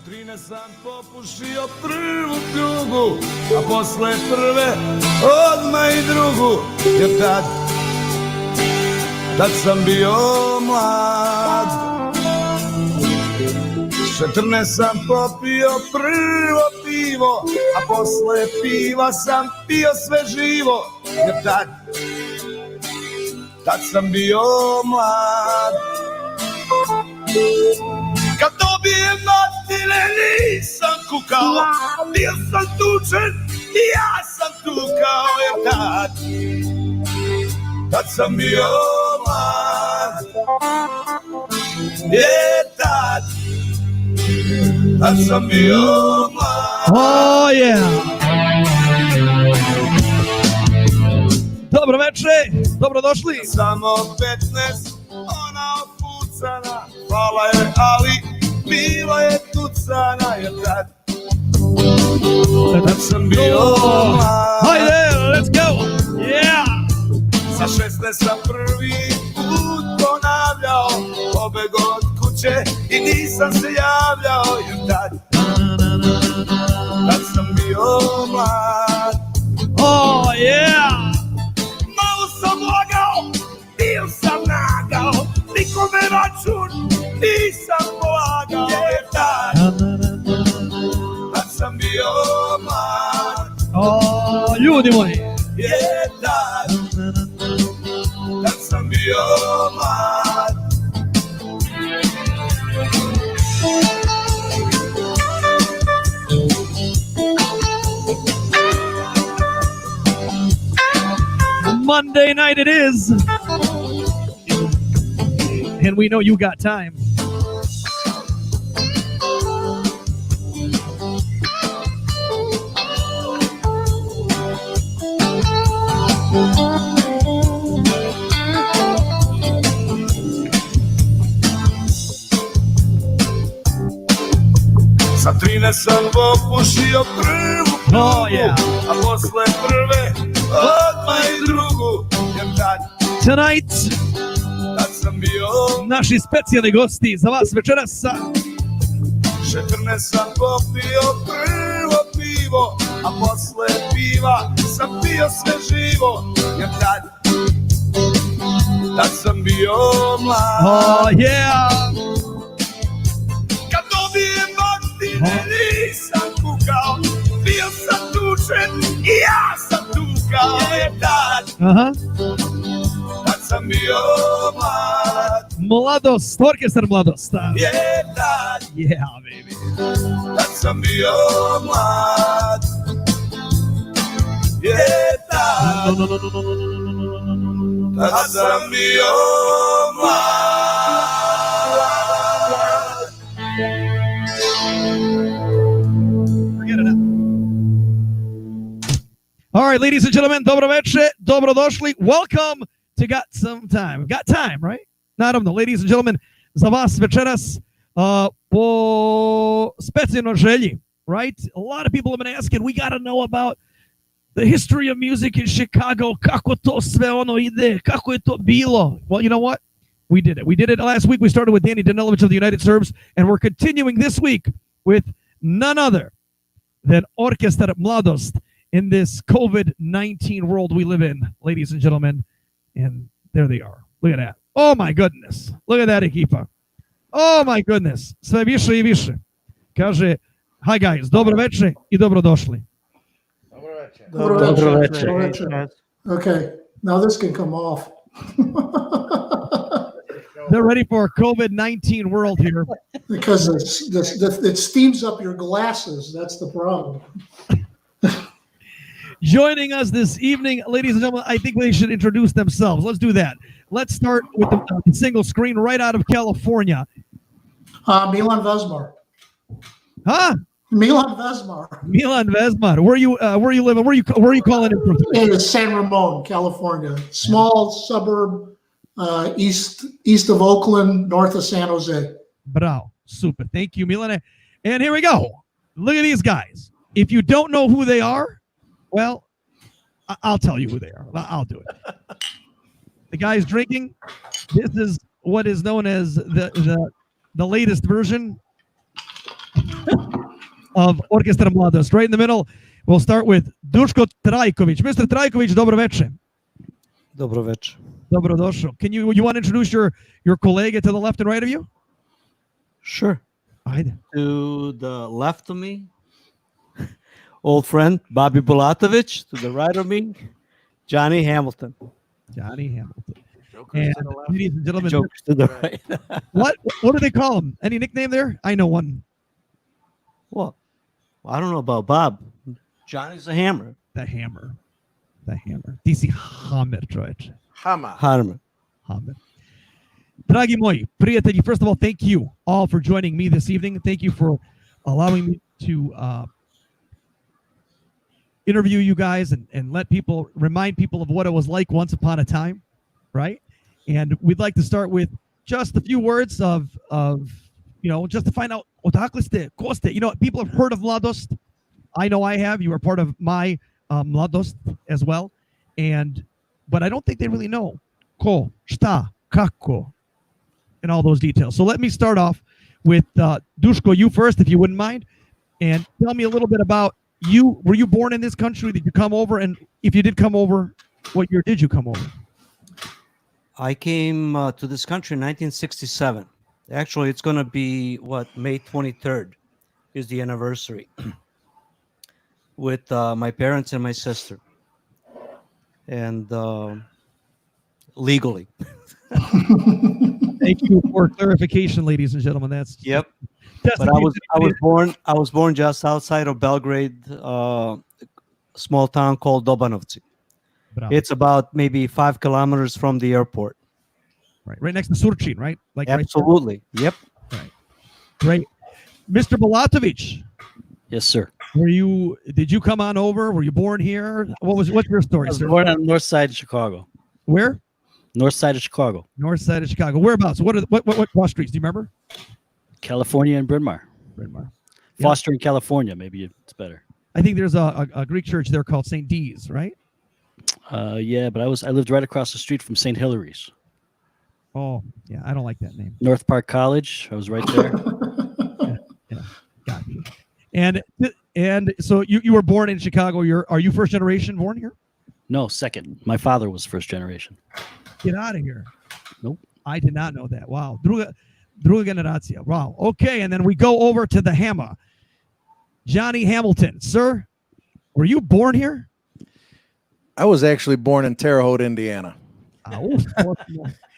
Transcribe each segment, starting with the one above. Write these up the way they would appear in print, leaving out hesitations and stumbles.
13 sam popušio prvu pljugu, a posle prve odmah i drugu, jer tad sam bio mlad. 14 sam popio prvo pivo, a posle piva sam pio sve živo, jer tad sam bio mlad. Kad dobijem matine nisam kukao, bio sam tučen i ja sam tukao, jer tad sam bio mlad. Tad sam bio mlad. Oh yeah. Dobro večer, dobrodošli. Samo 15, ona ofucana, hvala je, ali bila je tucana, jer tad sam bio mlad. Hajde, let's go. Yeah. Sa 16 sam prvi put ponavljao, pobeg od kuće i nisam se javljao, jer tad sam bio mlad. Oh yeah. Malo sam lagao, bio sam nagao, nikome račun nisam polagao, jer tad sam bio mlad. Oh, ljudi moji. Jer tad sam bio mlad. Monday night it is. And we know you got time. Sa 13 sam popušio prvu pljugu, Oh yeah. a posle prve odmah i drugu, jer Tonight, tad sam bio. naši specijalni gosti za vas večeras sa 14 sam popio prvo pivo, a posle piva sam pio sve živo, jer tad sam bio mlad. Oh yeah. Kad dobijem batine nisam kukao, bio sam tučen i ja sam tukao, jer tad sam bio mlad. Mladost, Orkestar Mladost. Jer Yeah, baby. tad sam bio mlad. Jer tad sam bio mlad. Forget it. All right, ladies and gentlemen, dobro veče, dobrodošli. Welcome to Got Some Time. Got time, right? Naravno, ladies and gentlemen, za vas večeras po specijalnoj želji, right? A lot of people have been asking, we got to know about the history of music in Chicago, kako to sve ono ide, kako je to bilo. Well, you know what? We did it. We did it last week. We started with Danny Danilovich of the United Serbs, and we're continuing this week with none other than Orkestar Mladost in this COVID-19 world we live in, ladies and gentlemen. And there they are. Look at that. Oh, my goodness. Look at that ekipa. Oh, my goodness. Sve više i više. Kaže, hi guys, dobro veče i dobrodošli. Dobro večer. Okay, now this can come off. They're ready for a COVID-19 world here. Because it steams up your glasses. That's the problem. Joining us this evening, ladies and gentlemen, I think they should introduce themselves. Let's do that. Let's start with the single screen right out of California. Milan Vesmar. Huh? Milan Vesmar. Milan Vesmar. Where you living? Where are you calling in from? In San Ramon, California. Small suburb east of Oakland, north of San Jose. Bravo. Super. Thank you, Milan. And here we go. Look at these guys. If you don't know who they are, well, I'll tell you who they are. I'll do it. The guy's drinking. This is what is known as the latest version of Orkestar Mladost. Right in the middle, we'll start with Duško Trajković. Mr. Trajković, dobro veče. Dobro večer. Dobrodošao. You want to introduce your colleague to the left and right of you? Sure. Ajde. To the left of me, old friend Bobby Bulatovic. To the right of me, Johnny Hamilton. Johnny Hamilton. And ladies and gentlemen, Jokers to the right. what do they call him? Any nickname there? I know one. Well, I don't know about Bob. Johnny's a hammer. The Hammer. The Hammer. DC Hammer, čoveče. Hammer. Hammer. Dragi moji, prijatelji, first of all, thank you all for joining me this evening. Thank you for allowing me to interview you guys and remind people of what it was like once upon a time, right? And we'd like to start with just a few words of just to find out odakle ste, ko ste. People have heard of Mladost. I know I have. You are part of my Mladost as well. But I don't think they really know ko, šta, kako, and all those details. So let me start off with Duško, you first, if you wouldn't mind, and tell me a little bit about you. Were you born in this country? Did you come over? And if you did come over, what year did you come over? I came to this country in 1967. Actually, it's going to be May 23rd is the anniversary with my parents and my sister, and legally. Thank you for clarification, ladies and gentlemen. Yep. But I was born just outside of Belgrade, a small town called Dobanovci. Bravo. It's about maybe 5 kilometers from the airport. Right next to Surčin, right? Like absolutely. Right, yep. Right. Great. Mr. Bulatovic. Yes, sir. Did you come on over? Were you born here? What's your story, sir? Born on the north side of Chicago. Where? North side of Chicago. North side of Chicago. Whereabouts? What cross streets? Do you remember? California and Bryn Mawr. Foster in California. Maybe it's better. I think there's a Greek church there called St. D's, right? Yeah, but I lived right across the street from St. Hilary's. Oh, yeah, I don't like that name. North Park College. I was right there. yeah, got you. And so you were born in Chicago. Are you first generation born here? No, second. My father was first generation. Get out of here. Nope. I did not know that. Wow. Druga generacija. Wow. Okay, and then we go over to the Hammer. Johnny Hamilton. Sir, were you born here? I was actually born in Terre Haute, Indiana. Oh,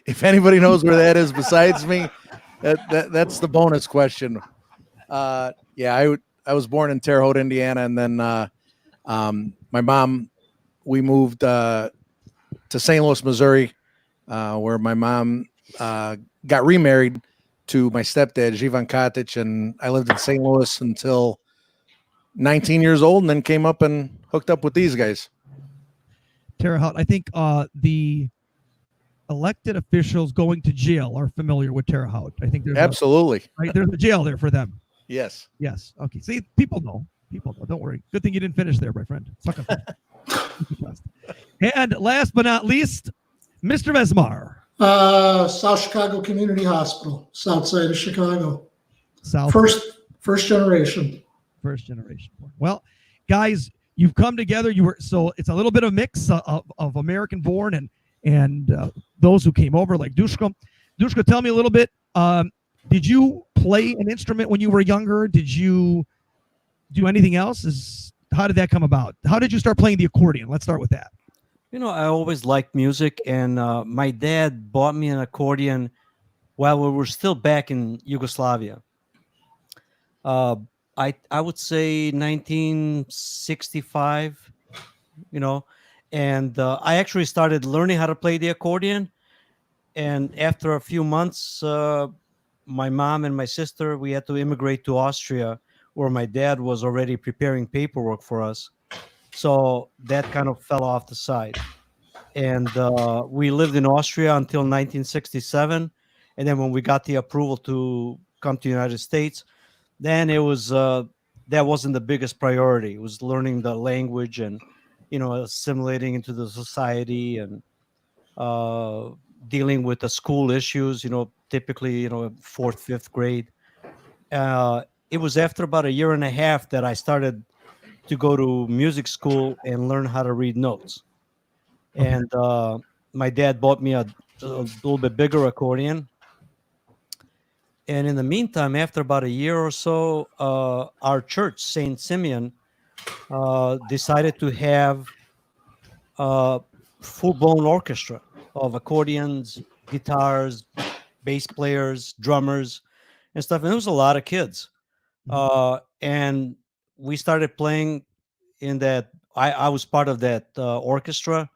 if anybody knows where that is besides me, that's the bonus question. Yeah, I was born in Terre Haute, Indiana, and then my mom, we moved to St. Louis, Missouri, where my mom got remarried to my stepdad, Živan Katic, and I lived in St. Louis until 19 years old, and then came up and hooked up with these guys. Terre Haute. I think the elected officials going to jail are familiar with Terre Haute. I think there's absolutely there's a jail there for them. Yes. Okay. See, people know. Don't worry. Good thing you didn't finish there, my friend. And last but not least, Mr. Vesmar. South Chicago Community Hospital, south side of Chicago. South. First generation. First generation. Well, guys, you've come together. So it's a little bit of a mix of American born and those who came over, like Duško. Duško, tell me a little bit. Did you play an instrument when you were younger? Did you do anything else? How did that come about? How did you start playing the accordion? Let's start with that. I always liked music, and my dad bought me an accordion while we were still back in Yugoslavia. I would say 1965, and I actually started learning how to play the accordion. And after a few months, my mom and my sister, we had to immigrate to Austria, where my dad was already preparing paperwork for us. So that kind of fell off the side. And we lived in Austria until 1967. And then when we got the approval to come to the United States, then it was that wasn't the biggest priority. It was learning the language and, assimilating into the society and dealing with the school issues, typically, 4th, 5th grade. it was after about a year and a half that I started to go to music school and learn how to read notes. Okay. And my dad bought me a little bit bigger accordion. And in the meantime, after about a year or so, our church, Saint Simeon, decided to have a full-blown orchestra of accordions, guitars, bass players, drummers, and stuff. And there was a lot of kids. And we started playing in that. I was part of that orchestra.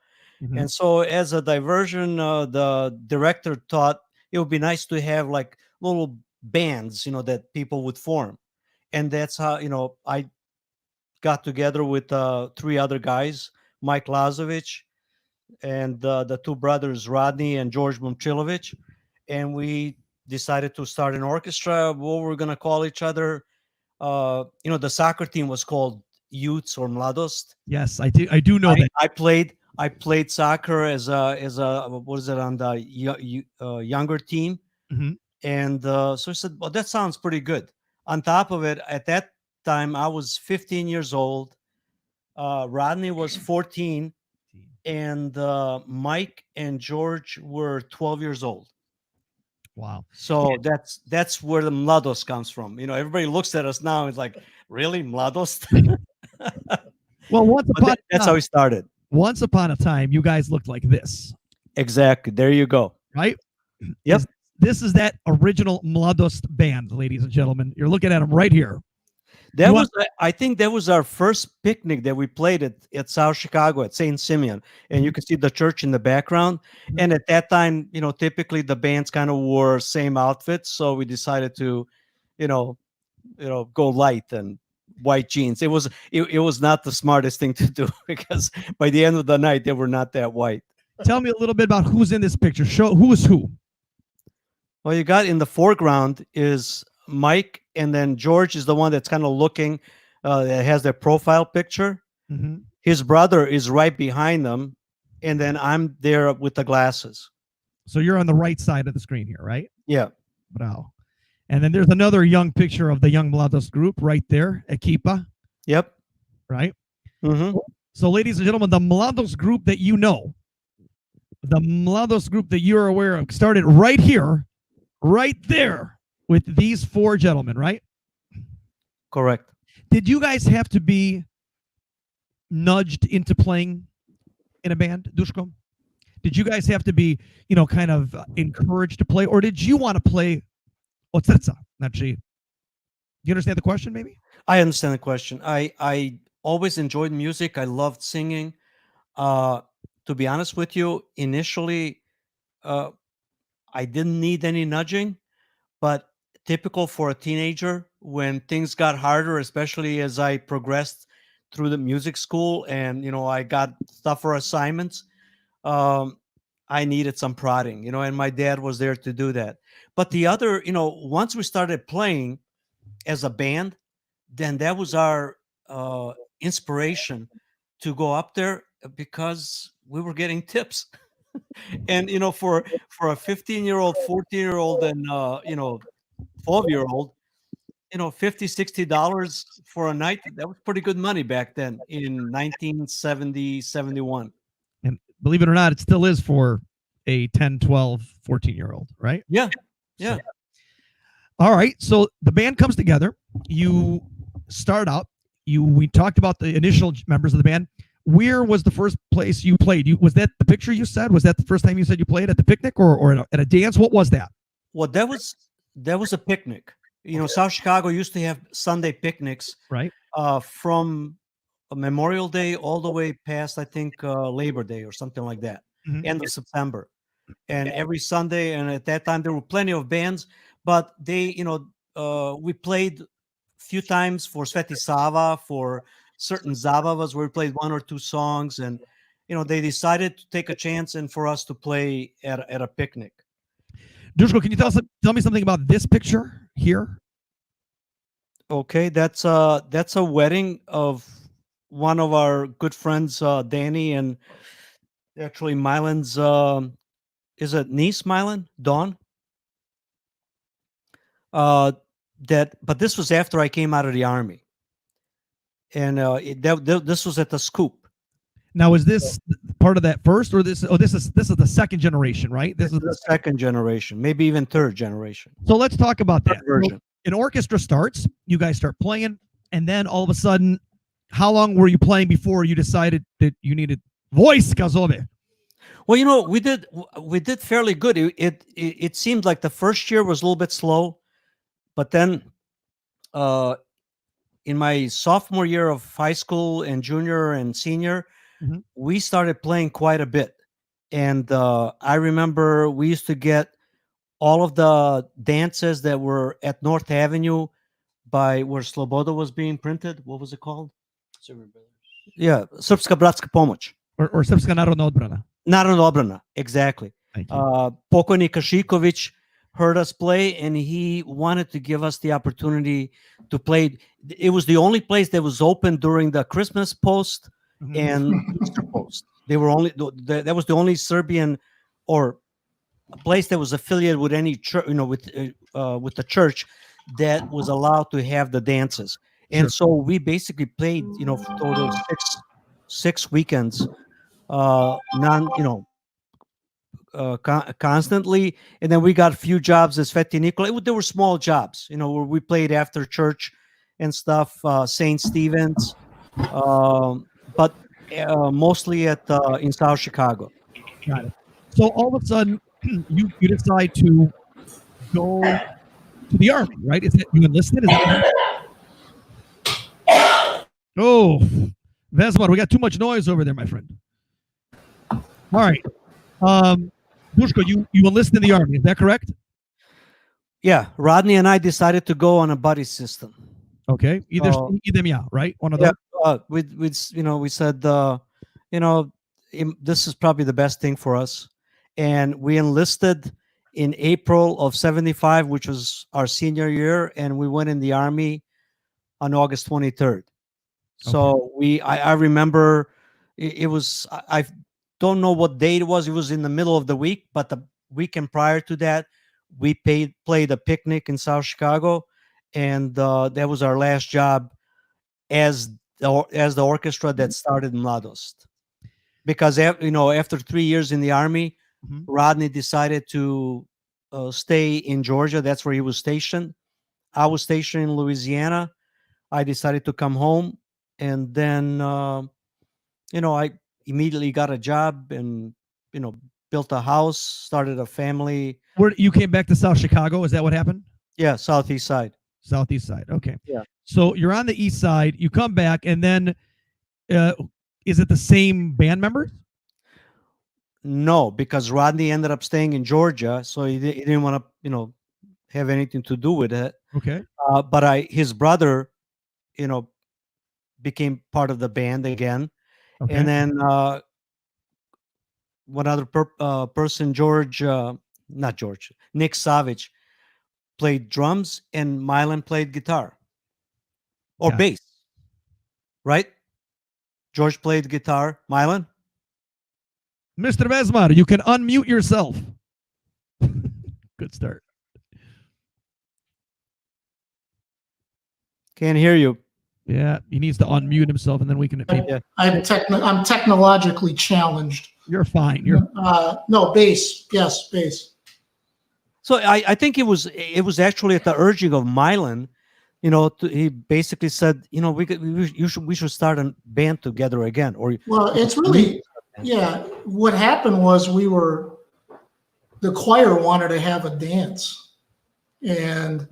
Mhm. And so, as a diversion, the director thought it would be nice to have like little bands, that people would form. And that's how, I got together with three other guys, Mike Lazovich and the two brothers, Rodney and George Momchilovich. And we decided to start an orchestra. What we're going to call each other, the soccer team was called Youths or Mladost. Yes, I do. I do know that. I played soccer as a what is it, on the younger team, Mhm. and so I said, well, that sounds pretty good. On top of it, at that time, I was 15 years old. Rodney was 14, and Mike and George were 12 years old. Wow. So that's where the Mladost comes from. Everybody looks at us now. It's like, really, Mladost? Well, That's how we started. once upon a time, you guys looked like this, Exactly. There you go. right? Yep. This is that original Mladost band, ladies and gentlemen. You're looking at them right here. I think that was our first picnic that we played at South Chicago at St. Simeon, and you can see the church in the background. And at that time, typically the bands kind of wore same outfits, so we decided to, go light and white jeans. It was not the smartest thing to do because by the end of the night they were not that white. Tell me a little bit about who's in this picture. Show who is who. Well, you got in the foreground is Mike, and then George is the one that's kind of looking, that has their profile picture. Mhm. His brother is right behind them, and then I'm there with the glasses. So you're on the right side of the screen here, right? Yeah. Bravo. And then there's another young picture of the young Mladost group right there, Equipa, Yep. right? Mm-hmm. So, ladies and gentlemen, the Mladost group that you know, the Mladost group that you're aware of, started right here, right there, with these four gentlemen, right? Correct. Did you guys have to be nudged into playing in a band, Dushko? Did you guys have to be, kind of encouraged to play, or did you want to play Otsetsa? You understand the question, maybe? I understand the question. I always enjoyed music. I loved singing. To be honest with you, initially, I didn't need any nudging, but typical for a teenager, when things got harder, especially as I progressed through the music school and, I got tougher assignments, I needed some prodding, and my dad was there to do that. But the other, once we started playing as a band, then that was our inspiration to go up there because we were getting tips. And for a 15-year-old, 14-year-old, and 12-year-old, $50-$60 for a night, that was pretty good money back then in 1970, 71. And believe it or not, it still is for a 10, 12, 14-year-old, right? Yeah. All right. So the band comes together. You start out. We talked about the initial members of the band. Where was the first place you played? Was that the picture you said? Was that the first time you said you played at the picnic or at a dance? What was that? Well, that was a picnic. South Chicago used to have Sunday picnics, Right. from Memorial Day all the way past, I think, Labor Day or something like that, Mhm. end of September. And every Sunday, and at that time there were plenty of bands, but they, we played a few times for Svetisava, for certain Zabavas where we played one or two songs, and they decided to take a chance and for us to play at a picnic. Dushko, can you tell me something about this picture here? Okay, that's a wedding of one of our good friends, Danny, and actually Mylan's, is it niece, Mylan? Dawn? but this was after I came out of the army, and this was at the Scoop. Now, is this part of that first, or this? Oh, this is the second generation, right? This is the second generation, maybe even third generation. So let's talk about that version. An orchestra starts, you guys start playing, and then all of a sudden, how long were you playing before you decided that you needed voice kazobe? Well, we did fairly good. It seemed like the first year was a little bit slow, but then in my sophomore year of high school and junior and senior, we started playing quite a bit. And I remember we used to get all of the dances that were at North Avenue by where Sloboda was being printed. What was it called? Yeah, Srpska bratska pomoć. Or Srpska narodna odbrana. Narodna odbrana, exactly. Thank you. Pokojni Kašiković heard us play, and he wanted to give us the opportunity to play. It was the only place that was open during the Christmas post and Easter post. They were only that was the only Serbian or a place that was affiliated with any church, with the church that was allowed to have the dances. And so we basically played, for those six weekends, constantly. And then we got a few jobs as Sveti Nikola. There were small jobs, where we played after church and stuff, St. Stephen's, but mostly in South Chicago. Got it. So all of a sudden, you decide to go to the army, right? Is it you enlisted? Oh, Vesmar, we got too much noise over there, my friend. All right. Dushko, you enlisted in the army, is that correct? Yeah, Rodney and I decided to go on a buddy system. Okay, either right? One of those. Yeah, we said, this is probably the best thing for us, and we enlisted in April of '75, which was our senior year, and we went in the army on August 23rd. So I remember it was, I don't know what date it was. It was in the middle of the week, but the weekend prior to that, we played a picnic in South Chicago, and that was our last job as the orchestra that started Mladost. Because after 3 years in the army, Rodney decided to stay in Georgia. That's where he was stationed. I was stationed in Louisiana. I decided to come home, and then I immediately got a job and built a house, started a family. Where you came back to South Chicago? Is that what happened? Yeah, Southeast side. Southeast side. Okay. Yeah. So you're on the east side. You come back, and then is it the same band members? No, because Rodney ended up staying in Georgia, so he didn't want to have anything to do with it. Okay. But his brother, became part of the band again. Okay. And then one other person, Nick Savage, played drums, and Milan played guitar or bass, right? George played guitar. Milan? Mr. Vesmar, you can unmute yourself. Good start. Can't hear you. Yeah, he needs to unmute himself, and then we can. I'm technologically challenged. You're fine. No, bass. Yes, bass. So I think it was actually at the urging of Milan. He basically said, we should start a band together again. Well, it's really, what happened was the choir wanted to have a dance, and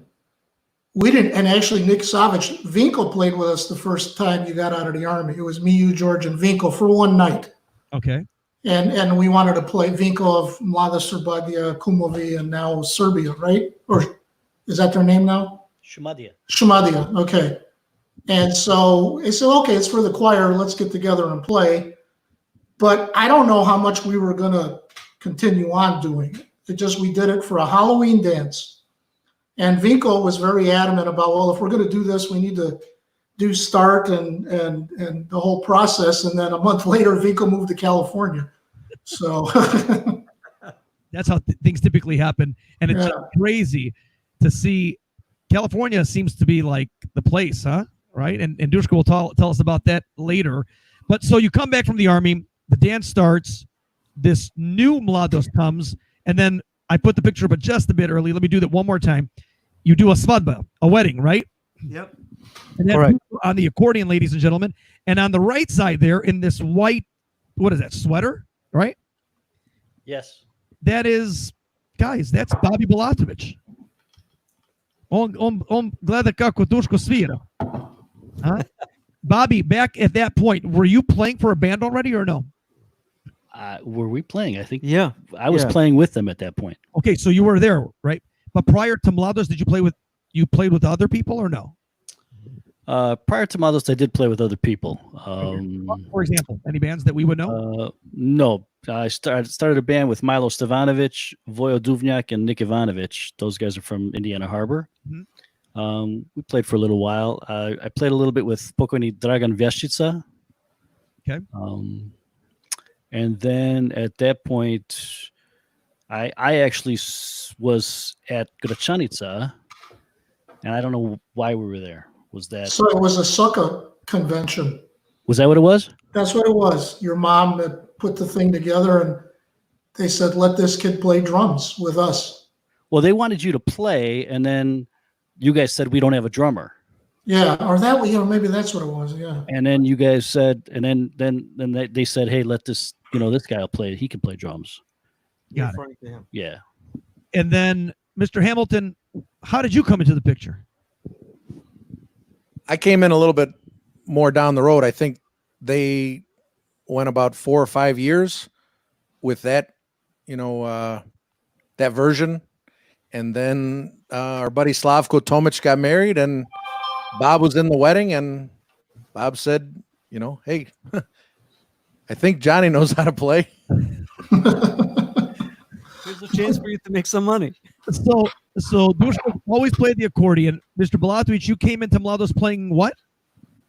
we didn't. And actually, Nick Savage, Vinko played with us the first time you got out of the army. It was me, you, George, and Vinko for one night. Okay. And we wanted to play Vinko of Mladost, Srbija, Kumovi, and now Serbia, right? Or is that their name now? Šumadija. Okay. And so I said, okay, it's for the choir. Let's get together and play. But I don't know how much we were going to continue on doing it. We did it for a Halloween dance. And Vinko was very adamant about, well, if we're going to do this, we need to do start and the whole process. And then a month later, Vinko moved to California. So that's how things typically happen. And it's crazy to see California seems to be like the place, huh? Right? And Dushka will tell us about that later. But so you come back from the army, the dance starts, this new Mladost comes, and then I put the picture up just a bit early. Let me do that one more time. You do a svadba, a wedding, right? Yep. And then Correct. on the accordion, ladies and gentlemen. And on the right side there, in this white, what is that, sweater, right? Yes. That is, guys, that's Bobby Bulatovic. On gleda kako Duško svira. Huh? Bobby, back at that point, were you playing for a band already or no? Were we playing? I think. Yeah. I was playing with them at that point. Okay, so you were there, right? But prior to Mladost, did you played with other people or no? Prior to Mladost, I did play with other people. For example, any bands that we would know? No. I started a band with Milo Stevanovic, Vojo Duvnjak, and Nick Ivanovic. Those guys are from Indiana Harbor. Mhm. We played for a little while. I played a little bit with pokojni Dragan Vješčica. Okay. And then at that point, I actually was at Gračanica, and I don't know why we were there. Was that So it was a sukkah convention. what it was? That's what it was. Your mom had put the thing together, and they said, "Let this kid play drums with us." Well, they wanted you to play, and then you guys said we don't have a drummer. Yeah, or that, maybe that's what it was. Yeah. And then you guys said, and then they said, hey, let this, this guy will play. He can play drums. Got it. Yeah. And then, Mr. Hamilton, how did you come into the picture? I came in a little bit more down the road. I think they went about 4 or 5 years with that, that version. And then our buddy Slavko Tomic got married, and Bob was in the wedding, and Bob said, hey, I think Johnny knows how to play. Here's a chance for you to make some money. So Duško always played the accordion. Mr. Bulatovic, you came into Mladost playing what?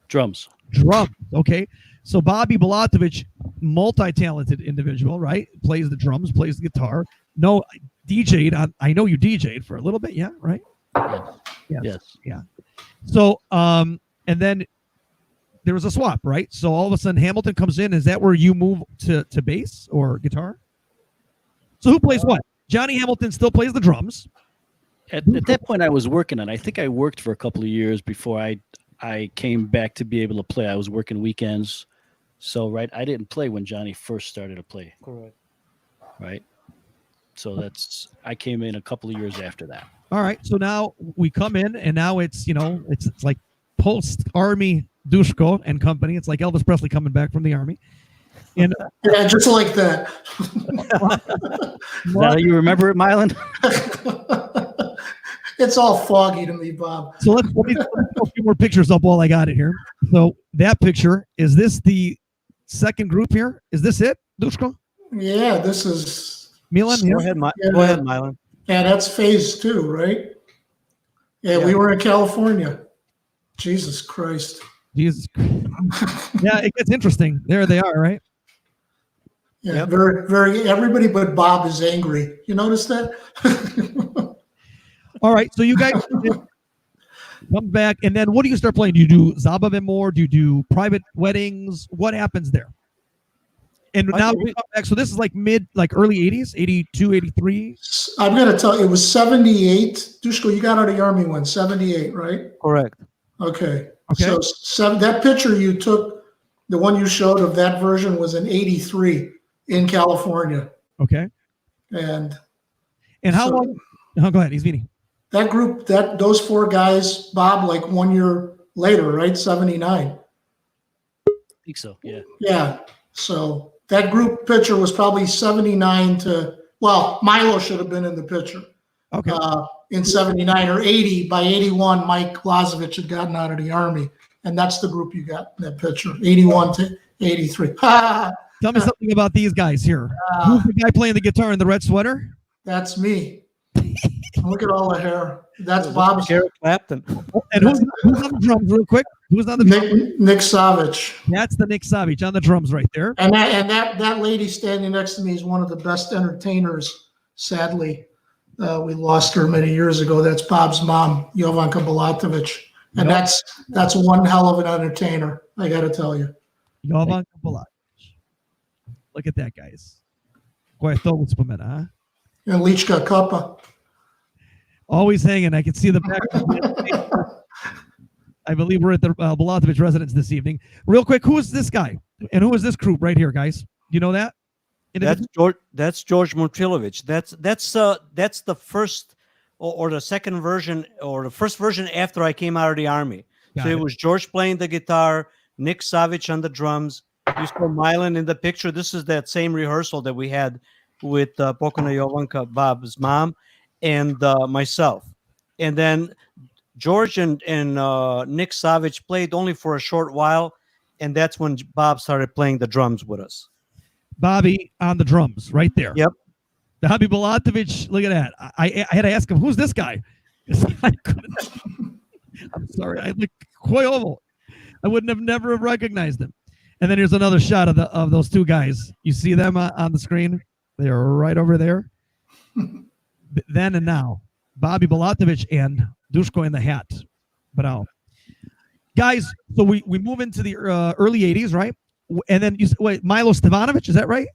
Drums. Drums. Okay. So Bobby Bulatovic, multi-talented individual, right? Plays the drums, plays the guitar. No, DJ'd. I know you DJ'd for a little bit. Yeah. Right. Yes. Yeah. So, and then there was a swap, right? So all of a sudden Hamilton comes in. Is that where you move to bass or guitar? So who plays what? Johnny Hamilton still plays the drums. At that point, I was working, and I think I worked for a couple of years before I came back to be able to play. I was working weekends. So, right, I didn't play when Johnny first started to play. Correct. Right. So I came in a couple of years after that. All right. So now we come in, and now it's like post-army Duško and company. It's like Elvis Presley coming back from the army. And Yeah, just like that. Is that how you remember it, Mylan? It's all foggy to me, Bob. so let me throw a few more pictures up while I got it here. So that picture, is this the second group here? Is this it, Duško? Yeah, this is. Milan? Go Yeah. ahead, Yeah. Go ahead, Mylan. Yeah, that's phase 2, right? Yeah, we were in California. Jesus Christ. Jesus Christ. Yeah, it gets interesting. There they are, right? Yeah, Yep. very, very. Everybody but Bob is angry. You notice that? All right. So you guys come back, and then what do you start playing? Do you do Zabave more? Do you do private weddings? What happens there? And now we come back. So this is like early 80s, 82, 83. I'm going to tell you, it was 78. Duško, you got out of the Army when? 78, right? Correct. Okay. Okay. So that picture you took, the one you showed of that version was in 83 in California. Okay. And how so- long? Oh, go ahead. He's meeting. that group, those 4 guys, Bob, like 1 year later, right? 79. I think so. Yeah. Yeah. So that group picture was probably 79 to, well, Milo should have been in the picture. Okay. In 79 or 80. By 81, Mike Lazovic had gotten out of the Army. And that's the group you got in that picture, 81 to 83. Tell me something about these guys here. Who's the guy playing the guitar in the red sweater? That's me. Look at all the hair. That's Bob's. Eric Clapton. And who's on the drums, real quick? Who's on the drums? Nick Savage. That's the Nick Savage on the drums right there. And that lady standing next to me is one of the best entertainers, sadly, We lost her many years ago. That's Bob's mom, Jovanka Balatovich. And Yep. that's one hell of an entertainer, I got to tell you. Jovan Kapolak. Look at that, guys. Boy, I thought it was Pamela, huh? And Lichka Kappa. Always hanging. I can see the back. I believe we're at the Balatovich residence this evening. Real quick, who is this guy? And who is this group right here, guys? Do you know that? That's George Montrilovich. That's the first or the second version or the first version after I came out of the army. Got So it. it was George playing the guitar, Nick Savage on the drums. You saw Milan in the picture. This is that same rehearsal that we had with Pokojna Jovanka, Bob's mom, and myself. And then George and Nick Savage played only for a short while, and that's when Bob started playing the drums with us. Bobby on the drums, right there. Yep. Bobby Balatovich, look at that. I had to ask him, who's this guy? I couldn't. I'm sorry. I look quite oval. I wouldn't have never recognized him. And then here's another shot of those two guys. You see them on the screen? They are right over there. Then and now, Bobby Balatovich and Dushko in the hat. But guys, so we move into the early 80s, right? And then wait, Milo Stevanovic, is that right?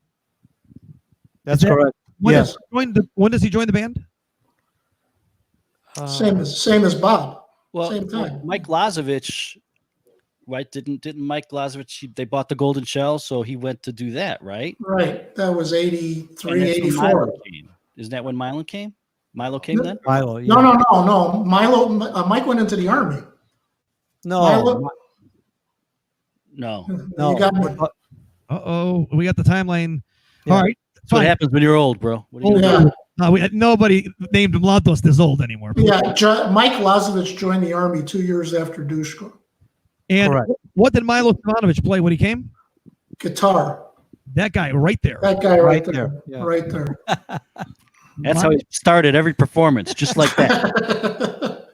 That's correct. When Yes. Does he join the band? Same as Bob. Well, Same time. Mike Lazovich, right? Didn't Mike Lazovich? They bought the Golden Shell, so he went to do that, right? Right. That was 83, And that's when 84. Milo came. Isn't that when Milo came? Milo came then? Milo. Yeah. No. Mike went into the army. No. Milo- No. No. You got me. Uh-oh. We got the timeline. Yeah. All right. That's what Fine. happens when you're old, bro. What are you Yeah. Nobody named Mladost is old anymore. Yeah, Mike Lazovich joined the army 2 years after Dushko. And Correct. what did Milo Stevanovic play when he came? Guitar. That guy right there. That guy right Right there. there, yeah. Right there. That's how he started every performance, just like that.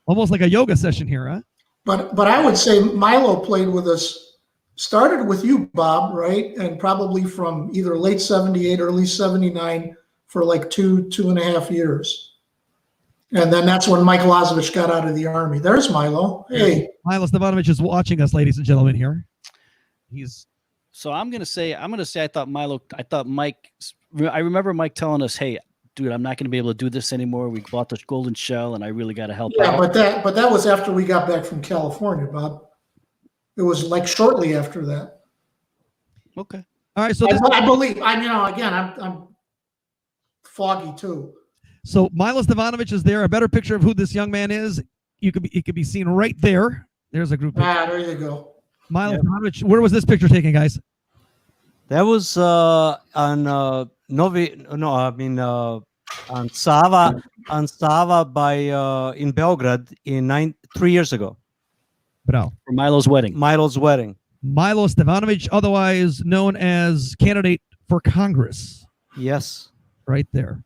Almost like a yoga session here, huh? But I would say Milo played with us, started with you, Bob, right? And probably from either late 78, early 79 for like two and a half years. And then that's when Mike Lazovich got out of the army. There's Milo. Hey. Milo Stevanovic is watching us, ladies and gentlemen, here. He's So I'm gonna say I thought Mike. I remember Mike telling us, "Hey, dude, I'm not gonna be able to do this anymore. We bought the Golden Shell, and I really got to help Yeah, out." but that was after we got back from California, Bob. It was like shortly after that. Okay. all right. So I believe. Again, I'm foggy too. So Milo Stevanovic is there. A better picture of who this young man is. It could be seen right there. There's a group picture. There you go. Milo Stevanovic. Where was this picture taken, guys? That was on Sava by in Belgrade 3 years ago. Bravo. For Milo's wedding. Milo's wedding. Milo Stevanovic, otherwise known as candidate for Congress, Yes. right there.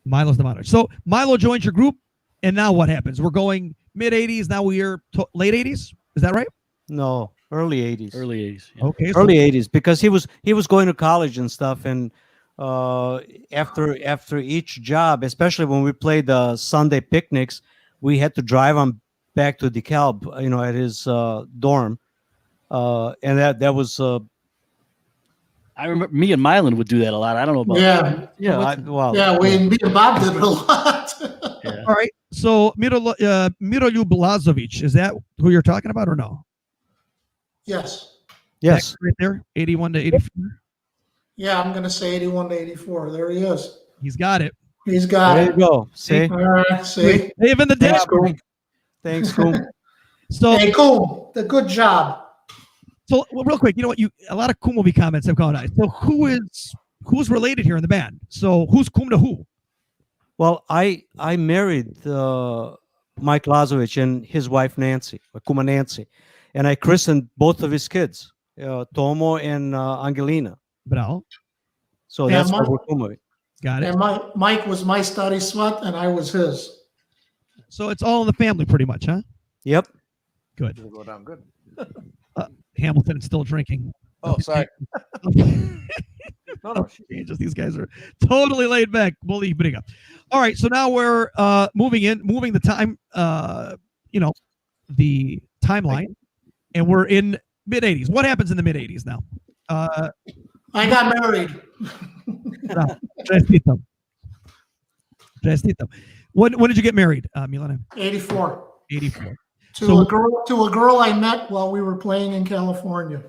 Milo Stevanovic. So Milo joins your group, and now what happens? We're going mid 80s. Now we're late 80s. Is that right? No. Early 80s. Early 80s. Yeah. Okay. So Early 80s, because he was going to college and stuff, and after each job, especially when we played the Sunday picnics, we had to drive him back to DeKalb, at his dorm, and that was I remember me and Milan would do that a lot. I don't know about Me and Bob did it a lot. Yeah. all right. So Miroljub Lazovic, is that who you're talking about or no? Yes. yes. That right there, 81 to 84. Yeah, I'm going to say 81 to 84. There he is. He's got it. He's got There you it. go. See, All right, see. Even the Thanks, dad. Coom. Thanks, Coom. So Hey, cool. The good job. real quick, you know what? A lot of Kumovi comments have gone on. So who's related here in the band? So who's Kum to who? Well, I married Mike Lazovich and his wife Nancy, Kuma Nancy, and I christened both of his kids, Tomo and Angelina. Bravo. So Yeah, that's why we're Kumovi. Got it. And Mike was my study sweat, and I was his. So it's all in the family pretty much, huh? Yep. Good. It'll go down good. Hamilton is still drinking. Oh, sorry. Just these guys are totally laid back. Bully briga. All right, so now we're moving the time, the timeline, and we're in mid 80s. What happens in the mid 80s now? I got married. Chestito. When did you get married, Milana? 84. 84. To a girl I met while we were playing in California.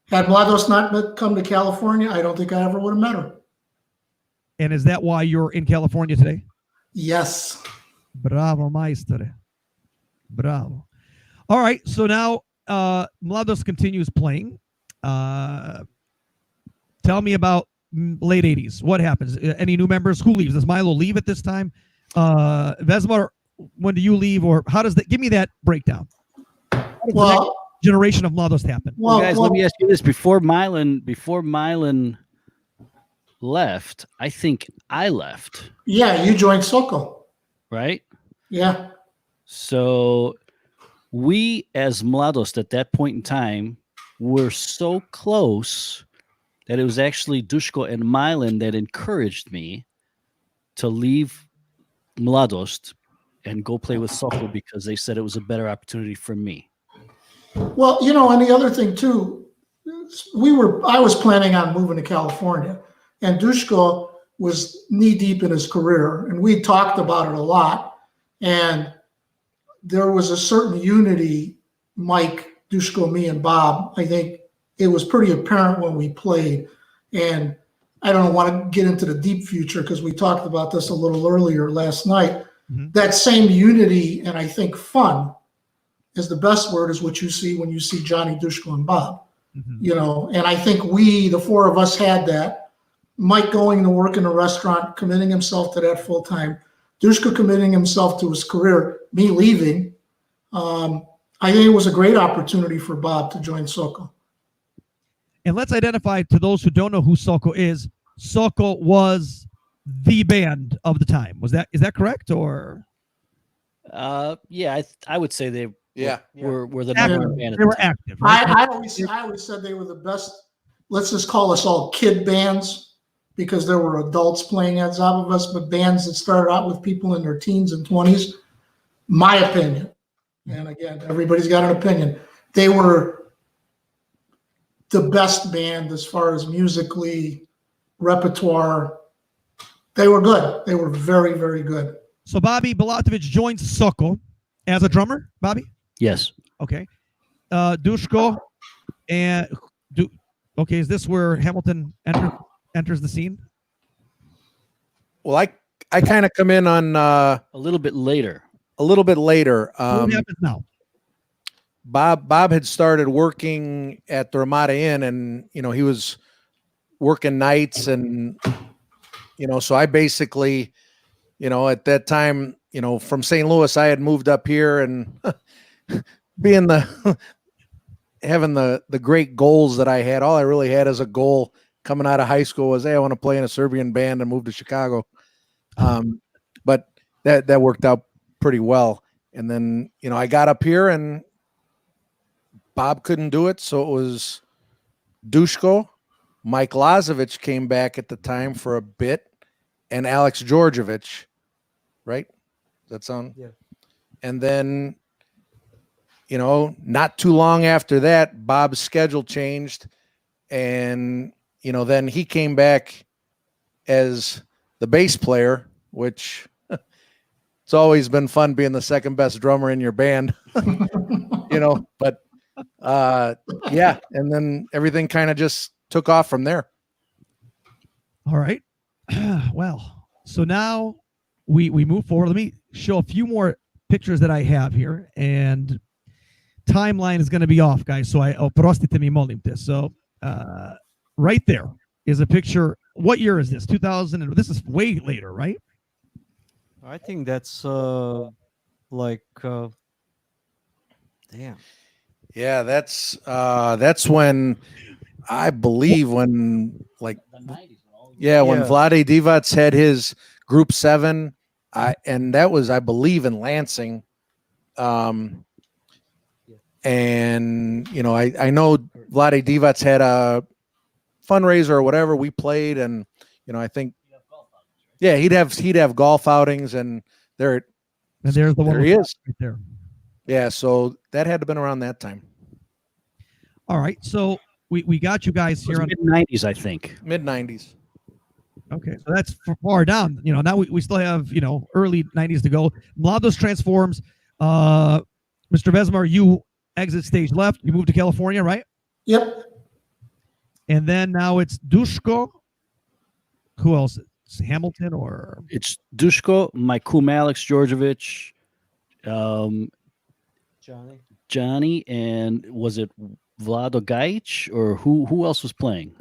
Had Mladost not come to California, I don't think I ever would have met her. And is that why you're in California today? Yes. Bravo, maestro. Bravo. All right, so now Mladost continues playing. Tell me about late 80s. What happens? Any new members? Who leaves? Does Milo leave at this time? Vesmar, when do you leave? Or how does that? Give me that breakdown. Well, generation of Mladost happen. Well, guys, let me ask you this: before Milan left, I think I left. Yeah, you joined Soko. Right? Yeah. So we, as Mladost at that point in time, were so close that it was actually Duško and Milan that encouraged me to leave Mladost and go play with Soko because they said it was a better opportunity for me. Well, and the other thing too, I was planning on moving to California, and Duško was knee deep in his career, and we talked about it a lot. And there was a certain unity, Mike, Duško, me, and Bob. I think it was pretty apparent when we played. And I don't want to get into the deep future because we talked about this a little earlier last night. Mm-hmm. That same unity and I think fun is the best word, is what you see when you see Johnny, Duško, and Bob. Mm-hmm. And I think the four of us had that. Mike going to work in a restaurant, committing himself to that full time. Duško committing himself to his career, me leaving. I think it was a great opportunity for Bob to join Soko. And let's identify, to those who don't know who Soko is, Soko was the band of the time. Is that correct? Or yeah, I would say they were the active. number one band. They were active, right? I always said they were the best. Let's just call us all kid bands, because there were adults playing at Zabavest, but bands that started out with people in their teens and 20s. My opinion, and again, everybody's got an opinion. They were the best band as far as musically, repertoire. They were good. They were very, very good. So Bobby Bulatovic joins Soko as a drummer, Bobby? Yes. Okay. Duško and okay, is this where Hamilton enters the scene? Well, I kind of come in on a little bit later. What happens now? Bob had started working at the Ramada Inn, and he was working nights, and so I basically, at that time, from St. Louis, I had moved up here, and being having the great goals that I had, all I really had as a goal coming out of high school was, hey, I want to play in a Serbian band and move to Chicago. But that worked out pretty well. And then, I got up here and Bob couldn't do it. So it was Duško, Mike Lazovic came back at the time for a bit, and Alex Georgievich, right? Does that sound? Yeah. And then, not too long after that, Bob's schedule changed, and then he came back as the bass player, which it's always been fun being the second best drummer in your band, but yeah. And then everything kind of just took off from there. All right. Well, so now we move forward. Let me show a few more pictures that I have here, and timeline is going to be off, guys. So oprostite mi molim te. So right there is a picture. What year is this? 2000. This is way later, right? I think that's damn. Yeah, that's when I believe when when Vlade Divac had his Group 7, and that was, I believe, in Lansing. And I know Vlade Divac had a fundraiser or whatever, we played, and I think, yeah, he'd have golf outings, and And there's the one there he is right there. Yeah, so that had to have been around that time. All right, so we got you guys here on mid-90s, I think. Mid-90s. Okay, so that's far down. Now we still have early 90s to go. Mladost transforms. Mr. Vesmar, you exit stage left. You move to California, right? Yep. And then now it's Dushko. Who else? It's Hamilton or It's Dushko, my kum Alex Georgievich, Johnny, and was it Vlado Gajic, or who else was playing?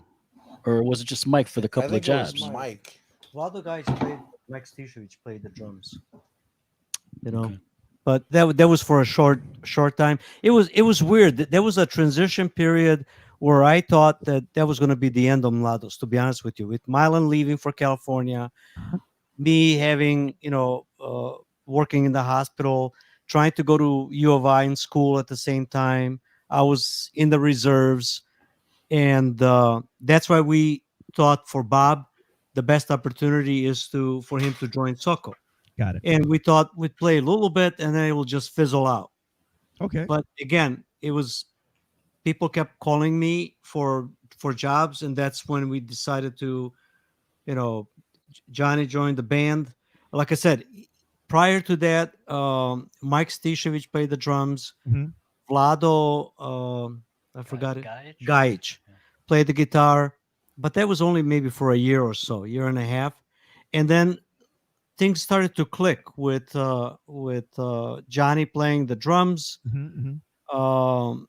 Or was it just Mike for the couple of jobs? Mike. Vlado Gajic played, Mike Stishovich played the drums. Okay. But that was for a short time. It was weird. There was a transition period where I thought that was going to be the end of Mladost, to be honest with you. With Milan leaving for California, me having, working in the hospital, trying to go to U of I in school at the same time. I was in the reserves. And that's why we thought for Bob, the best opportunity is for him to join Soko. Got it. And we thought we'd play a little bit and then it will just fizzle out. Okay. But again, people kept calling me for jobs, and that's when we decided to, Johnny joined the band. Like I said, prior to that, Mike Stishovich played the drums. Mhm. Vlado, I forgot it. Gajic played the guitar, but that was only maybe for a year or so, year and a half, and then things started to click with Johnny playing the drums, Mhm, mhm.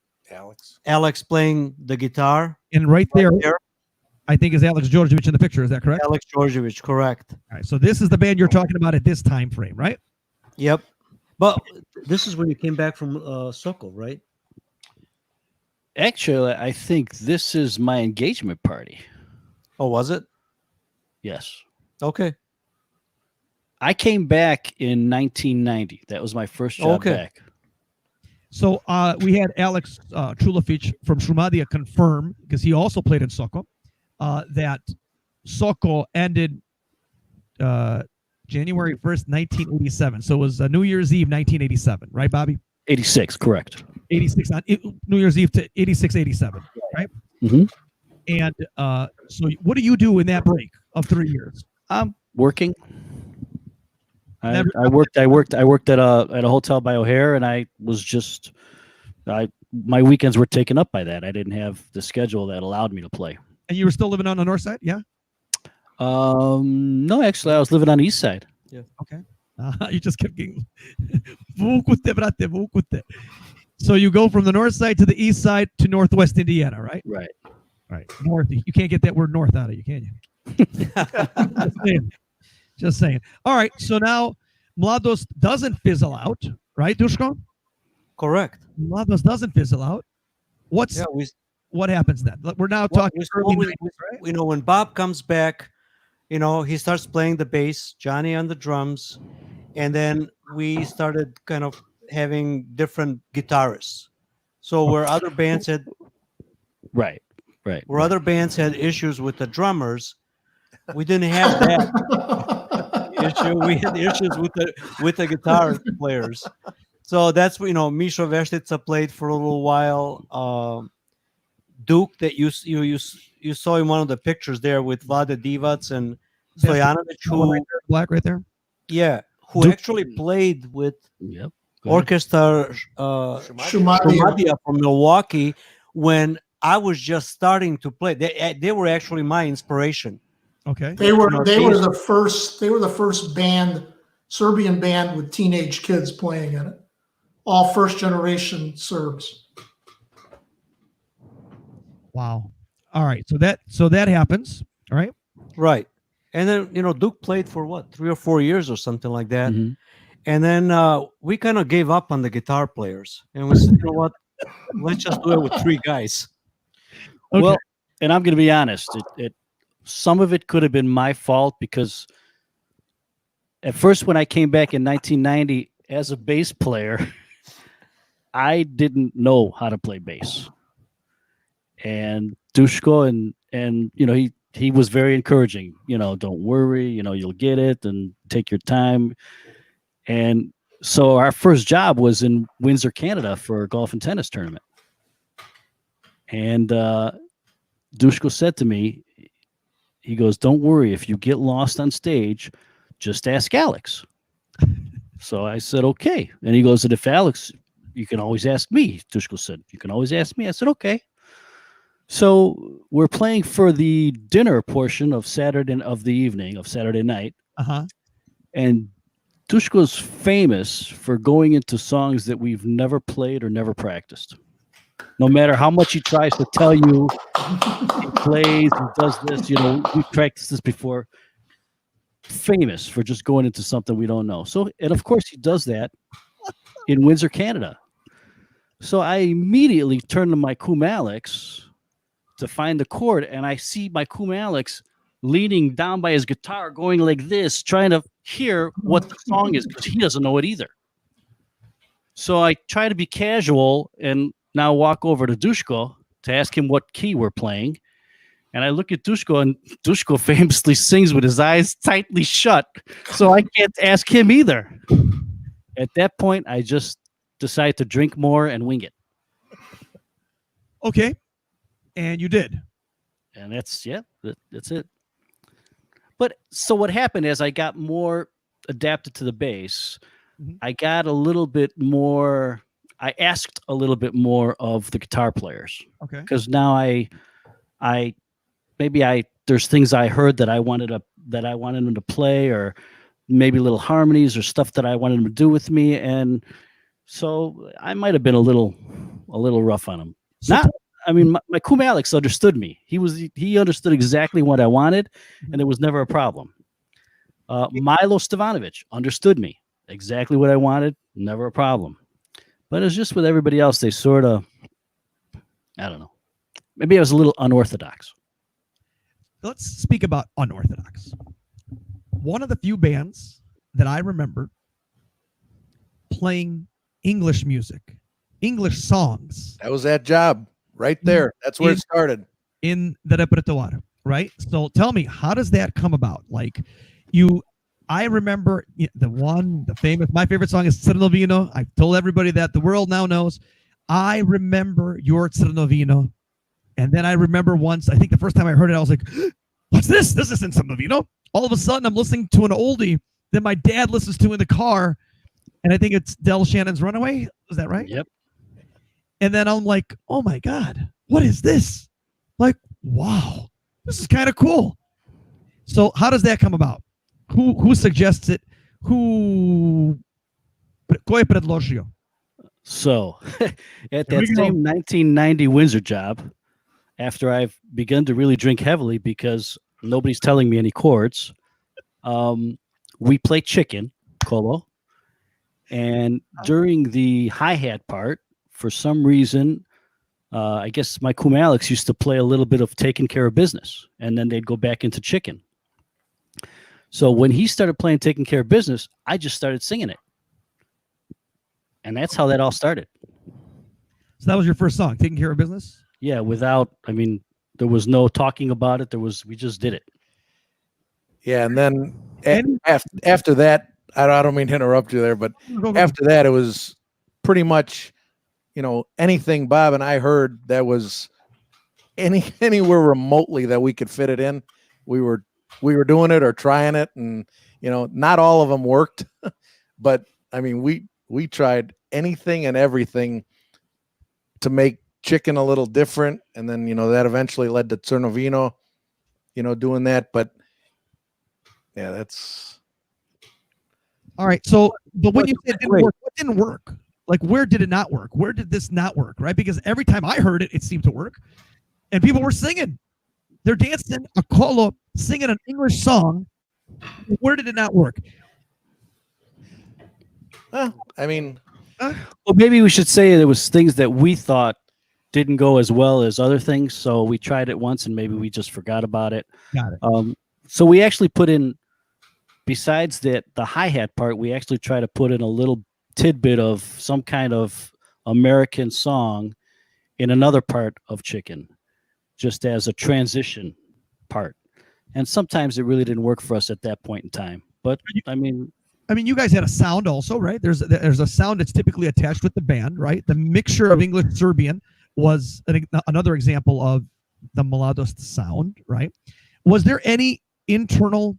Alex playing the guitar, And right there, I think is Alex Georgievich in the picture. Is that correct? Alex Georgievich, correct. All right. So this is the band you're talking about at this time frame, right? Yep. But this is when you came back from Sokol, right? Actually, I think this is my engagement party. Oh, was it? Yes. Okay. I came back in 1990. That was my first job back. So we had Alex Trulovic from Shumadia confirm, because he also played in Soko, that Soko ended January 1st, 1987. So it was New Year's Eve, 1987, right, Bobby? 86, correct. 86 on New Year's Eve to 86, 87, right? Mm-hmm. And so what do you do in that break of 3 years? I'm working. I worked at a hotel by O'Hare, and I was just my weekends were taken up by that. I didn't have the schedule that allowed me to play. And you were still living on the north side, yeah? No, actually, I was living on the east side. Yeah. Okay. You just kept getting So you go from the north side to the east side to northwest Indiana, right? Right. Right. North. You can't get that word north out of you, can you? Just saying. All right. So now Mladost doesn't fizzle out, right, Dushko? Correct. Mladost doesn't fizzle out. What happens then? We're now talking early 90s, right? When Bob comes back, he starts playing the bass, Johnny on the drums, and then we started kind of having different guitarists. So where other bands had other bands had issues with the drummers, we didn't have that issue. We had issues with the guitar players. So that's Misha Vestica played for a little while. Duke, that you saw in one of the pictures there with Vlada Divac and Stojanovic, who black right there. Yeah, who Duke actually played with Yep. Orkestar Mladost from Milwaukee when I was just starting to play. They were actually my inspiration. Okay. They were the first band, Serbian band with teenage kids playing in it. All first generation Serbs. Wow. All right. So that happens. All right. Right. And then, Duke played for what, 3 or 4 years or something like that. Mm-hmm. And then we kind of gave up on the guitar players. And we said, you know what, let's just do it with 3 guys. Okay. Well, and I'm going to be honest. Some of it could have been my fault, because at first when I came back in 1990 as a bass player, I didn't know how to play bass. And Dushko and he was very encouraging. Don't worry, you'll get it, and take your time. And so our first job was in Windsor, Canada, for a golf and tennis tournament. And Dushko said to me, he goes, "Don't worry, if you get lost on stage, just ask Alex." So I said, "Okay." And he goes, "And if Alex, you can always ask me." Dushko said, "You can always ask me." I said, "Okay." So we're playing for the dinner portion of Saturday night. Uh-huh. And Dushko's famous for going into songs that we've never played or never practiced. No matter how much he tries to tell you he plays, he does this, we've practiced this before. Famous for just going into something we don't know. So, and of course he does that in Windsor, Canada. So I immediately turn to my Kum Alex to find the chord, and I see my Kum Alex leaning down by his guitar, going like this, trying to hear what the song is, because he doesn't know it either. So I try to be casual and now walk over to Dushko to ask him what key we're playing. And I look at Dushko, and Dushko famously sings with his eyes tightly shut, so I can't ask him either. At that point, I just decide to drink more and wing it. Okay. And you did. And that's it. But so what happened is I got more adapted to the bass. Mhm. I got a little bit more, I asked a little bit more of the guitar players. Okay. Because now there's things I heard that I wanted them to play, or maybe little harmonies or stuff that I wanted them to do with me. And so I might have been a little rough on him. My Kum Alex understood me. He understood exactly what I wanted, and there was never a problem. Milo Stevanovic understood me exactly what I wanted, never a problem. But it's just with everybody else, they sort of, I don't know. Maybe I was a little unorthodox. Let's speak about unorthodox. One of the few bands that I remember playing English music, English songs. That was that job right there. That's where it started. In the repertoire, right? So tell me, how does that come about? Like, I remember my favorite song is Cernovino. I've told everybody that, the world now knows. I remember your Cernovino. And then I remember once, I think the first time I heard it, I was like, what's this? This isn't Cernovino. All of a sudden, I'm listening to an oldie that my dad listens to in the car. And I think it's Del Shannon's Runaway. Is that right? Yep. And then I'm like, oh my God, what is this? Like, wow, this is kind of cool. So how does that come about? Who suggests it? Who? Кой предложил? So at that same 1990 Windsor job, after I've begun to really drink heavily because nobody's telling me any chords, we play chicken, Colo. And during the hi-hat part, for some reason, I guess my Kum Alex used to play a little bit of Taking Care of Business, and then they'd go back into chicken. So when he started playing Taking Care of Business, I just started singing it. And that's how that all started. So that was your first song, Taking Care of Business? Yeah, there was no talking about it. We just did it. Yeah, and then after that, I don't mean to interrupt you there, but after that, it was pretty much, anything Bob and I heard that was anywhere remotely that we could fit it in, we were doing it or trying it, and not all of them worked, but I mean we tried anything and everything to make chicken a little different, and then that eventually led to Cernovino, doing that. But yeah, that's all right. So, but when you said it didn't work, what didn't work? Like, where did it not work? Where did this not work? Right? Because every time I heard it, it seemed to work, and people were singing. They're dancing a colo, singing an English song. Where did it not work? well, maybe we should say there was things that we thought didn't go as well as other things. So we tried it once and maybe we just forgot about it. Got it. So we actually put in, besides the hi-hat part, we actually try to put in a little tidbit of some kind of American song in another part of chicken, just as a transition part. And sometimes it really didn't work for us at that point in time. But I mean, you guys had a sound also, right? There's a sound that's typically attached with the band, right? The mixture of English Serbian was another example of the Mladost sound, right? Was there any internal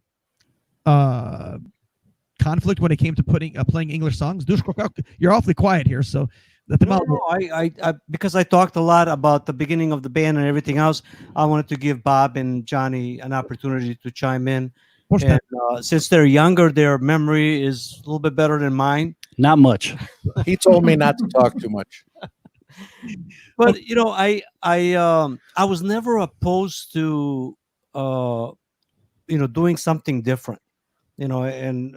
conflict when it came to playing English songs? Duško, you're awfully quiet here, so I because I talked a lot about the beginning of the band and everything else. I wanted to give Bob and Johnny an opportunity to chime in. And, since they're younger, their memory is a little bit better than mine. Not much. He told me not to talk too much. But I was never opposed to doing something different. And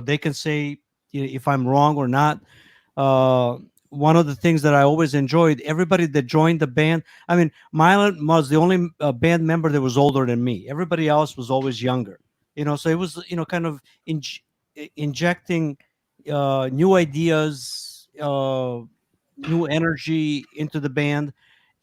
they can say if I'm wrong or not. One of the things that I always enjoyed, everybody that joined the band, I mean, Mylon was the only band member that was older than me. Everybody else was always younger. So it was, kind of injecting new ideas, new energy into the band.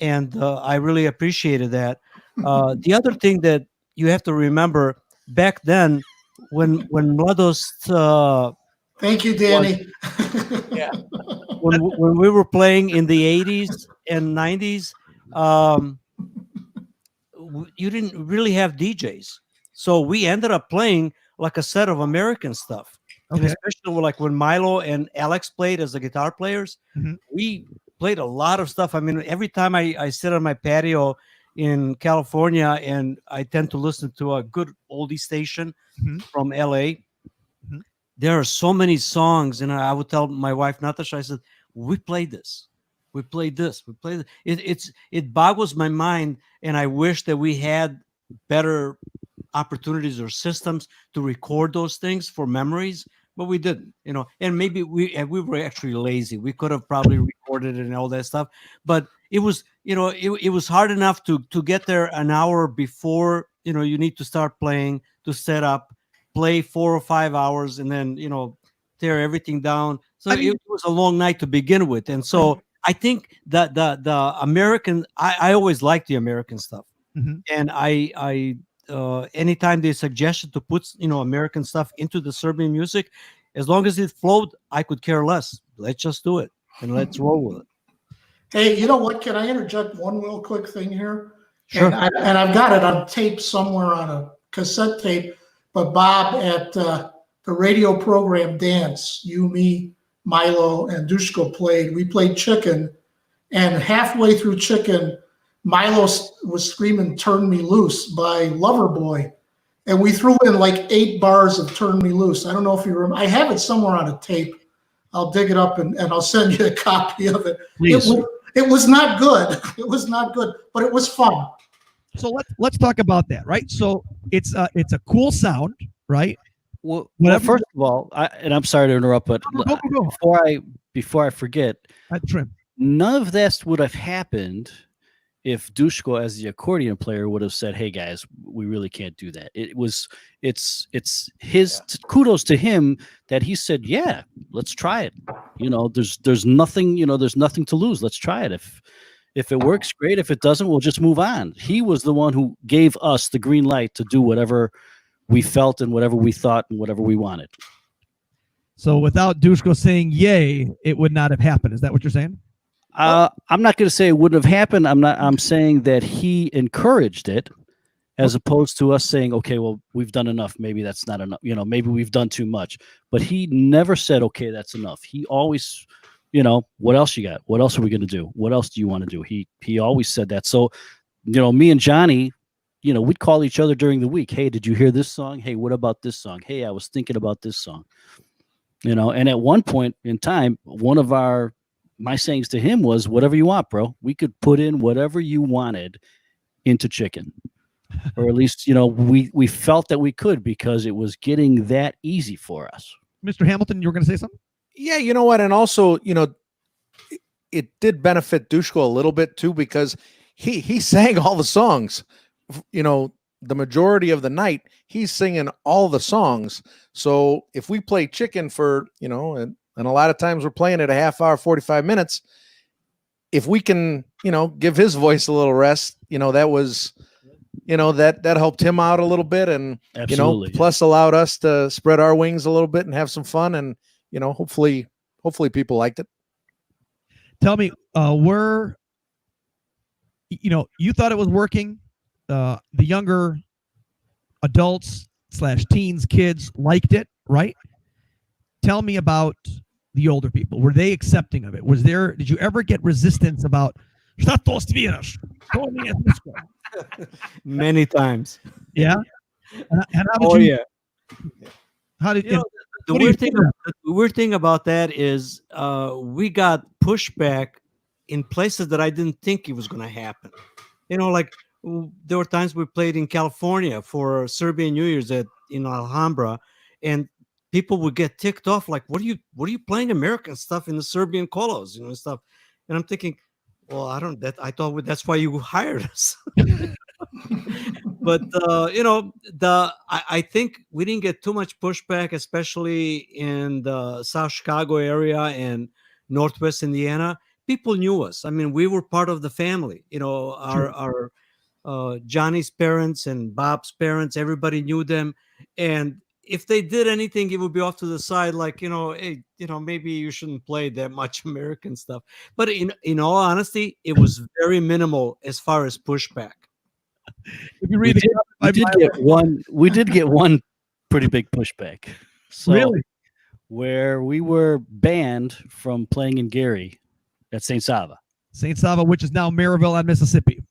And I really appreciated that. The other thing that you have to remember, back then, when Mladost... Thank you, Danny. Yeah. When we were playing in the 80s and 90s, you didn't really have DJs. So we ended up playing like a set of American stuff. Okay. And especially like when Milo and Alex played as the guitar players, we played a lot of stuff. I mean, every time I sit on my patio in California and I tend to listen to a good oldie station from LA, there are so many songs, and I would tell my wife Natasha, I said, we played this. We played this. We played it. It boggles my mind, and I wish that we had better opportunities or systems to record those things for memories, but we didn't, and maybe we were actually lazy. We could have probably recorded it and all that stuff, but it was, it was hard enough to get there an hour before, you need to start playing, to set up, play 4 or 5 hours, and then tear everything down. So it was a long night to begin with, and so I think that the American, I always liked the American stuff, and I anytime they suggested to put American stuff into the Serbian music, as long as it flowed, I could care less. Let's just do it and let's roll with it. Hey, you know what? Can I interject one real quick thing here? Sure. And I've got it on tape somewhere on a cassette tape. But Bob, at the radio program Dance, you, me, Milo, and Duško we played Chicken, and halfway through Chicken, Milo was screaming "Turn Me Loose" by Loverboy, and we threw in like 8 bars of "Turn Me Loose." I don't know if you remember. I have it somewhere on a tape. I'll dig it up and I'll send you a copy of it. Please. It was not good. It was not good, but it was fun. So let's talk about that, right? So it's a cool sound, right? Well, first of all, I'm sorry to interrupt, but go. before I forget, none of this would have happened if Duško, as the accordion player, would have said, "Hey guys, we really can't do that." It's his kudos to him that he said, "Yeah, let's try it." There's nothing, there's nothing to lose. Let's try it. If it works, great. If it doesn't, we'll just move on. He was the one who gave us the green light to do whatever we felt and whatever we thought and whatever we wanted. So without Duško saying yay, it would not have happened. Is that what you're saying? I'm not going to say it wouldn't have happened. I'm saying that he encouraged it, as opposed to us saying, okay, well, we've done enough. Maybe that's not enough. Maybe we've done too much. But he never said, okay, that's enough. He always, what else you got? What else are we going to do? What else do you want to do? He always said that. So, me and Johnny, we'd call each other during the week. Hey, did you hear this song? Hey, what about this song? Hey, I was thinking about this song. And at one point in time, one of my sayings to him was, whatever you want, bro. We could put in whatever you wanted into Chicken. Or at least, we felt that we could, because it was getting that easy for us. Mr. Hamilton, you were going to say something? Yeah, you know what? And also, it did benefit Duško a little bit too, because he sang all the songs. The majority of the night, he's singing all the songs. So if we play Chicken for, and a lot of times we're playing it a half hour, 45 minutes, if we can, give his voice a little rest, that was, that helped him out a little bit, and Absolutely. plus allowed us to spread our wings a little bit and have some fun, and hopefully people liked it. Tell me, you thought it was working. The younger adults / teens, kids liked it, right? Tell me about the older people. Were they accepting of it? Did you ever get resistance about Many times? Yeah. And how did Oh, you? yeah. How did The weird thing about that is we got pushback in places that I didn't think it was going to happen. Like there were times we played in California for Serbian New Year's in Alhambra, and people would get ticked off, like, what are you playing American stuff in the Serbian colos, and stuff. And I'm thinking, well, I thought that's why you hired us. But I think we didn't get too much pushback, especially in the South Chicago area and Northwest Indiana. People knew us. I mean, we were part of the family. Our Johnny's parents and Bob's parents, everybody knew them. And if they did anything, it would be off to the side, like, hey, maybe you shouldn't play that much American stuff. But in all honesty, it was very minimal as far as pushback. If you read we did get one pretty big pushback. So, really? Where we were banned from playing in Gary at St. Sava. St. Sava, which is now Maryville on Mississippi.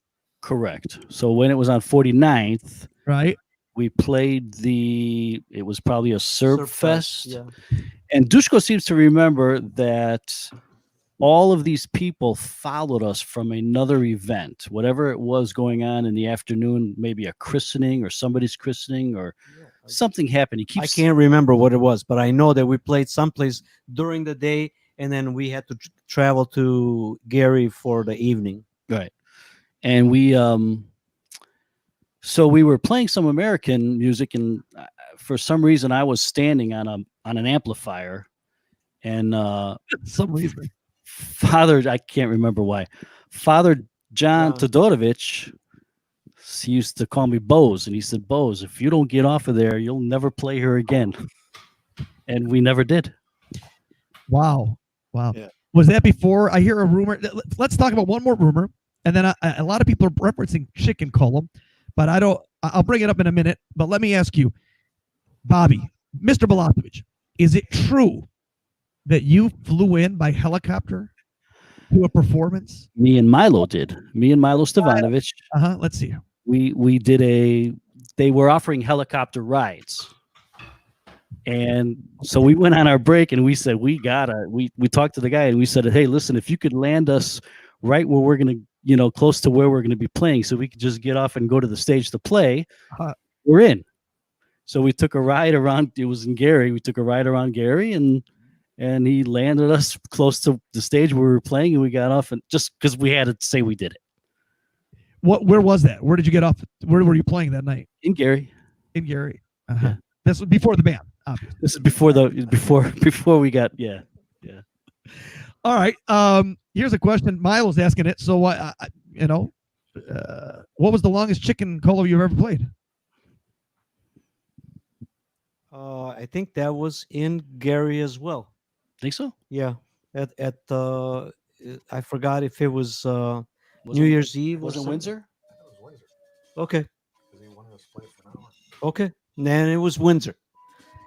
Correct. So when it was on 49th, right, we played it was probably a Serb Fest. Yeah. And Dushko seems to remember that all of these people followed us from another event, whatever it was going on in the afternoon, maybe a christening or somebody's christening or something happened. I can't remember what it was, but I know that we played someplace during the day, and then we had to travel to Gary for the evening. Right. And we, so we were playing some American music, and for some reason I was standing on an amplifier, and some reason, I can't remember why, Father John Todorovic, he used to call me Bose, and he said, Bose, if you don't get off of there, you'll never play her again. And we never did. Wow. Yeah. Was that before? I hear a rumor. Let's talk about one more rumor. And then a lot of people are referencing chicken column, but I'll bring it up in a minute. But let me ask you, Bobby, Mr. Balatovich, is it true that you flew in by helicopter to a performance? Me and Milo did. Me and Milo Stevanovic. Let's see. We did they were offering helicopter rides. And so we went on our break and we said, we talked to the guy and we said, hey, listen, if you could land us right where we're going to, close to where we're going to be playing, so we could just get off and go to the stage to play, we're in. So we took a ride around. It was in Gary. We took a ride around Gary, and he landed us close to the stage where we were playing, and we got off, and just because we had to say we did it. Where was that? Where did you get off? Where were you playing that night? In Gary. In Gary. Yeah. This was before the band, obviously. This is before we got yeah. All right. Here's a question. Milo's asking it. So what was the longest chicken colo you've ever played? I think that was in Gary as well. Think so? Yeah. At I forgot if it was New Year's Eve. Was it Windsor? Okay. Okay. Then it was Windsor.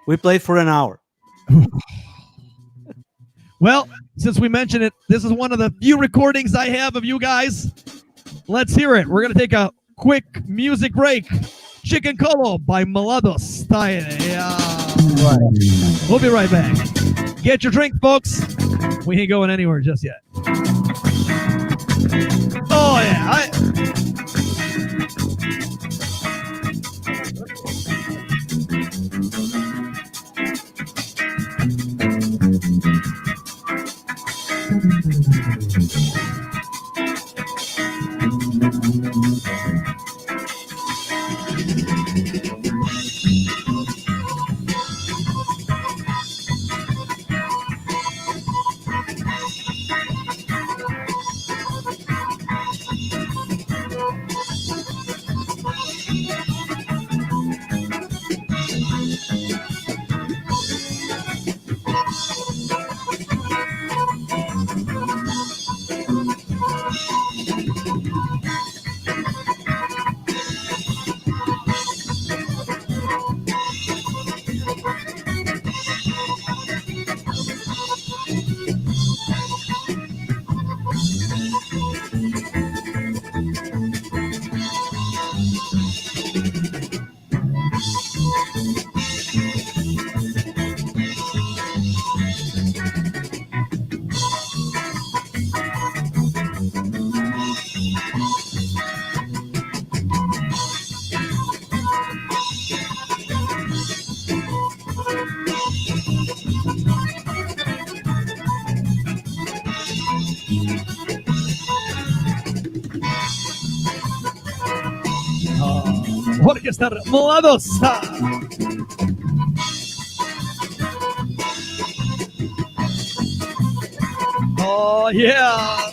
We played for an hour. Well, since we mentioned it, this is one of the few recordings I have of you guys. Let's hear it. We're going to take a quick music break. Chicken Colo by Mladost. Yeah. We'll be right back. Get your drink, folks. We ain't going anywhere just yet. Oh, yeah. Orkestar Mladost. Oh, yeah.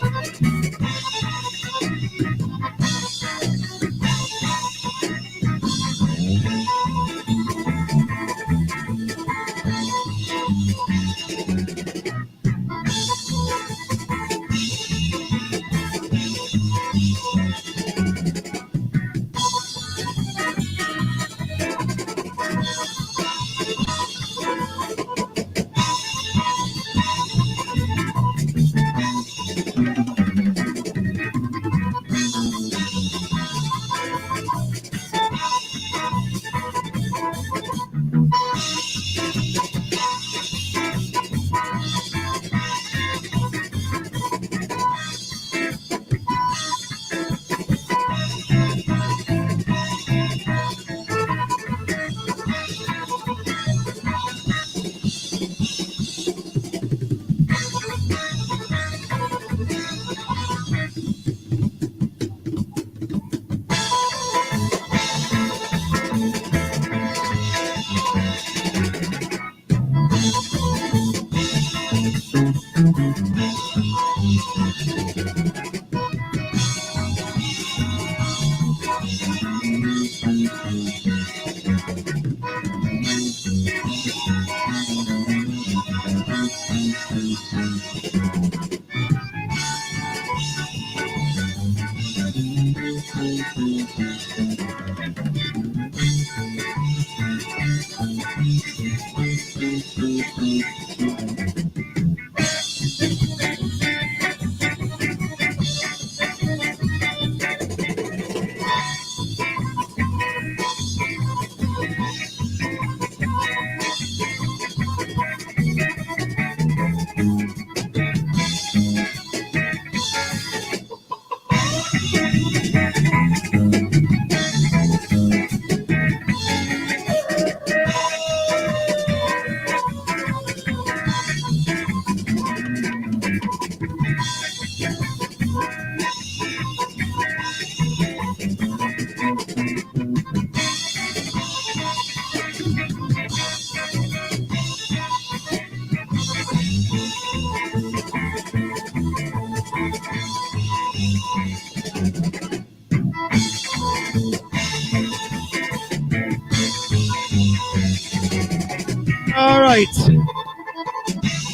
All right.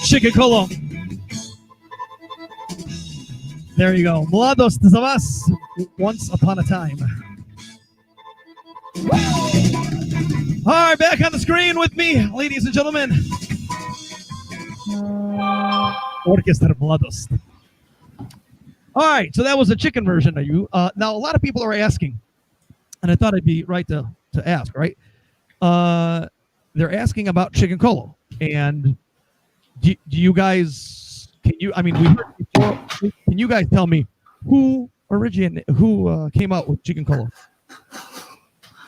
Chicken Kolo. There you go. Mladost za vas. Once upon a time. All right, back on the screen with me, ladies and gentlemen. Orkestar Mladost. All right, so that was a chicken version of you. Now, a lot of people are asking, and I thought it'd be right to ask, right? They're asking about Chicken Kolo. And do you guys, we heard before, can you guys tell me who came out with Chicken Kolo?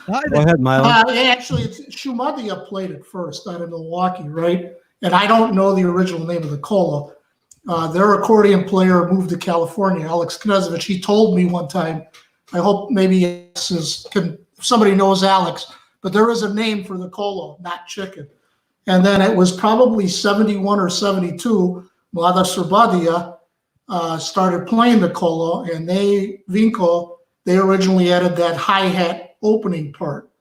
Go ahead, Milo. Actually, Shumadia played it first out of Milwaukee, right? And I don't know the original name of the Kolo. Their accordion player moved to California, Alex Knezovich. He told me one time, I hope maybe somebody knows Alex, but there is a name for the Kolo, not chicken. And then it was probably 71 or 72, Mladost Surbadia started playing the Kolo, and they originally added that hi-hat opening part.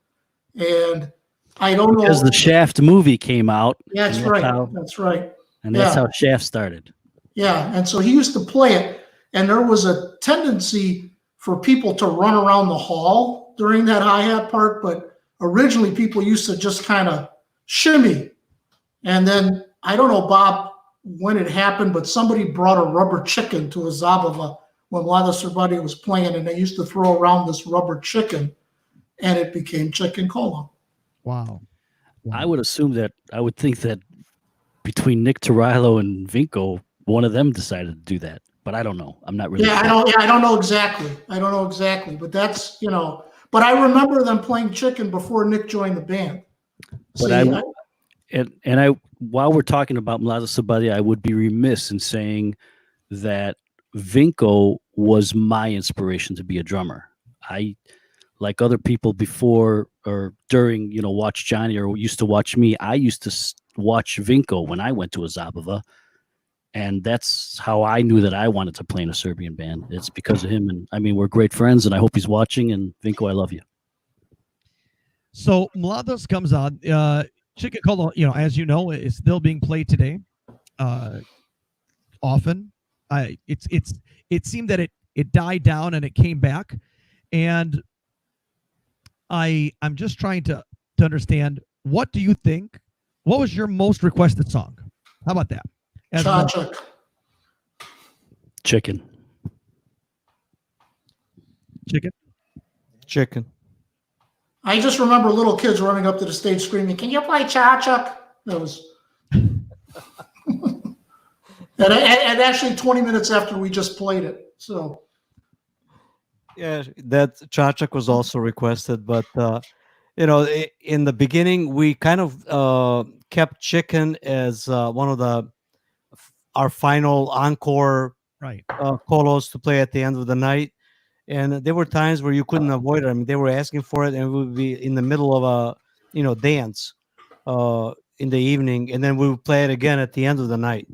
And I don't know. Because the Shaft movie came out. Yeah, that's right. That's right. And that's how Shaft started. Yeah, and so he used to play it, and there was a tendency for people to run around the hall during that hi-hat part, but originally people used to just kind of shimmy. And then, I don't know, Bob, when it happened, but somebody brought a rubber chicken to a Zabava when Mladost Surbadia was playing, and they used to throw around this rubber chicken, and it became Chicken Kolo. Wow. I would think that between Nick Turillo and Vinko, one of them decided to do that, but I don't know. I'm not really. Yeah, sure. I don't know exactly. But that's, but I remember them playing chicken before Nick joined the band. But while we're talking about Mladost Surbadia, I would be remiss in saying that Vinko was my inspiration to be a drummer. I like other people before or during, Watch Johnny or used to watch me, I used to watch Vinko when I went to a Zabava. And that's how I knew that I wanted to play in a Serbian band. It's because of him. And I mean, we're great friends, and I hope he's watching. And Vinko, I love you. So Mladost comes on. Chicken Colo, as you know, is still being played today. Often, it seemed that it died down and it came back, and I'm just trying to understand, what do you think? What was your most requested song? How about that? Cha-Chuck. Chicken. I just remember little kids running up to the stage screaming, "Can you play Cha-Chuck?" That was... and actually 20 minutes after we just played it. So yeah, that Cha-Chuck was also requested, but in the beginning we kind of kept Chicken as one of our final encore colos to play at the end of the night. And there were times where you couldn't avoid it. I mean, they were asking for it, and we would be in the middle of a dance in the evening, and then we would play it again at the end of the night.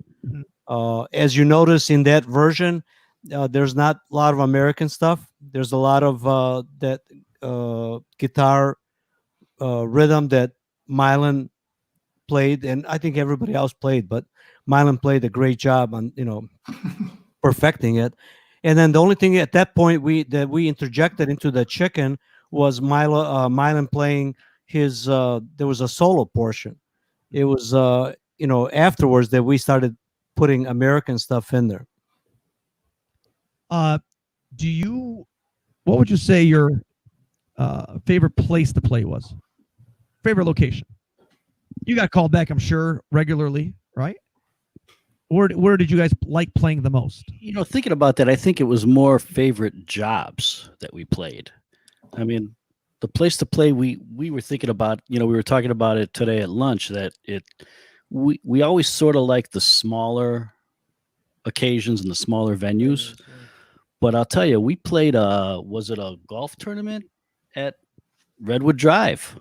As you notice in that version, there's not a lot of American stuff. There's a lot of that guitar rhythm that Mylan played, and I think everybody else played, but Mylan played a great job on perfecting it. And then the only thing at that point we interjected into the Chicken was Mylan playing his. There was a solo portion. It was afterwards that we started putting American stuff in there. What would you say your favorite place to play was? Favorite location? You got called back, I'm sure, regularly, right? Where did you guys like playing the most? Thinking about that, I think it was more favorite jobs that we played. I mean, the place to play, we were thinking about, we were talking about it today at lunch, that we always sort of like the smaller occasions and the smaller venues. But I'll tell you, we played was it a golf tournament at Redwood Drive?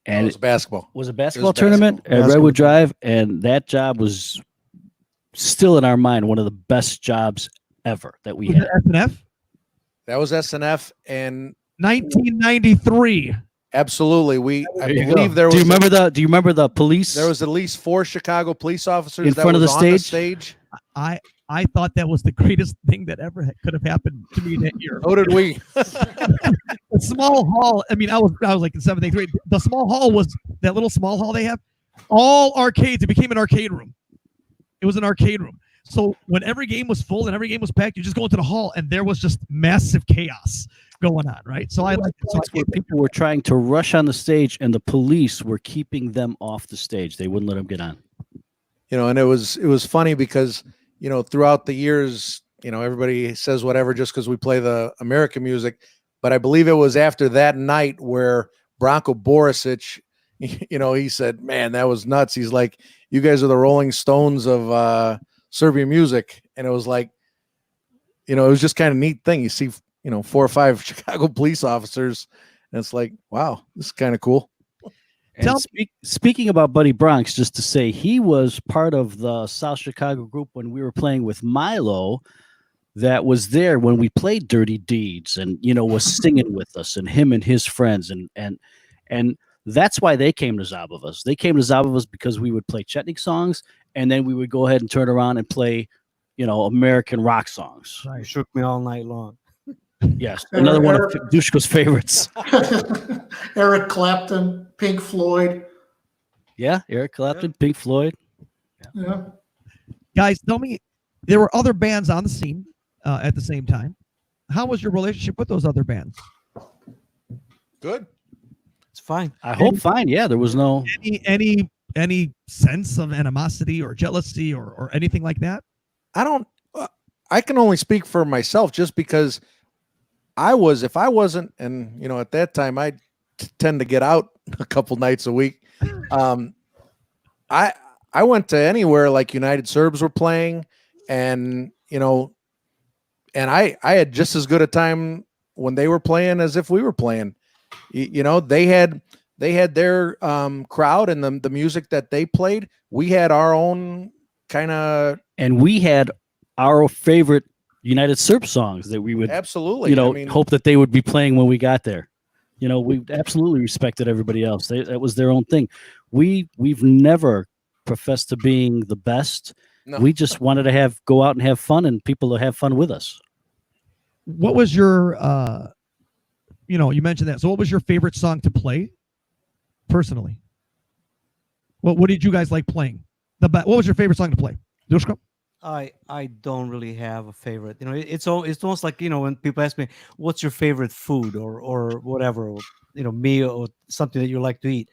And it was basketball. Was a basketball tournament at Redwood Drive, and that job was still in our mind one of the best jobs ever that we had. SNF? That was SNF and 1993. Absolutely. I believe there was. Do you remember the police? There was at least 4 Chicago police officers in front of the stage. I thought that was the greatest thing that ever could have happened to me that year. So did we. The small hall. I mean, I was like in 7th, 8th grade. The small hall was that little small hall they have. All arcades. It became an arcade room. It was an arcade room. So when every game was full and every game was packed, you just go into the hall and there was just massive chaos going on, right? So I like where people were trying to rush on the stage and the police were keeping them off the stage. They wouldn't let them get on. And it was funny because throughout the years, everybody says whatever just because we play the American music, but I believe it was after that night where Branko Borisic, he said, "Man, that was nuts." He's like, "You guys are the Rolling Stones of Serbian music," and it was like, it was just kind of neat thing. You see, 4 or 5 Chicago police officers, and it's like, wow, this is kind of cool. And speaking about Buddy Bronx, just to say, he was part of the South Chicago group when we were playing with Milo. That was there when we played Dirty Deeds, and was singing with us, and him and his friends, and that's why they came to Zabavas. They came to Zabavas because we would play Chetnik songs, and then we would go ahead and turn around and play, American rock songs. Right. Shook Me All Night Long. Yes, another one of Dushko's favorites. Eric Clapton, Pink Floyd. Yeah, Eric Clapton, Pink Floyd. Yeah. Guys, tell me, there were other bands on the scene at the same time. How was your relationship with those other bands? Good. It's fine. I hope fine. Yeah, there was no any sense of animosity or jealousy or anything like that. I can only speak for myself just because if I wasn't, and at that time I tend to get out a couple nights a week. I went to anywhere like United Serbs were playing, and and I had just as good a time when they were playing as if we were playing. You know, they had their crowd and the music that they played. We had our own kind of, and we had our favorite United Serb songs that we would absolutely, you know, I mean, hope that they would be playing when we got there. You know, we absolutely respected everybody else. That was their own thing. We've never professed to being the best. no. We just wanted to go out and have fun, and people to have fun with us. What was your, you mentioned that. So what was your favorite song to play personally? What did you guys like playing? What was your favorite song to play? Duško? I don't really have a favorite. You know, it's almost like, you know, when people ask me, "What's your favorite food?" or whatever, or, you know, meal or something that you like to eat.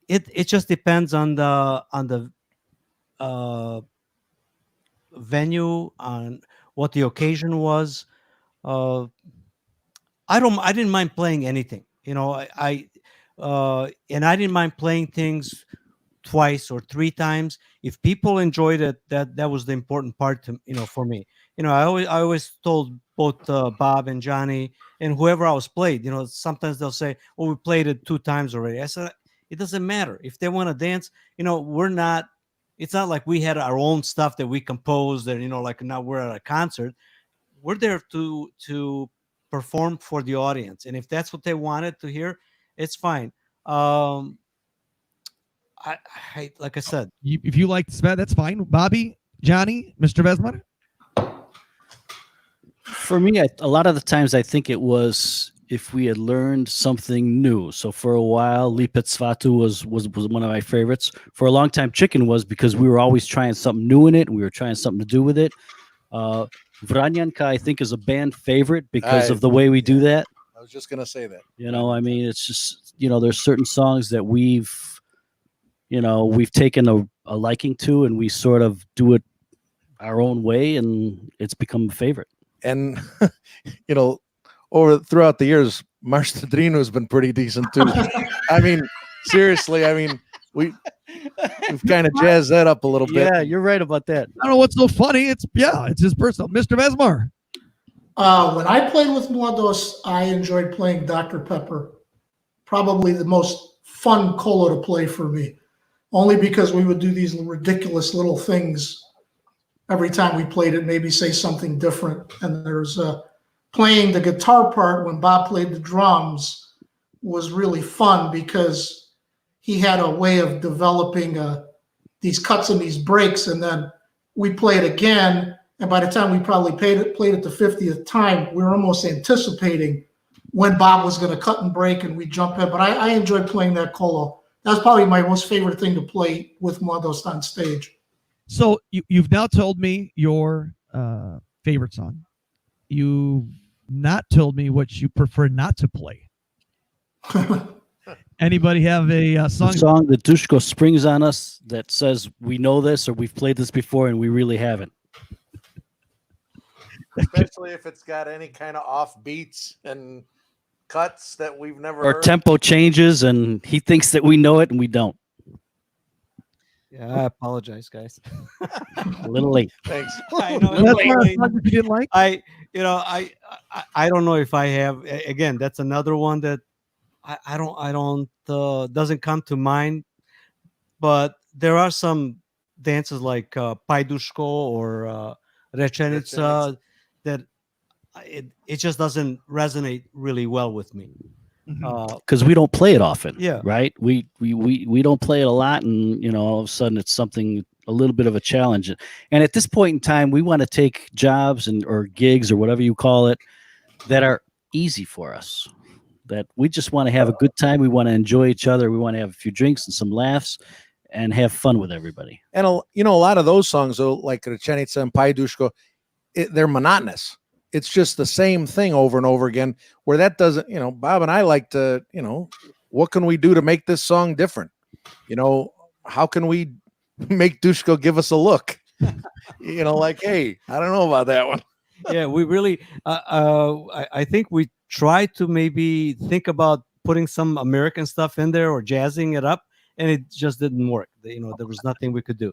It just depends on the venue, on what the occasion was. I didn't mind playing anything. You know, and I didn't mind playing things twice or three times. If people enjoyed it, that was the important part to, you know, for me. You know, I always told both Bob and Johnny and whoever I was played, you know, sometimes they'll say, "Oh, we played it 2 times already." I said, it doesn't matter. If they want to dance, you know, it's not like we had our own stuff that we composed and, you know, like now we're at a concert. We're there to perform for the audience. And if that's what they wanted to hear, it's fine. I like I said, If you like Sven, that's fine. Bobby, Johnny, Mr. Vesmar? For me, a lot of the times I think it was if we had learned something new. So for a while, Lipet Svatu was one of my favorites. For a long time, Chicken was, because we were always trying something new in it. And we were trying something to do with it. Vranjanka, I think, is a band favorite because of the way we do that. I was just going to say that. You know, I mean, it's just, you know, there's certain songs that we've taken a liking to, and we sort of do it our own way, and it's become a favorite. And, you know, throughout the years, Marstadrino has been pretty decent too. I mean, seriously, I mean, we've kind of jazzed that up a little bit. Yeah, you're right about that. I don't know what's so funny. It's his personal. Mr. Vesmar. When I played with Mladost, I enjoyed playing Dr. Pepper. Probably the most fun colo to play for me, only because we would do these ridiculous little things every time we played it, maybe say something different. And there's playing the guitar part when Bob played the drums was really fun because he had a way of developing these cuts and these breaks, and then we play it again. And by the time we probably played it the 50th time, we were almost anticipating when Bob was going to cut and break, and we jump in. But I enjoyed playing that colo. That's probably my most favorite thing to play with Mladost on stage. So you've now told me your favorite song. You've not told me what you prefer not to play. Anybody have a song? A song that Duško springs on us that says we know this or we've played this before and we really haven't. Especially if it's got any kind of off beats and cuts that we've never or heard. Tempo changes and he thinks that we know it and we don't. yeah, I apologize, guys. A little late. Thanks. I know. That's not a song that you didn't like? I don't know if I have. Again, that's another one that I don't doesn't come to mind. But there are some dances like Pajduško or Rečenica that it just doesn't resonate really well with me. Because we don't play it often. Yeah. Right. We don't play it a lot, and all of a sudden it's something a little bit of a challenge. And at this point in time, we want to take jobs or gigs or whatever you call it that are easy for us. That we just want to have a good time. We want to enjoy each other. We want to have a few drinks and some laughs and have fun with everybody. And a lot of those songs, though, like Rečenica and Pajduško, they're monotonous. It's just the same thing over and over again, where that doesn't, Bob and I like to, what can we do to make this song different? How can we make Duško give us a look? Like, hey, I don't know about that one. Yeah, we really, I think we tried to maybe think about putting some American stuff in there or jazzing it up, and it just didn't work. There was nothing we could do.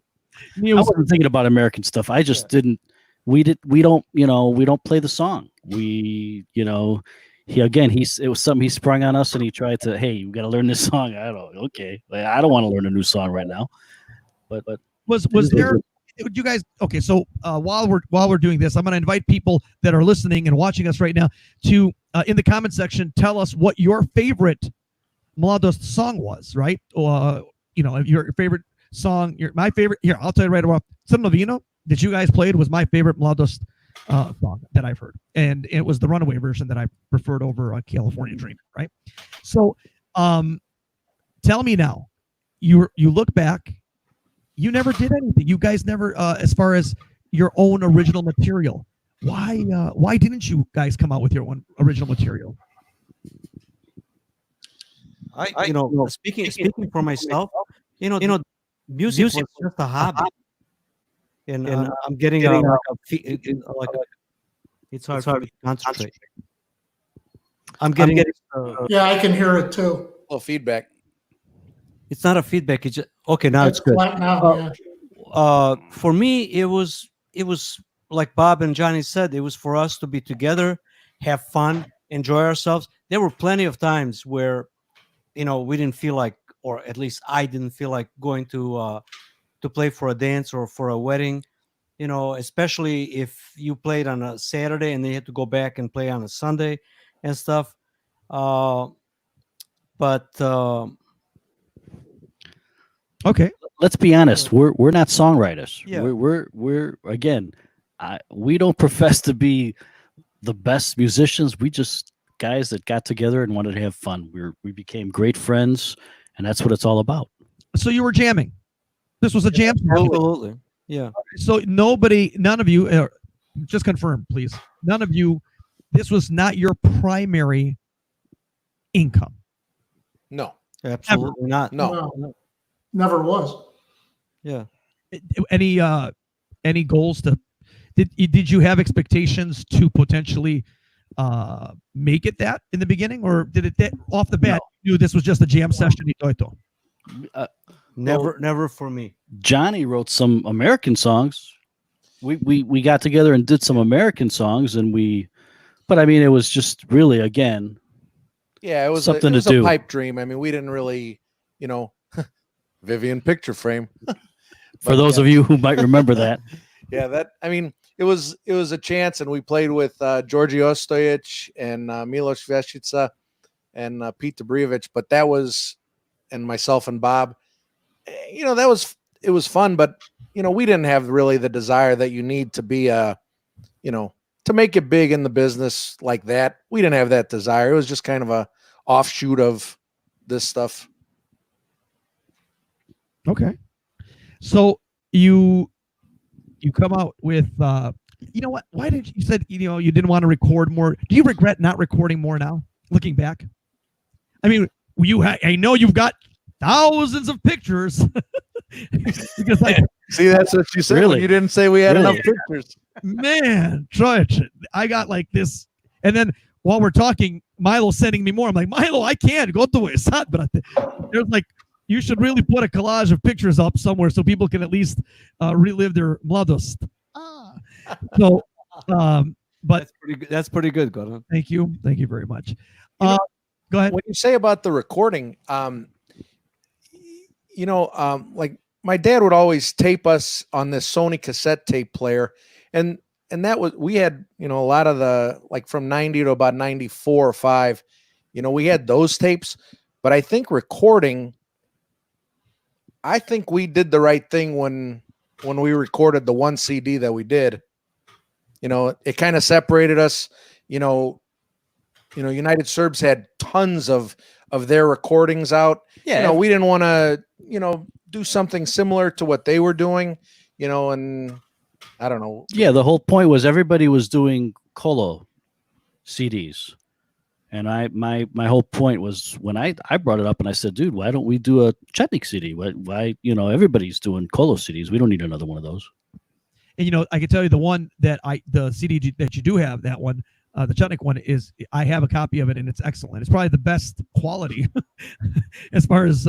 I wasn't thinking about American stuff. I just didn't. we don't play the song. It was something he sprung on us, and he tried to, hey, you got to learn this song. Okay, like, I don't want to learn a new song right now. But was there? Would you guys? Okay, so while we're doing this, I'm going to invite people that are listening and watching us right now to in the comment section tell us what your favorite Mladost song was. Right? Your favorite song. My favorite. Here, I'll tell you right away. Some Novino that you guys played was my favorite Mladost song that I've heard, and it was the Runaway version that I preferred over California Dream. Right? So, tell me now. You look back. You never did anything. You guys never, as far as your own original material. Why didn't you guys come out with your own original material? Speaking for myself, music was just a hobby, and I'm getting it's hard to concentrate. I'm getting yeah, I can hear it too. A little feedback. It's not a feedback. It's just, okay. Now it's good. Now, yeah. For me, it was like Bob and Johnny said. It was for us to be together, have fun, enjoy ourselves. There were plenty of times where, we didn't feel like, or at least I didn't feel like going to play for a dance or for a wedding. Especially if you played on a Saturday and then you had to go back and play on a Sunday and stuff. Okay, let's be honest. We're not songwriters. Yeah. We're again, we don't profess to be the best musicians. We just guys that got together and wanted to have fun. We became great friends, and that's what it's all about. So you were jamming. This was a jam. Absolutely. Yeah. So none of you, just confirm, please. None of you. This was not your primary income. No. Absolutely not. No. Never was. Yeah. Any goals to? Did you have expectations to potentially make it that in the beginning, or did it off the bat you knew this was just a jam session? Never for me. Johnny wrote some American songs. We got together and did some American songs, but I mean, it was just really, again, yeah, it was something to do. A pipe dream. I mean, we didn't really, Vivian picture frame. For those of you who might remember that. Yeah, it was a chance, and we played with Georgi Ostojic and Milos Veshica and Pete Dobrijevic, but that was, and myself and Bob, it was fun, but we didn't have really the desire that you need to be to make it big in the business like that. We didn't have that desire. It was just kind of a offshoot of this stuff. Okay. So you come out with what? Why did you said you didn't want to record more? Do you regret not recording more now, looking back? I mean, I know you've got thousands of pictures. Because see, that's what you said. Really? You didn't say we had enough pictures. Man, Troy, I got like this, and then while we're talking, Milo's sending me more. I'm like, Milo, I can't go to it. It's not, but there's like, you should really put a collage of pictures up somewhere so people can at least relive their Mladost. So, but that's pretty good, Gordon. Thank you very much. Go ahead. When you say about the recording, like my dad would always tape us on this Sony cassette tape player, and that was, we had a lot of the, like, from 90 to about 94 or 5, we had those tapes. But I think recording, I think we did the right thing when we recorded the one CD that we did. It kind of separated us. United Serbs had tons of their recordings out. Yeah. We didn't want to, do something similar to what they were doing, and I don't know. Yeah, the whole point was everybody was doing Colo CDs. And my whole point was, when I brought it up and I said, dude, why don't we do a Chetnik CD? Why everybody's doing Colo CDs. We don't need another one of those. And I can tell you the CD that you do have, that one, the Chetnik one, I have a copy of it, and it's excellent. It's probably the best quality as far as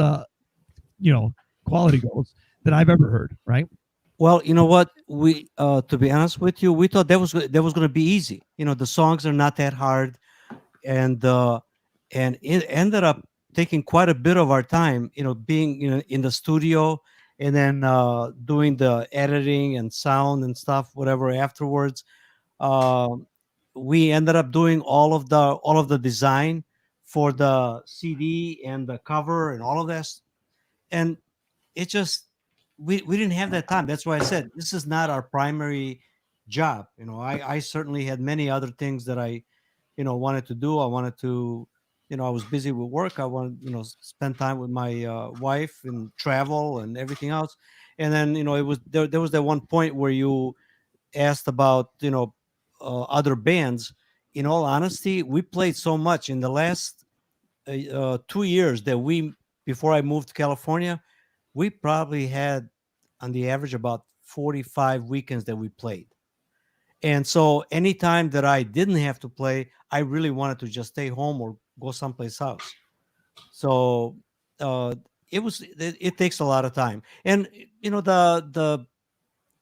quality goes that I've ever heard. Right? Well, you know what? We to be honest with you, we thought that was going to be easy. You know, the songs are not that hard, and it ended up taking quite a bit of our time. You know, being in the studio, and then doing the editing and sound and stuff, whatever afterwards. Uh, we ended up doing all of the design for the CD and the cover and all of this, and it just we didn't have that time. That's why I said this is not our primary job. You know, I certainly had many other things that I wanted to do. I wanted to, I was busy with work. I wanted, spend time with my wife and travel and everything else. And then, it was there was that one point where you asked about, other bands. In all honesty, we played so much in the last 2 years that before I moved to California, we probably had on the average about 45 weekends that we played. And so anytime that I didn't have to play, I really wanted to just stay home or go someplace else. So uh, it takes a lot of time. And the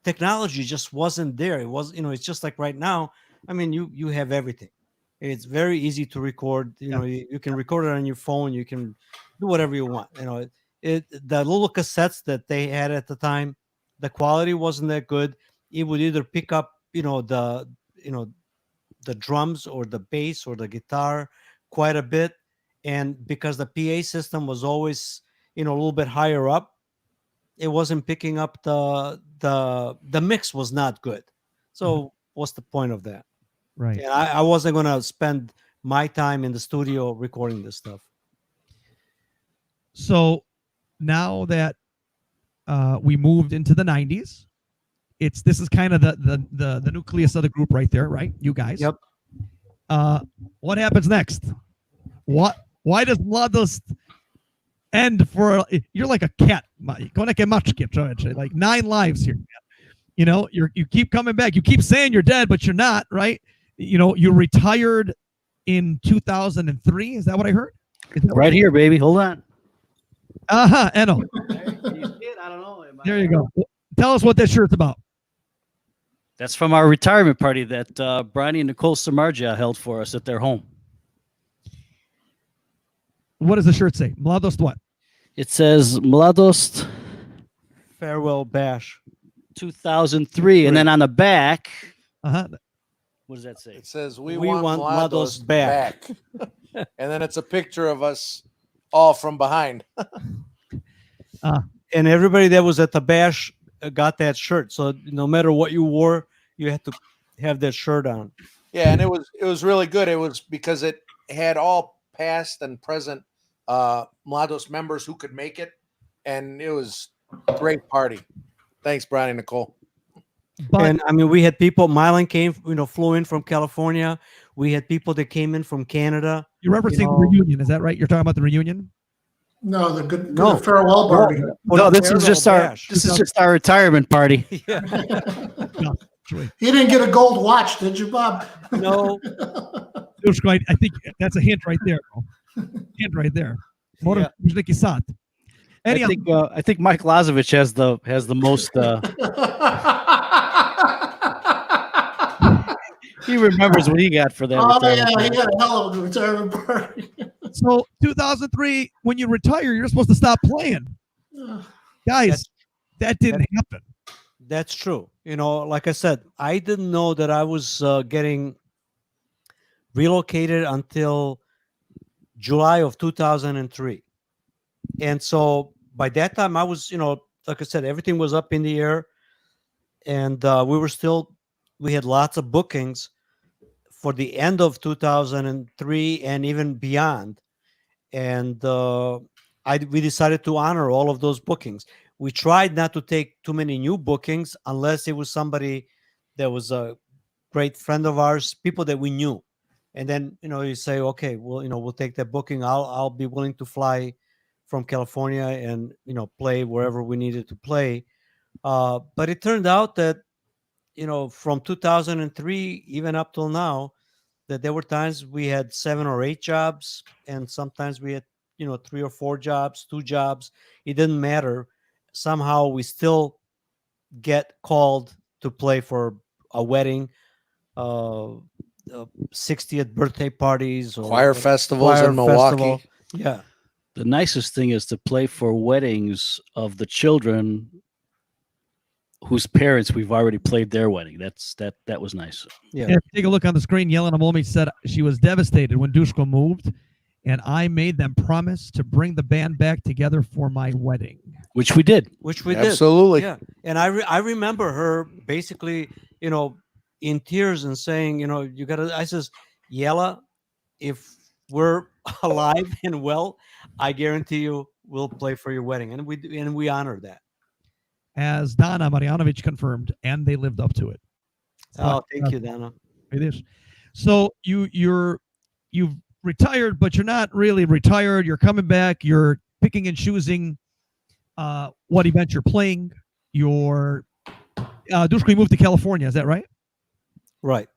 technology just wasn't there. It was, it's just like right now. I mean, you have everything. It's very easy to record. You can record it on your phone. You can do whatever you want. The little cassettes that they had at the time, the quality wasn't that good. It would either pick up, you know the drums or the bass or the guitar quite a bit, and because the PA system was always, a little bit higher up, it wasn't picking up the mix was not good. So what's the point of that? Right. And I wasn't going to spend my time in the studio recording this stuff. So now that we moved into the 90s, this is kind of the nucleus of the group right there, right? You guys. Yep. What happens next? Why does Mladost end for? You're like a cat. Like 9 lives here. You keep coming back. You keep saying you're dead, but you're not, right? You retired in 2003. Is that what I heard? Right here, baby. Hold on. Eno. I don't know. There you go. Tell us what that shirt's about. That's from our retirement party that Bronny and Nicole Samardzija held for us at their home. What does the shirt say? Mladost what? It says Mladost Farewell Bash 2003. And then on the back, what does that say? It says We want Mladost back. And then it's a picture of us all from behind. And everybody that was at the bash got that shirt. So no matter what you wore, you had to have that shirt on. Yeah, and it was really good. It was because it had all past and present Mladost members who could make it, and it was a great party. Thanks, Brian and Nicole. And I mean, we had people. Mylan flew in from California. We had people that came in from Canada. You're referencing the reunion, is that right? You're talking about the reunion? No, the farewell party. No, this is just our retirement party. Yeah. No, you didn't get a gold watch, did you, Bob? No. I think that's a hint right there, bro. Hint right there. Yeah. I think Mike Lazovich has the most. He remembers what he got for that. Oh yeah, he got a hell of a retirement party. So 2003, when you retire, you're supposed to stop playing. Guys, that didn't happen. That's true. Like I said, I didn't know that I was getting relocated until July of 2003. And so by that time, I was, like I said, everything was up in the air. And we had lots of bookings for the end of 2003 and even beyond. And we decided to honor all of those bookings. We tried not to take too many new bookings unless it was somebody that was a great friend of ours, people that we knew. And then, you say, okay, well, we'll take that booking. I'll be willing to fly from California and, play wherever we needed to play. But it turned out that, from 2003, even up till now, that there were times we had 7 or 8 jobs, and sometimes we had, 3 or 4 jobs, 2 jobs. It didn't matter. Somehow we still, get called to play for a wedding, 60th birthday parties, or Choir festivals choir in Milwaukee. festival. Yeah. The nicest thing is to play for weddings of the children whose parents we've already played their wedding. That was nice. Yeah. And if you take a look on the screen, Yelena Momi said she was devastated when Dushko moved, and I made them promise to bring the band back together for my wedding. Which we did. Which we did. Absolutely. Yeah. And I remember her basically, in tears and saying, you got to, I says, Yella, if we're alive and well, I guarantee you we'll play for your wedding. And we honor that. As Dana Marjanovic confirmed, and they lived up to it. Oh, thank you, Dana. It is. So you've retired, but you're not really retired. You're coming back. You're picking and choosing what event you're playing. You're Dushko moved to California. Is that right? Right.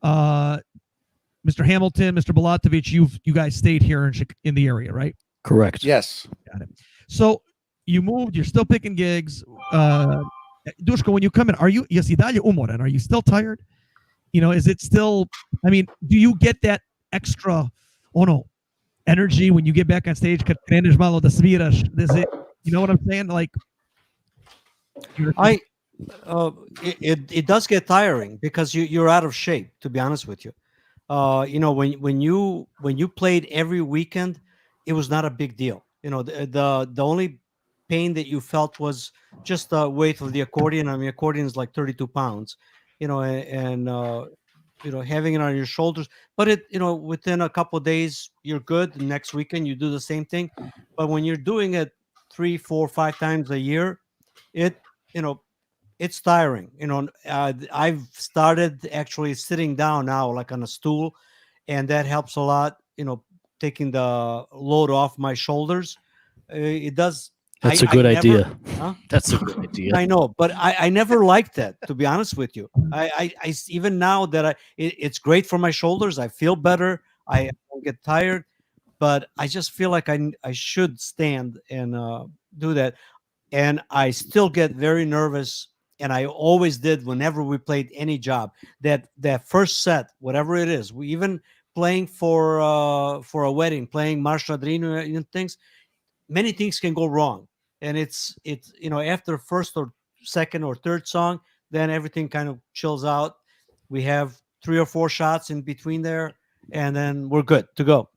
Mr. Hamilton, Mr. Balatovich, you guys stayed here in the area, right? Correct. Yes. Got it. So you moved. You're still picking gigs. Dushko, when you come in, are you umoran? Are you still tired? Is it still? I mean, do you get that extra energy when you get back on stage? Does it? You know what I'm saying? Like, it does get tiring because you're out of shape. To be honest with you, when you played every weekend, it was not a big deal. The only pain that you felt was just the weight of the accordion. I mean, accordion is like 32 pounds, and having it on your shoulders. But within a couple of days, you're good. The next weekend, you do the same thing. But when you're doing it 3, 4, 5 times a year, it's tiring. I've started actually sitting down now, like on a stool, and that helps a lot. Taking the load off my shoulders. It does. That's a good idea. Huh? That's a good idea. I know, but I never liked that, to be honest with you. I even now that it's great for my shoulders. I feel better. I don't get tired, but I just feel like I should stand and do that. And I still get very nervous, and I always did whenever we played any job. That first set, whatever it is, we even playing for a wedding, playing March Adrino and things. Many things can go wrong, and it's after first or second or third song, then everything kind of chills out. We have 3 or 4 shots in between there, and then we're good to go.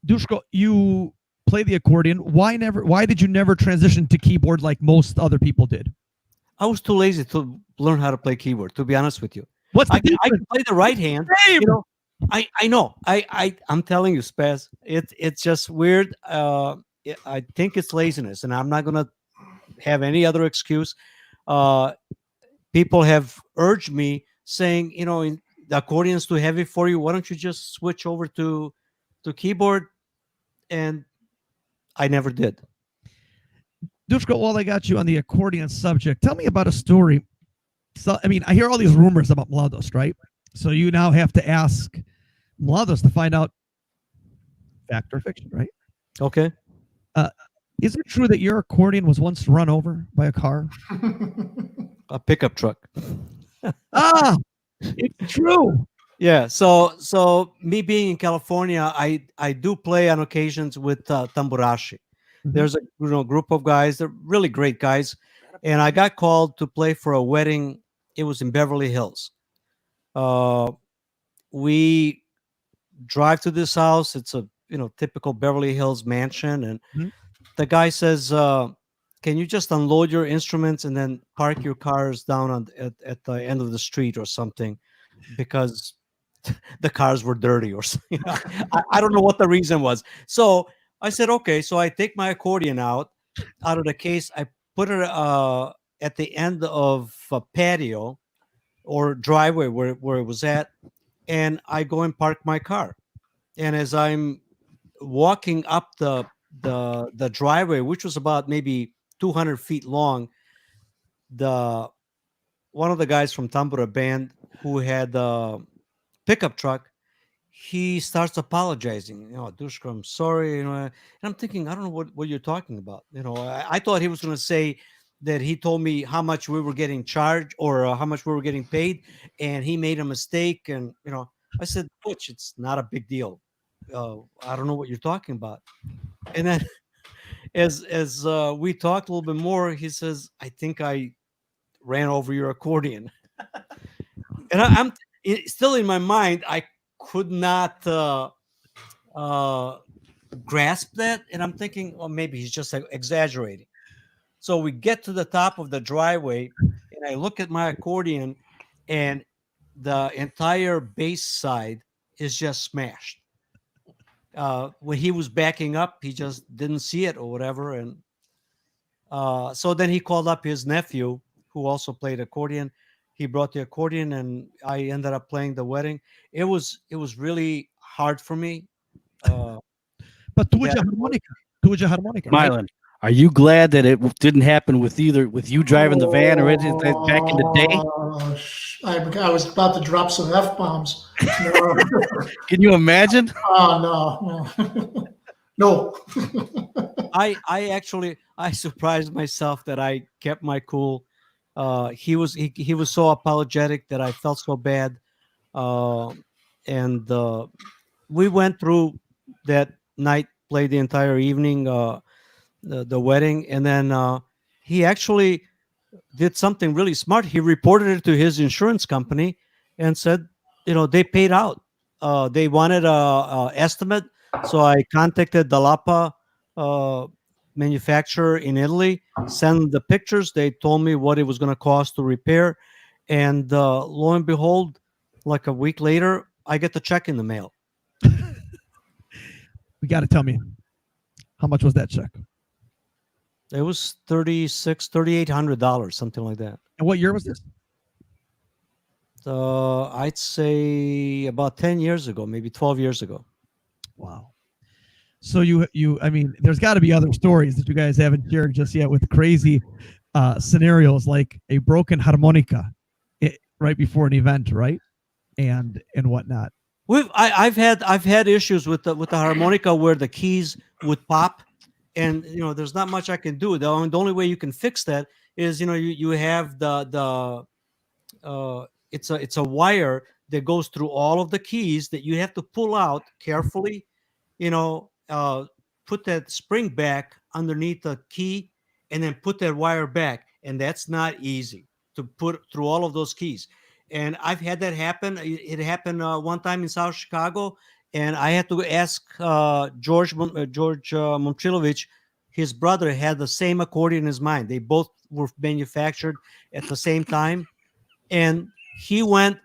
Dushko, you play the accordion. Why did you never transition to keyboard like most other people did? I was too lazy to learn how to play keyboard, to be honest with you. What's the I can play the right hand. I know. I'm telling you, Spaz, it's just weird. I think it's laziness, and I'm not gonna have any other excuse. People have urged me, saying, the accordion's too heavy for you. Why don't you just switch over to keyboard? And I never did. Dushko, while I got you on the accordion subject, tell me about a story. So, I mean, I hear all these rumors about Mladost, right? So you now have to ask Mladost to find out fact or fiction, right? Okay. Is it true that your accordion was once run over by a car? A pickup truck. It's true. Yeah. So me being in California, I do play on occasions with tamburashi. Mhm. There's a group of guys. They're really great guys, and I got called to play for a wedding. It was in Beverly Hills. We drive to this house. It's a typical Beverly Hills mansion, and Mhm. the guy says, "Can you just unload your instruments and then park your cars down at the end of the street or something?" Because the cars were dirty or something. I don't know what the reason was. So I said, okay. So I take my accordion out of the case. I put it at the end of a patio or driveway where it was at, and I go and park my car. And as I'm walking up the driveway, which was about maybe 200 feet long, one of the guys from Tambura band who had the pickup truck, he starts apologizing. Dushko, I'm sorry. And I'm thinking, I don't know what you're talking about. I thought he was going to say, that he told me how much we were getting charged or how much we were getting paid, and he made a mistake. And I said, Butch, it's not a big deal. I don't know what you're talking about. And then as we talked a little bit more, he says, I think I ran over your accordion. And I'm still in my mind, I could not grasp that. And I'm thinking, well, maybe he's just exaggerating. So we get to the top of the driveway, and I look at my accordion, and the entire bass side is just smashed. When he was backing up, he just didn't see it or whatever. And so then he called up his nephew, who also played accordion. He brought the accordion, and I ended up playing the wedding. It was really hard for me. But tu harmonica, right? Mylan, are you glad that it didn't happen with you driving the van or anything back in the day? I was about to drop some F-bombs. No. Can you imagine? Oh, no. I surprised myself that I kept my cool. He was so apologetic that I felt so bad. And we went through that night, played the entire evening, the wedding. And then he actually did something really smart. He reported it to his insurance company and said, they paid out. They wanted a estimate. So I contacted the Lapa manufacturer in Italy, sent the pictures. They told me what it was going to cost to repair. And lo and behold, like a week later, I get the check in the mail. You got to tell me, how much was that check? It was $3,800, something like that. And what year was this? I'd say about 10 years ago, maybe 12 years ago. Wow. So I mean, there's got to be other stories that you guys haven't shared just yet with crazy scenarios like a broken harmonica right before an event, right? And whatnot. I've had issues with the harmonica where the keys would pop, and there's not much I can do. The only way you can fix that is you have it's a wire that goes through all of the keys that you have to pull out carefully. Put that spring back underneath the key, and then put that wire back, and that's not easy to put through all of those keys. And I've had that happen. It happened one time in South Chicago, and I had to ask George Momchilovich. His brother had the same accordion as mine. They both were manufactured at the same time, and he went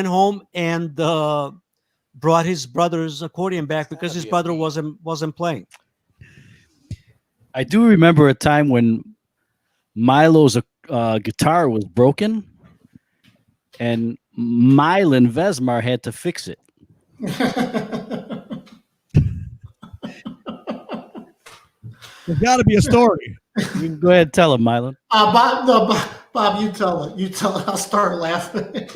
home and brought his brother's accordion back because his brother wasn't playing. I do remember a time when Milo's guitar was broken, and Mylan Vesmar had to fix it. There's got to be a story. You can go ahead and tell him, Mylan. Bob, you tell it. You tell it. I'll start laughing.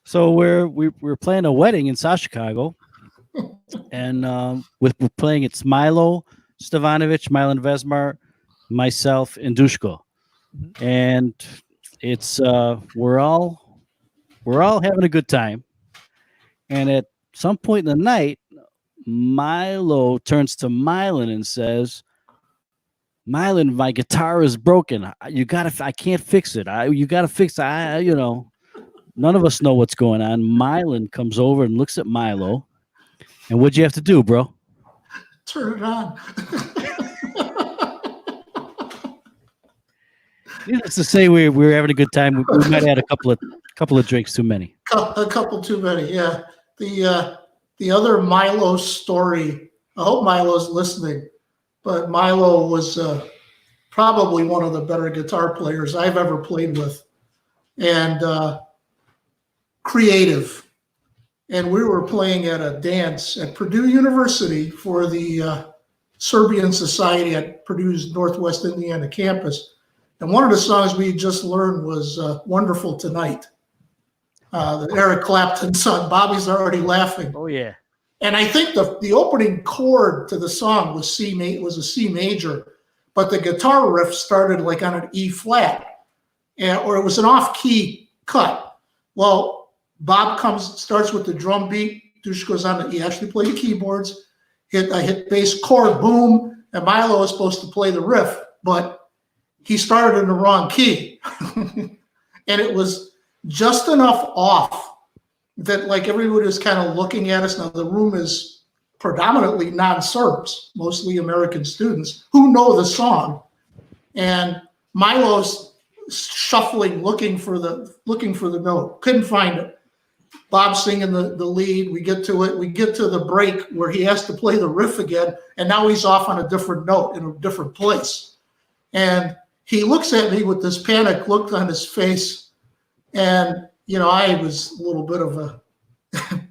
So we're playing a wedding in South Chicago, and we're playing. It's Milo Stevanovic, Mylan Vesmar, myself, and Dushko, and it's we're all having a good time. And at some point in the night, Milo turns to Mylan and says, "Mylan, my guitar is broken. I can't fix it. You gotta fix it. None of us know what's going on." Mylan comes over and looks at Milo. And what'd you have to do, bro? Turn it on. Needless to say, we were having a good time. We might have had a couple of drinks too many. A couple too many, yeah. The other Milo story, I hope Milo's listening, but Milo was probably one of the better guitar players I've ever played with, and creative. And we were playing at a dance at Purdue University for the Serbian Society at Purdue's Northwest Indiana campus. And one of the songs we just learned was Wonderful Tonight, the Eric Clapton song. Bobby's already laughing. Oh, yeah. And I think the opening chord to the song was a C major, but the guitar riff started like on an E flat, or it was an off key cut. Well, Bob starts with the drum beat. Dush goes on. He actually played the keyboards. I hit bass chord, boom, and Milo was supposed to play the riff, but he started in the wrong key, and it was just enough off that like everybody was kind of looking at us. Now the room is predominantly non-Serbs, mostly American students who know the song, and Milo's shuffling, looking for the note, couldn't find it. Bob's singing the lead. We get to it. We get to the break where he has to play the riff again, and now he's off on a different note in a different place. And he looks at me with this panic look on his face. And, you know, I was a little bit of a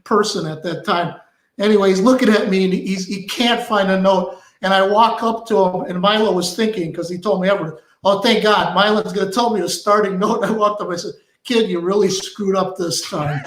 person at that time. Anyway, he's looking at me, and he can't find a note. And I walk up to him, and Milo was thinking, because he told me everything, oh, thank God, Milo's going to tell me the starting note. I walked up, I said, kid, you really screwed up this time.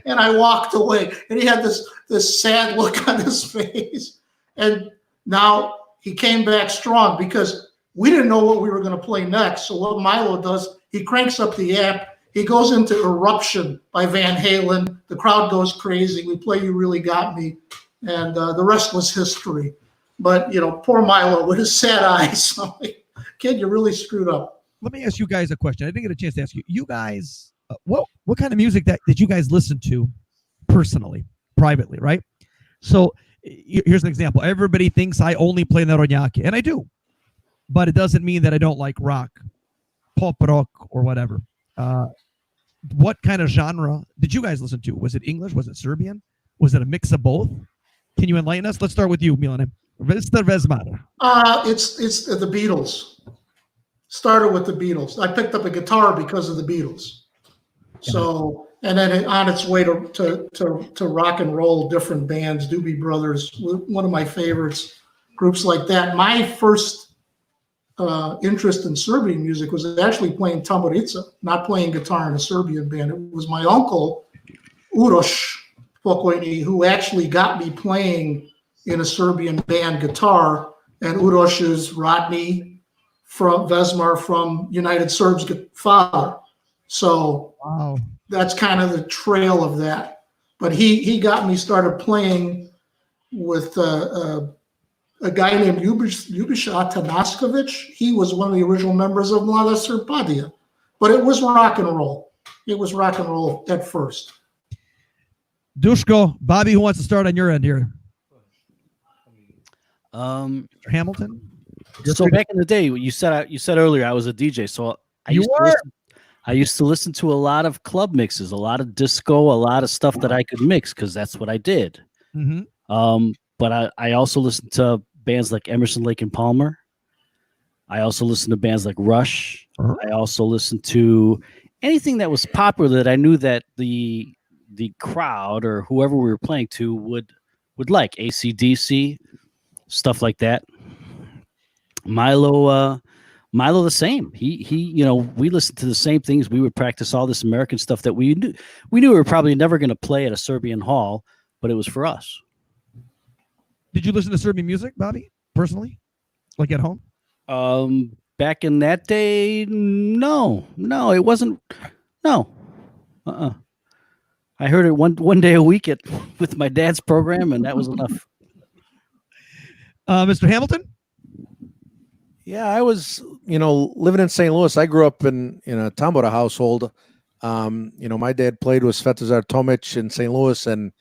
And I walked away, and he had this sad look on his face. And now he came back strong because we didn't know what we were going to play next. So what Milo does, he cranks up the amp. He goes into Eruption by Van Halen. The crowd goes crazy. We play You Really Got Me. And the rest was history. But, you know, poor Milo with his sad eyes. I'm like, kid, you really screwed up. Let me ask you guys a question. I didn't get a chance to ask you. You guys, what kind of music did you guys listen to personally, privately, right? So here's an example. Everybody thinks I only play Narodnjaki, and I do. But it doesn't mean that I don't like rock, pop rock, or whatever. What kind of genre did you guys listen to? Was it English? Was it Serbian? Was it a mix of both? Can you enlighten us? Let's start with you, Milane. Mr. Vezmar. It's the Beatles. Started with the Beatles. I picked up a guitar because of the Beatles. So, and then on its way to rock and roll, different bands, Doobie Brothers, one of my favorites, groups like that. My first interest in Serbian music was actually playing tamburica, not playing guitar in a Serbian band. It was my uncle, Uroš Pokojni, who actually got me playing in a Serbian band guitar, and Uroš is Rodney from Vezmar from United Serbs' father. So wow, that's kind of the trail of that. But he got me started playing with a guy named Ljubiša Atanaskovic. He was one of the original members of Mladost Srbadija. But it was rock and roll. It was rock and roll at first. Dushko, Bobby, who wants to start on your end here? Hamilton? So back in the day, you said earlier I was a DJ, so I used to listen to a lot of club mixes, a lot of disco, a lot of stuff that I could mix because that's what I did. Mm-hmm. But I also listened to bands like Emerson, Lake and Palmer. I also listened to bands like Rush. Uh-huh. I also listened to anything that was popular that I knew that the crowd or whoever we were playing to would like. AC/DC, stuff like that. Milo the same. He you know, we listened to the same things. We would practice all this American stuff that we knew we were probably never going to play at a Serbian hall, but it was for us. Did you listen to Serbian music, Bobby, personally? Like at home? Back in that day, no, it wasn't. No. I heard it one day a week with my dad's program, and that was enough. Mr. Hamilton? Yeah, I was, living in St. Louis. I grew up in a tambura household. My dad played with Svetozar Tomic in St. Louis, and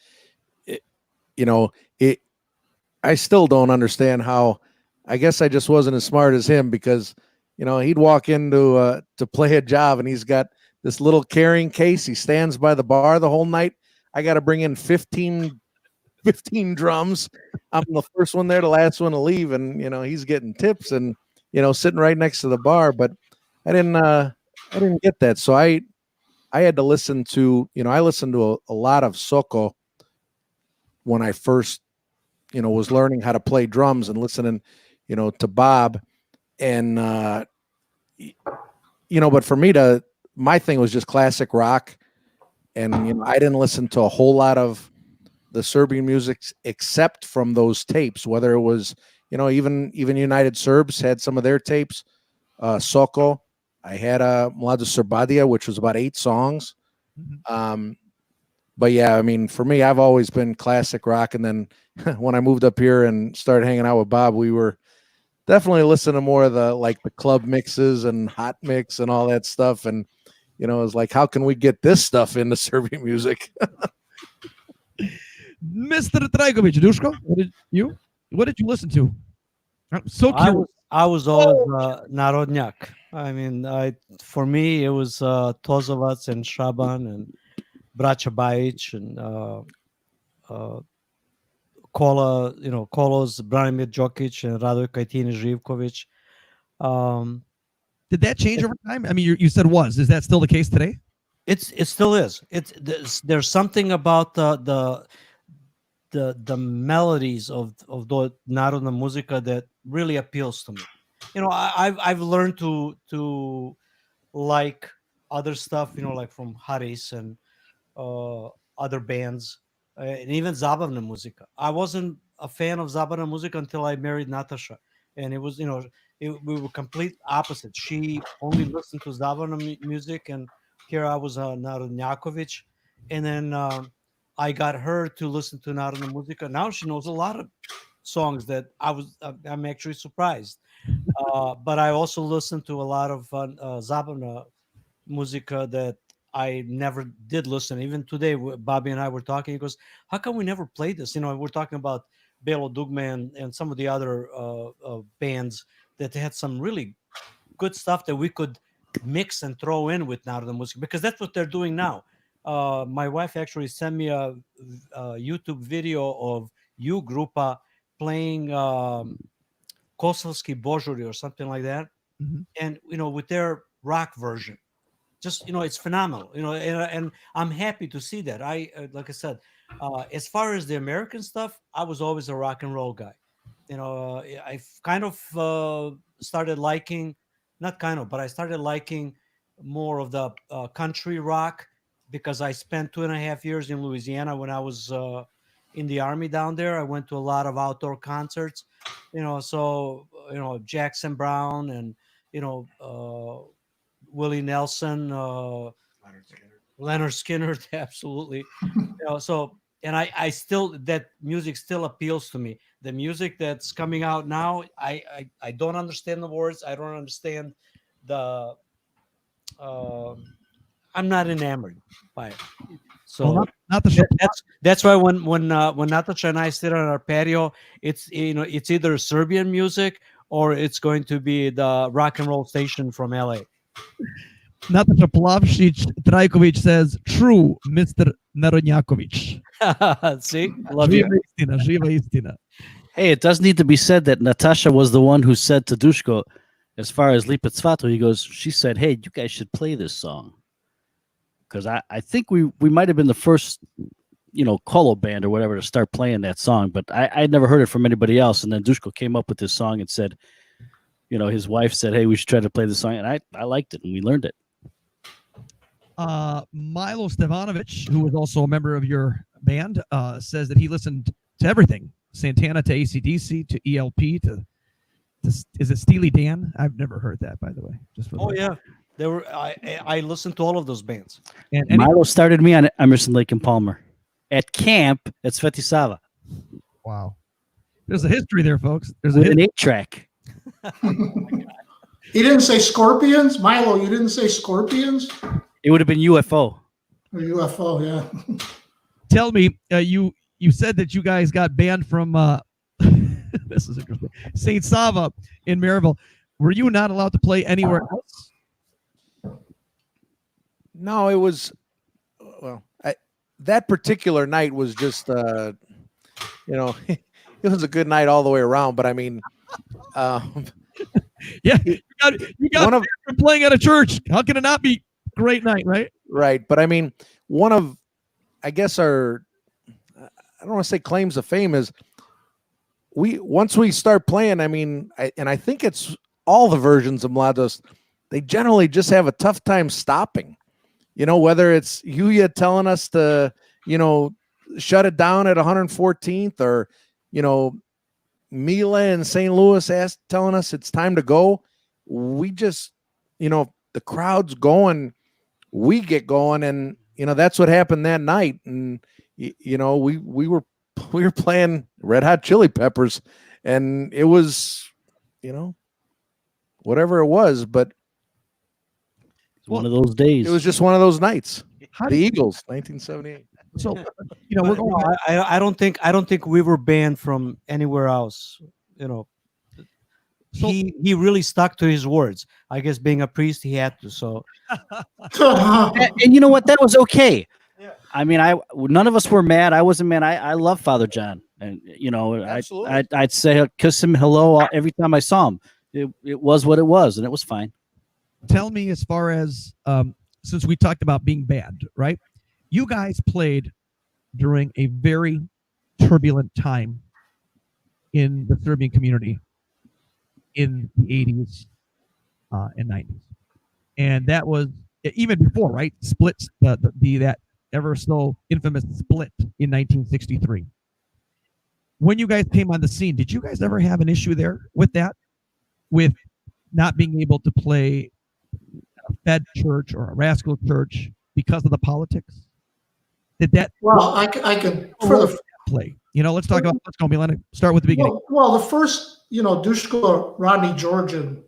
I still don't understand how. I guess I just wasn't as smart as him because, he'd walk into to play a job and he's got this little carrying case. He stands by the bar the whole night. I got to bring in 15 drums. I'm the first one there, the last one to leave, and he's getting tips and sitting right next to the bar. But I didn't get that, so I had to listen to I listened to a lot of Soko when I first was learning how to play drums and listening to Bob, and but for me my thing was just classic rock, and I didn't listen to a whole lot of the Serbian music except from those tapes, whether it was even United Serbs had some of their tapes. Soko, I had a Mladost Srbadija, which was about 8 songs. But yeah, I mean, for me, I've always been classic rock. And then when I moved up here and started hanging out with Bob, we were definitely listening to more of the club mixes and hot mix and all that stuff. And, it was like, how can we get this stuff into Serbian music? Mr. Trajkovic, Duško, what did you listen to? I'm so curious. I was always Narodnjak. I mean, for me, it was Tozovac and Šaban and Braća Bajić and Kola, Kolos, Branimir Đokić and Radoje Kajtini Živković. Did that change over time? I mean, you said was. Is that still the case today? It still is. There's something about the melodies of the Narodna muzika that really appeals to me. I've learned to like other stuff, like from Haris and other bands, and even Zabavna muzika. I wasn't a fan of Zabavna muzika until I married Natasha, and it was, we were complete opposite. She only listened to Zabavna music, and here I was Narodnjakovic, and then I got her to listen to Narodna muzika. Now she knows a lot of songs that I'm actually surprised. But I also listened to a lot of Zabavna muzika that I never did listen. Even today, Bobby and I were talking. He goes, "How come we never played this?" We're talking about Belo Dugme and some of the other bands that had some really good stuff that we could mix and throw in with Narodna muzika, because that's what they're doing now. My wife actually sent me a YouTube video of U Grupa playing Kosovski Božuri or something like that, and with their rock version. Just it's phenomenal, and I'm happy to see that. Like I said, as far as the American stuff, I was always a rock and roll guy. I kind of started liking, not kind of, but I started liking more of the country rock, because I spent 2.5 years in Louisiana when I was in the Army down there. I went to a lot of outdoor concerts, so Jackson Brown and Willie Nelson, Leonard Skinner, absolutely. So, and I still, that music still appeals to me. The music that's coming out now, I don't understand the words. I don't understand the. I'm not enamored by it. So not the that's why when Natasha and I sit on our patio, it's it's either Serbian music or it's going to be the rock and roll station from LA. Natasha Plavšić Trajković says, "True, Mr. Narodnjaković." See, love you. Živa istina. Hey, it does need to be said that Natasha was the one who said to Duško, as far as Lipa Cvato, she said, "Hey, you guys should play this song." Because I think we might have been the first, Kolo band or whatever to start playing that song, but I'd never heard it from anybody else. And then Duško came up with this song and said, his wife said, "Hey, we should try to play the song," and I liked it and we learned it. Milo Stevanovic, who was also a member of your band, says that he listened to everything: Santana to AC/DC to ELP to is it Steely Dan? I've never heard that, by the way. Yeah. There were I listened to all of those bands. And Milo started me on Emerson, Lake and Palmer at camp at Sveti Sava. Wow, there's a history there, folks. There's an 8-track. He didn't say Scorpions, Milo. You didn't say Scorpions. It would have been UFO. Or UFO, yeah. Tell me, you said that you guys got banned from this is interesting, Saint Sava in Maryville. Were you not allowed to play anywhere else? No, it was, that particular night was just, it was a good night all the way around. But I mean, yeah, you got from playing at a church. How can it not be a great night, right? Right. But I mean, one of, I guess I don't want to say claims of fame is once we start playing, I mean, I think it's all the versions of Mladost, they generally just have a tough time stopping. Whether it's Yuya telling us to, shut it down at 114th or, Mila in St. Louis telling us it's time to go, we just, the crowd's going, we get going, and that's what happened that night. And we were playing Red Hot Chili Peppers, and it was, whatever it was, but one of those days. It was just one of those nights. How The Eagles, 1978. So, we're going. I don't think we were banned from anywhere else. So, he really stuck to his words. I guess being a priest, he had to. So, and you know what? That was okay. Yeah. I mean, none of us were mad. I wasn't mad. I love Father John, and I'd say kiss him hello every time I saw him. It was what it was, and it was fine. Tell me, as far as since we talked about being banned, right? You guys played during a very turbulent time in the Serbian community in the 80s and 90s. And that was even before, right? Splits, that ever so infamous split in 1963. When you guys came on the scene, did you guys ever have an issue there with that? With not being able to play a Fed church or a Rascal church because of the politics? Did that? Well, I can for the play. Let's talk about. Let's go, Milan. Start with the beginning. Well, the first, Dushko, Rodney, George, and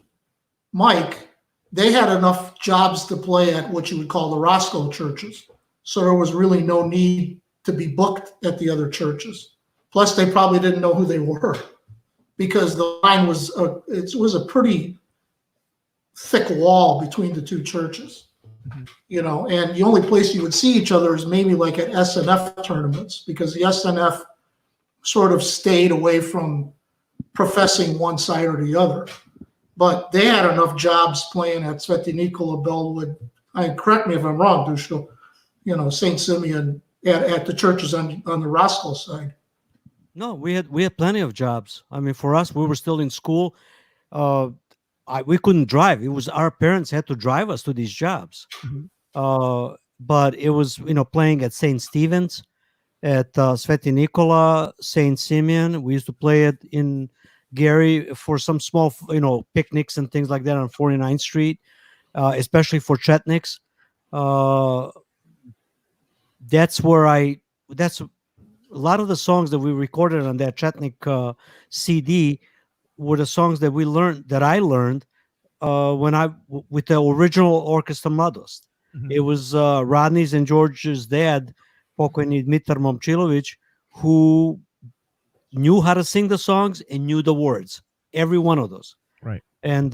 Mike, they had enough jobs to play at what you would call the Roscoe churches, so there was really no need to be booked at the other churches. Plus, they probably didn't know who they were because the line was a pretty thick wall between the two churches. Mm-hmm. And the only place you would see each other is maybe like at SNF tournaments, because the SNF sort of stayed away from professing one side or the other. But they had enough jobs playing at Sveti Nikola, Bellwood. Correct me if I'm wrong, Dushko, St. Simeon at the churches on the Roscoe side. No, we had plenty of jobs. I mean, for us, we were still in school. We couldn't drive. It was our parents had to drive us to these jobs. Mm-hmm. But it was, playing at St. Stephen's, at Sveti Nikola, St. Simeon. We used to play it in Gary for some small, picnics and things like that on 49th Street, especially for Chetniks. That's a lot of the songs that we recorded on that Chetnik CD were the songs that I learned with the original Orkestar Mladost. Mm-hmm. It was Rodney's and George's dad, pokojni Dmitar Momčilović, who knew how to sing the songs and knew the words, every one of those. Right. And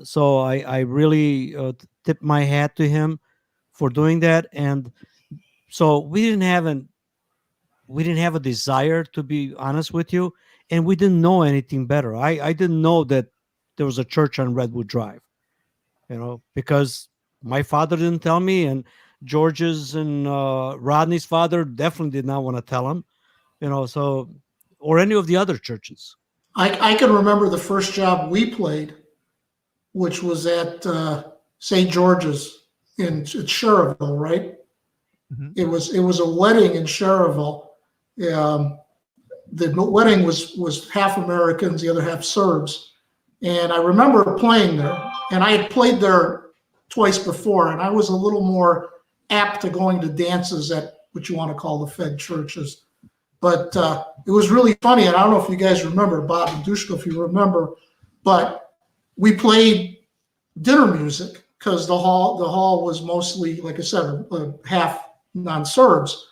so I really tip my hat to him for doing that. And so we didn't have a desire, to be honest with you, and we didn't know anything better. I didn't know that there was a church on Redwood Drive, because my father didn't tell me, and George's and Rodney's father definitely did not want to tell him, or any of the other churches. I can remember the first job we played, which was at St. George's in Cherville, right? Mm-hmm. It was a wedding in Cherville. The wedding was half Americans, the other half Serbs. And I remember playing there, and I had played there twice before, and I was a little more apt to going to dances at what you want to call the Fed churches. But it was really funny, and I don't know if you guys remember, Bob and Dushko, if you remember, but we played dinner music because the hall was mostly, like I said, half non-Serbs.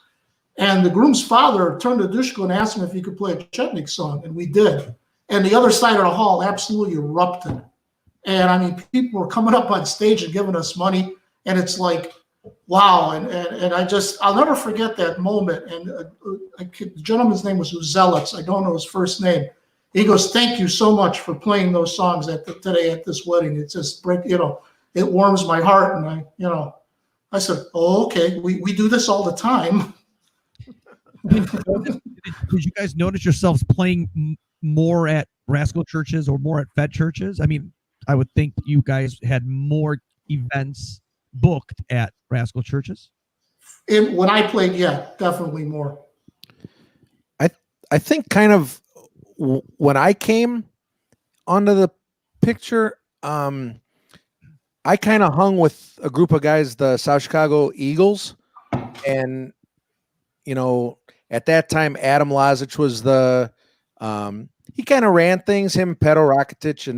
And the groom's father turned to Dushko and asked him if he could play a Chetnik song, and we did. And the other side of the hall absolutely erupted. And I mean, people were coming up on stage and giving us money, and it's like, wow. And I'll never forget that moment. And the gentleman's name was Uzelitz. I don't know his first name. He goes, "Thank you so much for playing those songs today at this wedding. It's just, it warms my heart." And I said, "Oh, okay. We do this all the time." Did you guys notice yourselves playing more at Rascal churches or more at Fed churches? I mean, I would think you guys had more events booked at Rascal churches. When I played, yeah, definitely more. I think kind of when I came onto the picture, I kind of hung with a group of guys, the South Chicago Eagles, and at that time, Adam Lazic was he kind of ran things. Him, Peto Rakitic,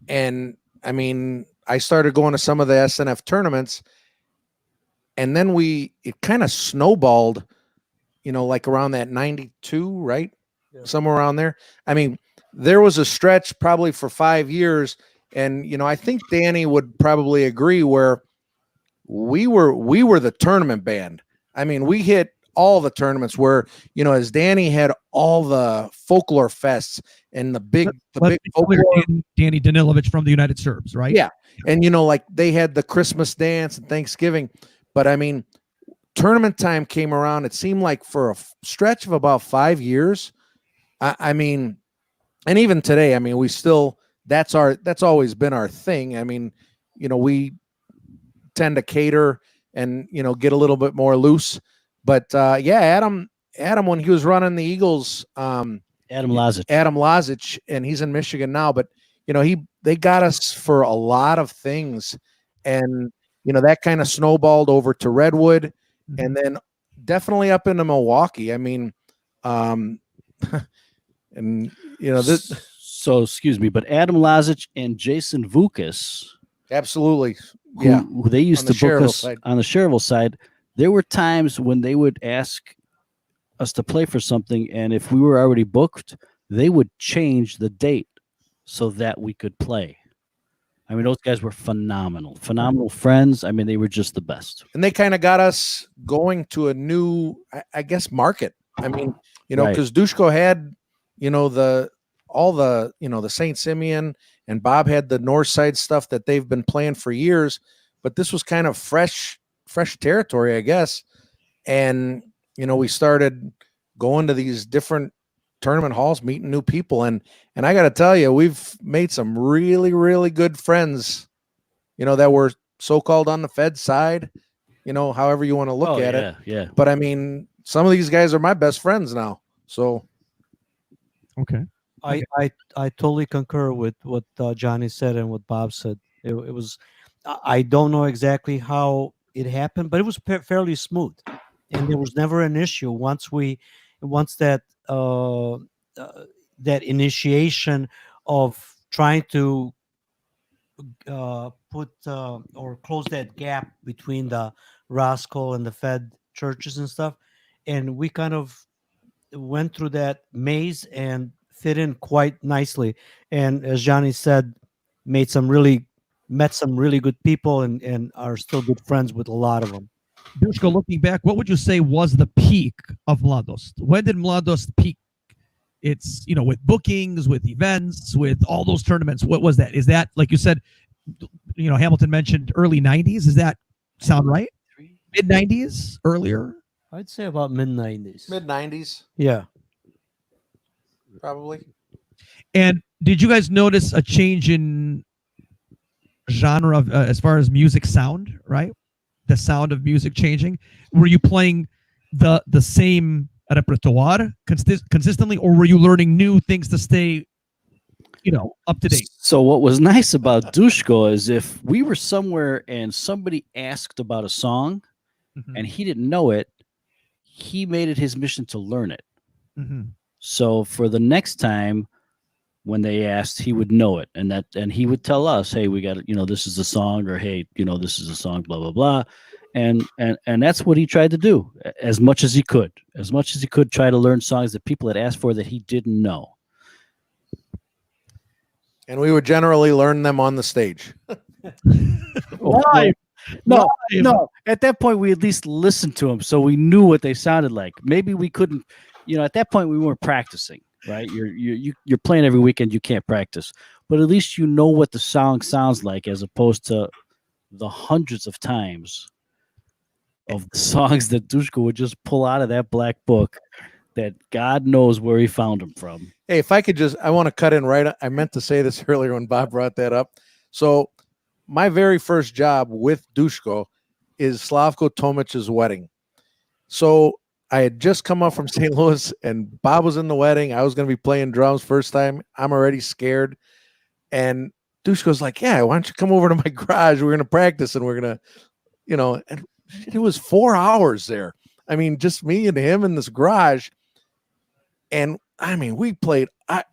and I mean, I started going to some of the SNF tournaments, and then it kind of snowballed, like around that 92, right? Yeah. Somewhere around there. I mean, there was a stretch probably for 5 years. And, I think Danny would probably agree where we were the tournament band. I mean, we hit all the tournaments where, as Danny had all the folklore fests and the big folklore. Danny Danilovich from the United Serbs, right? Yeah. And, like they had the Christmas dance and Thanksgiving. But I mean, tournament time came around. It seemed like for a stretch of about 5 years. I mean, and even today, I mean, we still, that's always been our thing. I mean, we tend to cater and, get a little bit more loose. But yeah, Adam, when he was running the Eagles, Adam Lazic, and he's in Michigan now, but they got us for a lot of things. And, that kind of snowballed over to Redwood, and then definitely up into Milwaukee. I mean, and this. So excuse me, but Adam Lazic and Jason Vukas, absolutely, who they used to book us on the Cherville side. There were times when they would ask us to play for something, and if we were already booked, they would change the date so that we could play. I mean, those guys were phenomenal friends. I mean, they were just the best. And they kind of got us going to a new, I guess, market. I mean, because Dushko had, all the, the St. Simeon, and Bob had the North Side stuff that they've been playing for years, but this was kind of fresh territory, I guess. And, we started going to these different tournament halls, meeting new people. And I got to tell you, we've made some really, really good friends, that were so-called on the Fed side, however you want to look at it. Yeah. But I mean, some of these guys are my best friends now. So. Okay. I totally concur with what Johnny said and what Bob said. It was, I don't know exactly how it happened, but it was fairly smooth, and there was never an issue once that that initiation of trying to put or close that gap between the Roscoe and the Fed churches and stuff, and we kind of went through that maze and fit in quite nicely. And as Johnny said, met some really good people and are still good friends with a lot of them. Dushko, looking back, what would you say was the peak of Mladost? When did Mladost peak? It's, with bookings, with events, with all those tournaments. What was that? Is that, like you said, Hamilton mentioned early 90s. Does that sound right? Mid 90s? Earlier? I'd say about mid 90s. Mid 90s. Yeah. Probably. And did you guys notice a change in genre of, as far as music sound, right? The sound of music changing? Were you playing the same repertoire consistently, or were you learning new things to stay, up to date? So what was nice about Dushko is if we were somewhere and somebody asked about a song and he didn't know it, he made it his mission to learn it. So for the next time when they asked, he would know it, and he would tell us, hey, we got, this is a song, or hey, this is a song, blah blah blah. And that's what he tried to do as much as he could try to learn songs that people had asked for that he didn't know. And we would generally learn them on the stage. Live. No. At that point, we at least listened to them, so we knew what they sounded like. Maybe we couldn't, at that point we weren't practicing, right? You're playing every weekend, you can't practice, but at least you know what the song sounds like, as opposed to the hundreds of times of the songs that Dushko would just pull out of that black book that God knows where he found them from. Hey, if I could I want to cut in right. I meant to say this earlier when Bob brought that up. So my very first job with Dushko is Slavko Tomic's wedding. So I had just come up from St. Louis, and Bob was in the wedding. I was going to be playing drums first time. I'm already scared. And Dushko's like, yeah, why don't you come over to my garage? We're going to practice, and we're going to, and it was 4 hours there. I mean, just me and him in this garage. And I mean, we played, I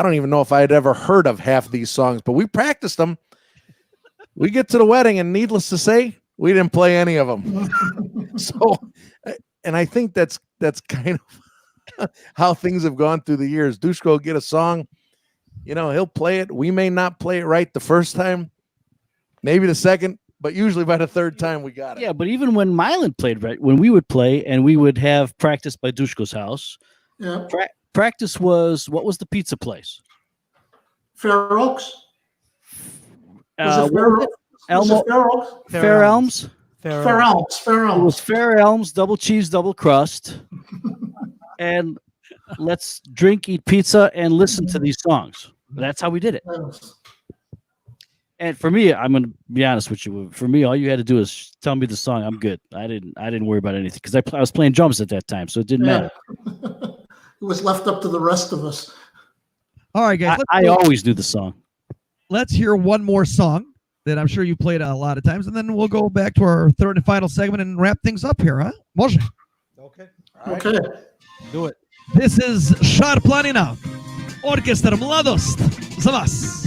don't even know if I had ever heard of half these songs, but we practiced them. We get to the wedding, and needless to say, we didn't play any of them. So, and I think that's kind of how things have gone through the years. Dushko will get a song, he'll play it. We may not play it right the first time, maybe the second, but usually by the third time we got it. Yeah, but even when Mylan played, right, when we would play and we would have practice by Dushko's house, Yeah. Practice was, what was the pizza place? Fair Oaks. Was it Fair Oaks? Elmo, Fair Oaks? Fair Elms? Fair Elms. Fair It Elms. was Fair Elms, double cheese, double crust. And let's drink, eat pizza, and listen to these songs. That's how we did it. And for me, I'm going to be honest with you. For me, all you had to do is tell me the song. I'm good. I didn't worry about anything because I was playing drums at that time, so it didn't matter. It was left up to the rest of us. All right, guys. I always knew the song. Let's hear one more song that I'm sure you played a lot of times, and then we'll go back to our third and final segment and wrap things up here, huh? Może. Okay. Okay. Do it. This is Šar planina, Orkestar Mladost, za vas.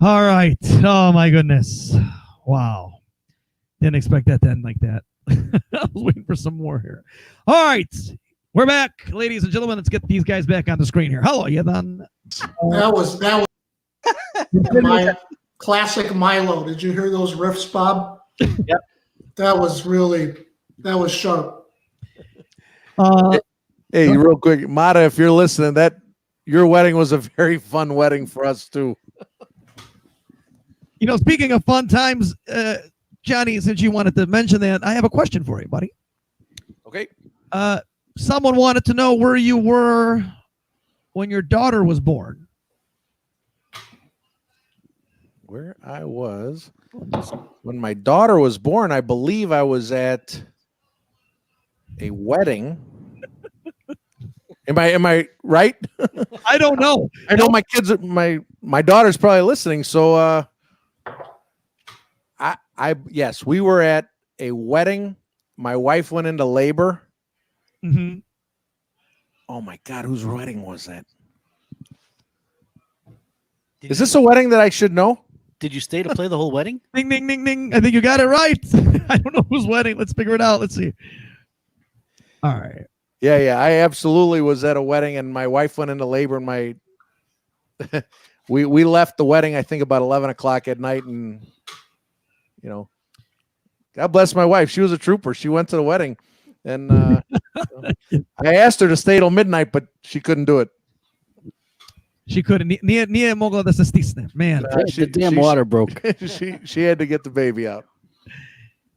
All right. Oh my goodness. Wow. Didn't expect that to end like that. I was waiting for some more here. All right. We're back, ladies and gentlemen. Let's get these guys back on the screen here. Hello, Yadhan. That was my classic Milo. Did you hear those riffs, Bob? Yep. That was sharp. Hey, real quick, Mata, if you're listening, that your wedding was a very fun wedding for us too. You know, speaking of fun times, Johnny, since you wanted to mention that, I have a question for you, buddy. Okay. Someone wanted to know where you were when your daughter was born. Where I was when my daughter was born, I believe I was at a wedding. Am I right? I don't know. I know my kids. My daughter's probably listening, so yes, we were at a wedding. My wife went into labor. Mm-hmm. Oh my God, whose wedding was that? Is this a wedding that I should know? Did you stay to play the whole wedding? Ding, ding, ding, ding. I think you got it right. I don't know whose wedding. Let's figure it out. Let's see. All right. Yeah. I absolutely was at a wedding, and my wife went into labor, and my we left the wedding, I think, about 11 o'clock at night, and you know, God bless my wife. She was a trooper. She went to the wedding, and I asked her to stay till midnight, but she couldn't do it. She couldn't. Nie mogła da se stisne. Man. The damn water broke. She had to get the baby out.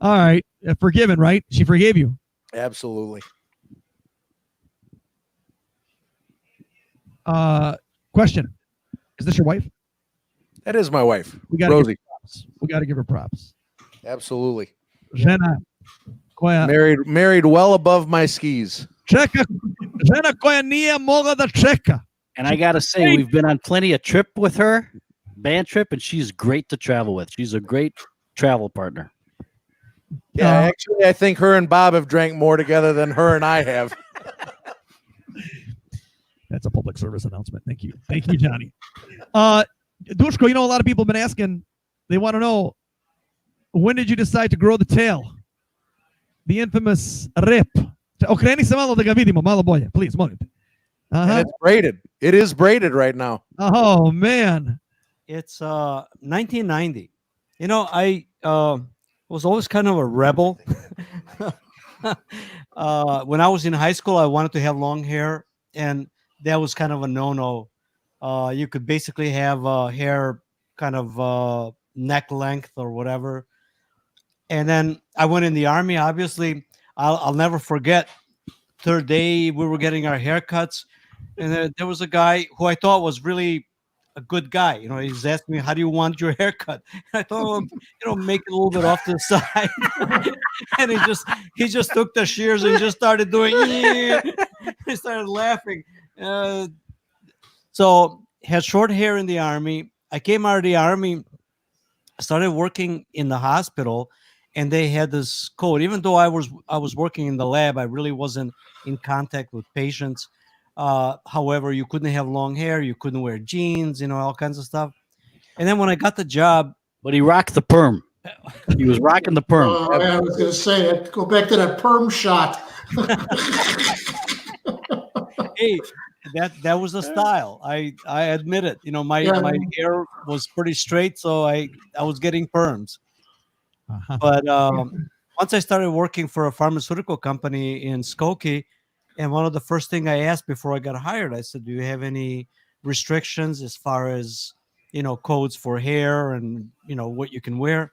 All right. Forgiven, right? She forgave you. Absolutely. Question. Is this your wife? That is my wife, We got Rosie. We got to give her props. Absolutely. Žena koja Married well above my skis. čeka, žena koja nije mogla da čeka. And I gotta say, we've been on plenty of trip with her, band trip, and she's great to travel with. She's a great travel partner. Yeah, actually, I think her and Bob have drank more together than her and I have. That's a public service announcement. Thank you. Thank you, Johnny. Dushko, you know, a lot of people have been asking, they want to know, when did you decide to grow the tail? The infamous rip. Okreni se malo da ga vidimo, malo bolje. Please, molim te. And it's braided. It is braided right now. Oh man. It's 1990. You know, I was always kind of a rebel. When I was in high school, I wanted to have long hair, and that was kind of a no-no. You could basically have hair kind of neck length or whatever. And then I went in the army. Obviously, I'll never forget. Third day, we were getting our haircuts, and there was a guy who I thought was really a good guy. You know, he's asking me, "How do you want your haircut?" I thought, well, make it a little bit off to the side. And he just took the shears and just started doing. He started laughing. So had short hair in the army. I came out of the army, started working in the hospital, and they had this code. Even though I was working in the lab, I really wasn't in contact with patients. However, you couldn't have long hair, you couldn't wear jeans, all kinds of stuff. And then when I got the job, But he rocked the perm. He was rocking the perm. I was going to say, go back to that perm shot. hey, that was the style. I admit it. My hair was pretty straight, so I was getting perms. But once I started working for a pharmaceutical company in Skokie, and one of the first thing I asked before I got hired, I said, "Do you have any restrictions as far as codes for hair and what you can wear?"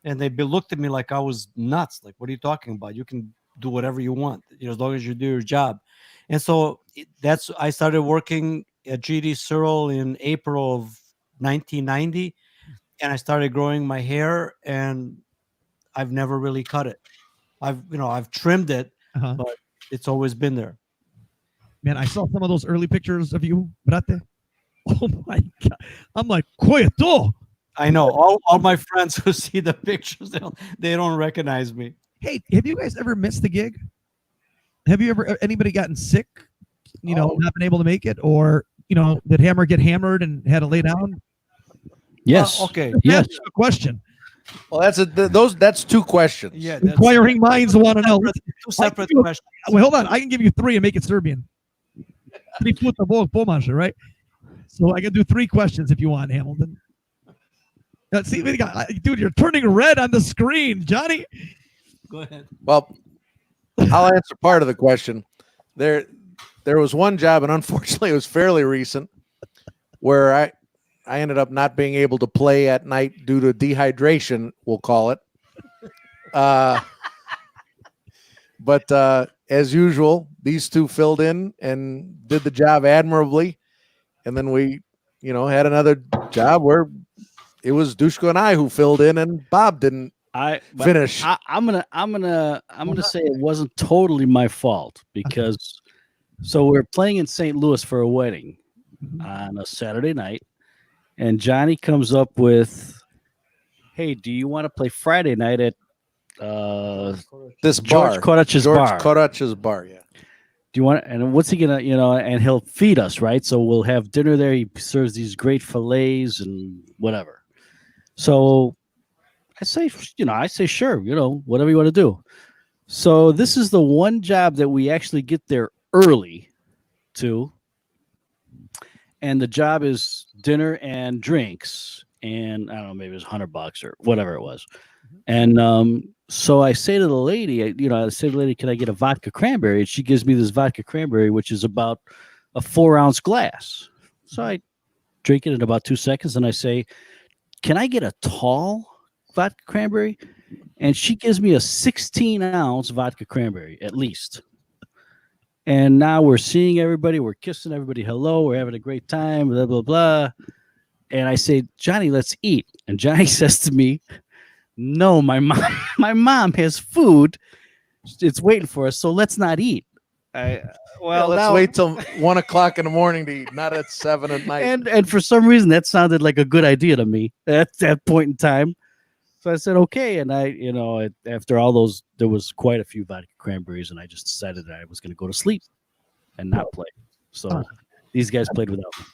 And they looked at me like I was nuts. Like, what are you talking about? You can do whatever you want, as long as you do your job. And so I started working at GD Searle in April of 1990, and I started growing my hair, and I've never really cut it. I've trimmed it, but it's always been there. Man, I saw some of those early pictures of you, brate. Oh my God. I'm like, Coeto. I know. All my friends who see the pictures, they don't recognize me. Hey, have you guys ever missed the gig? Have you ever, anybody gotten sick, not been able to make it? Or, did Hammer get hammered and had to lay down? Yes. Okay. Yes. That's a question. Well, that's two questions. Yeah. Inquiring minds want to know. Two separate questions. Well, hold on. I can give you three and make it Serbian. Right? So I can do three questions if you want, Hamilton. See, dude, you're turning red on the screen, Johnny. Go ahead. Well, I'll answer part of the question. There was one job, and unfortunately, it was fairly recent, where I ended up not being able to play at night due to dehydration, we'll call it. But as usual, these two filled in and did the job admirably. And then we, had another job where it was Dushko and I who filled in, and Bob didn't finish. I'm gonna say it wasn't totally my fault, because so we're playing in St. Louis for a wedding on a Saturday night, and Johnny comes up with, "Hey, do you want to play Friday night at this George bar, Korach's bar? Korach's bar, yeah. Do you want? And what's he gonna? And he'll feed us, right? So we'll have dinner there. He serves these great fillets and whatever." So I say, sure, whatever you want to do. So this is the one job that we actually get there early to. And the job is dinner and drinks. And I don't know, maybe it was $100 or whatever it was. And so I say to the lady, I say to the lady, "Can I get a vodka cranberry?" And she gives me this vodka cranberry, which is about a 4-ounce glass. So I drink it in about 2 seconds, and I say, "Can I get a tall vodka cranberry?" And she gives me a 16-ounce vodka cranberry at least. And now we're seeing everybody, we're kissing everybody hello, we're having a great time, blah blah blah. And I say, "Johnny, let's eat." And Johnny says to me, "No, my mom has food. It's waiting for us, so let's not eat." Let's wait till 1 o'clock in the morning to eat, not at 7 at night. And for some reason that sounded like a good idea to me at that point in time. So I said, okay. And after all those, there was quite a few vodka cranberries, and I just decided that I was going to go to sleep and not play. So these guys played without me.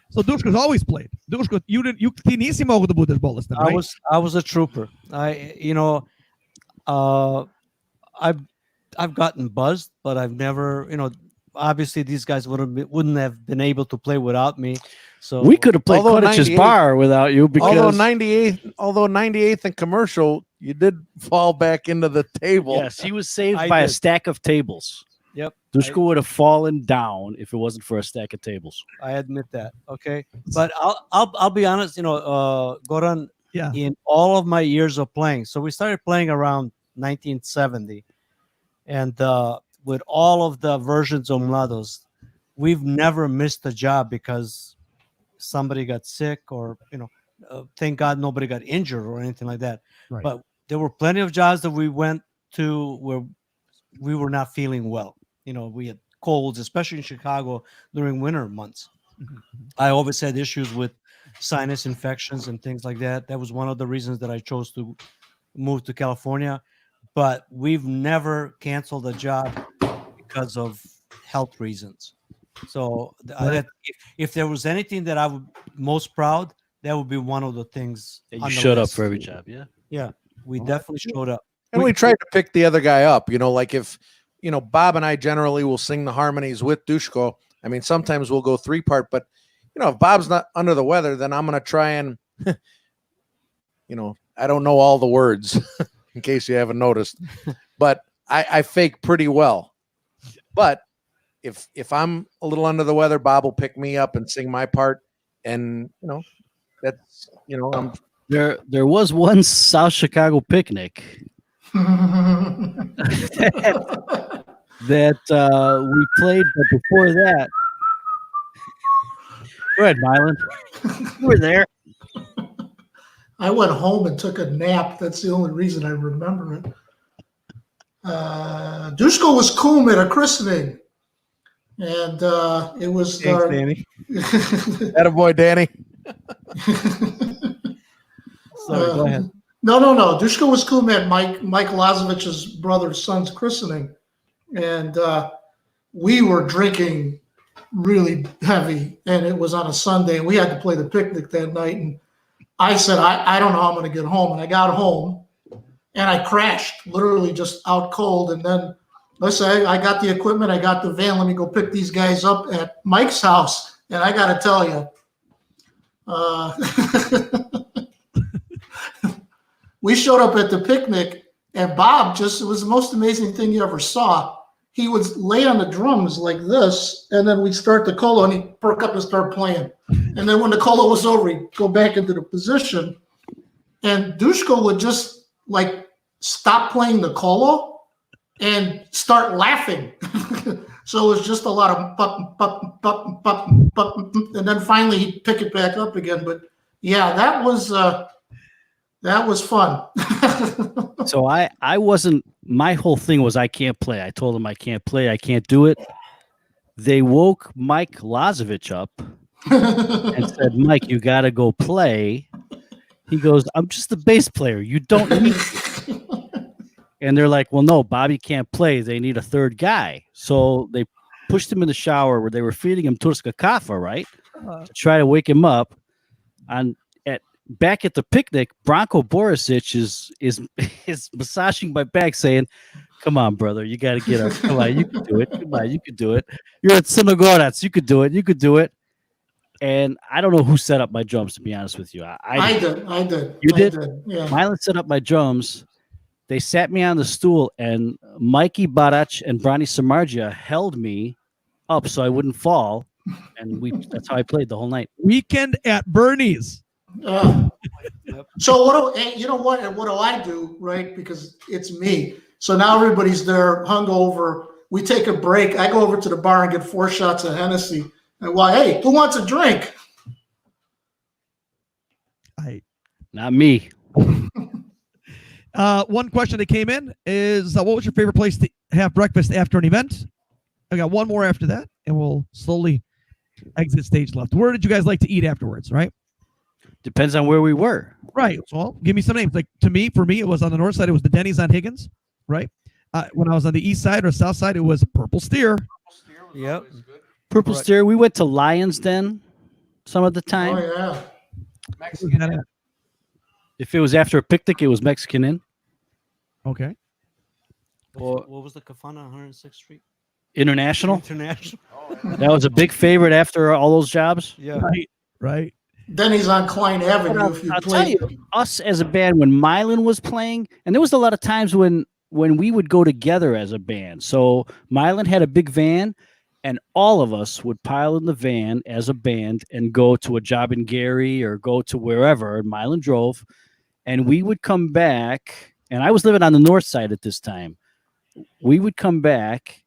So Duško's always played. Duško, ti nisi mogu da budeš bolestan, right? I was a trooper. I've gotten buzzed, but I've never, obviously these guys wouldn't have been able to play without me. So We could have played Although Kodich's 98 bar without you because although 98th and commercial, you did fall back into the table. yes, he was saved I by a did. stack of tables. Yep, Dushko would have fallen down if it wasn't for a stack of tables. I admit that. Okay, but I'll be honest. Goran, Yeah. in all of my years of playing, so we started playing around 1970, and with all of the versions of Mladost, we've never missed a job because somebody got sick or thank God nobody got injured or anything like that. Right. But there were plenty of jobs that we went to where we were not feeling well. We had colds, especially in Chicago during winter months. I always had issues with sinus infections and things like that. That was one of the reasons that I chose to move to California. But we've never canceled a job because of health reasons. So if there was anything that I would most proud, that would be one of the things. And on you the showed up list. for every job, yeah. Yeah, we definitely showed up. And we tried to pick the other guy up, like if, Bob and I generally will sing the harmonies with Dushko. I mean, sometimes we'll go 3-part, but, if Bob's not under the weather, then I'm going to try and, I don't know all the words in case you haven't noticed, but I fake pretty well. But if I'm a little under the weather, Bob will pick me up and sing my part. And, that's, I'm There was one South Chicago picnic that we played, but before that, go ahead, Mylan. You were there. I went home and took a nap. That's the only reason I remember it. Dushko was Coom at a christening. And it was Thanks, Danny. attaboy, Danny. Sorry, go ahead. No. Dushko was Coom at Mike Lazovich's brother's son's christening. And we were drinking really heavy, and it was on a Sunday, and we had to play the picnic that night. And I said, I don't know how I'm going to get home. And I got home, and I crashed, literally just out cold. And then let's say I got the equipment, I got the van. Let me go pick these guys up at Mike's house. And I got to tell you, we showed up at the picnic, and Bob it was the most amazing thing you ever saw. He would lay on the drums like this, and then we'd start the colo, and he'd perk up and start playing. And then when the colo was over, he'd go back into the position. And Dushko would just stop playing the colo and start laughing. So it was just a lot of and then finally he'd pick it back up again. But yeah, that was fun. So I wasn't, my whole thing was I can't play. I told him I can't play. I can't do it. They woke Mike Lazovich up and said, Mike, you got to go play. He goes, I'm just the bass player. You don't need me. And they're like, well, no, Bobby can't play. They need a third guy. So they pushed him in the shower where they were feeding him Turska Kafa, right? To try to wake him up. And back at the picnic, Branko Borisic is massaging my back saying, come on, brother, you got to get up. Come on, you can do it. Come on, you can do it. You're at Sinogorac. You could do it. You could do it. And I don't know who set up my drums, to be honest with you. I did. You did? Yeah. Mylan set up my drums. They sat me on the stool, and Mikey Barac and Brani Samardzija held me up so I wouldn't fall. And that's how I played the whole night. Weekend at Bernie's. So what do I do, right? Because it's me. So now everybody's there hungover. We take a break. I go over to the bar and get 4 shots of Hennessy. And hey, who wants a drink? Not me. One question that came in is, what was your favorite place to have breakfast after an event? I got one more after that, and we'll slowly exit stage left. Where did you guys like to eat afterwards, right? Depends on where we were. Right. Well, give me some names. For me, it was on the north side. It was the Denny's on Higgins, right? When I was on the east side or south side, it was Purple Steer. Yep. Purple Steer. We went to Lion's Den some of the time. Oh, yeah. Mexican. If it was after a picnic, it was Mexican Inn. Okay. What was the Kafana on 106th Street? International. International. That was a big favorite after all those jobs. Yeah. Right. Then he's on Klein Avenue. If you I'll play, tell you, us as a band, when Mylan was playing, and there was a lot of times when we would go together as a band. So Mylan had a big van, and all of us would pile in the van as a band and go to a job in Gary or go to wherever. Mylan drove, and we would come back. And I was living on the north side at this time. We would come back,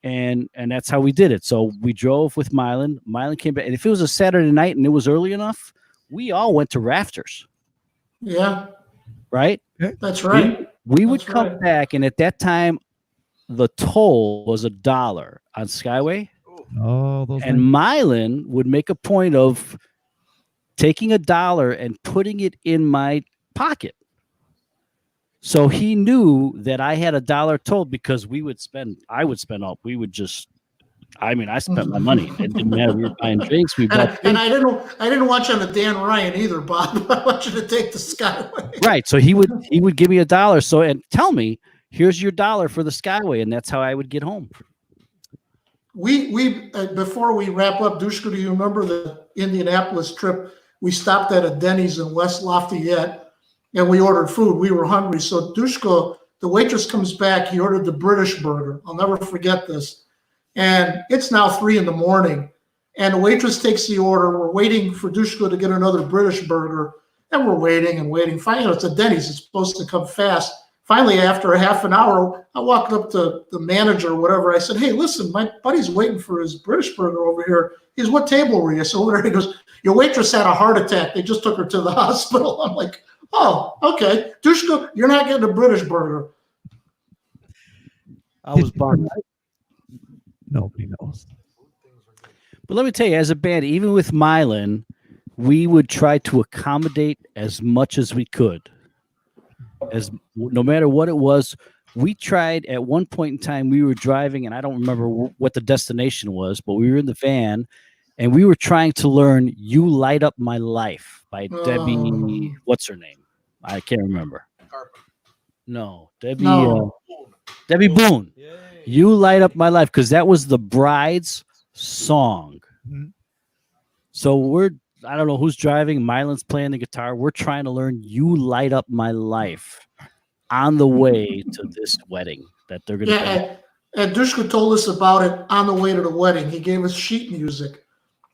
and that's how we did it. So we drove with Mylan. Mylan came back, and if it was a Saturday night and it was early enough, we all went to Rafters. yeah, Right? that's right. We would That's come right. back, and at that time, the toll was $1 on Skyway, Oh, those and Mylan would make a point of taking $1 and putting it in my pocket. So he knew that I had $1 toll because I would spend all. We would just. I mean, I spent my money. It didn't matter. We were buying drinks. We bought And I didn't watch on the Dan Ryan either, Bob. I want you to take the Skyway. right. So he would give me $1. So and tell me, here's your $1 for the Skyway, and that's how I would get home. We before we wrap up, Dushka, do you remember the Indianapolis trip? We stopped at a Denny's in West Lafayette, and we ordered food. We were hungry, so Dushka, the waitress comes back. He ordered the British burger. I'll never forget this. And it's now 3 a.m, and the waitress takes the order. We're waiting for Dushko to get another British burger, and we're waiting and waiting. Finally, it's a Denny's. It's supposed to come fast. Finally, after a half an hour, I walked up to the manager or whatever. I said, "Hey, listen, my buddy's waiting for his British burger over here." He goes, "What table were you?" So over there, he goes, "Your waitress had a heart attack. They just took her to the hospital." I'm like, "Oh, okay. Dushko, you're not getting a British burger." I was bummed. Nobody knows. But let me tell you, as a band, even with Mylan, we would try to accommodate as much as we could. No matter what it was, we tried at one point in time. We were driving, and I don't remember what the destination was, but we were in the van, and we were trying to learn "You Light Up My Life" by Debbie. What's her name? I can't remember. No, Debbie. No. Debbie Boone. You Light Up My Life, because that was the bride's song. Mhm. So I don't know who's driving. Mylan's playing the guitar. We're trying to learn You Light Up My Life on the way to this wedding that they're going to Yeah, and Dushka told us about it on the way to the wedding. He gave us sheet music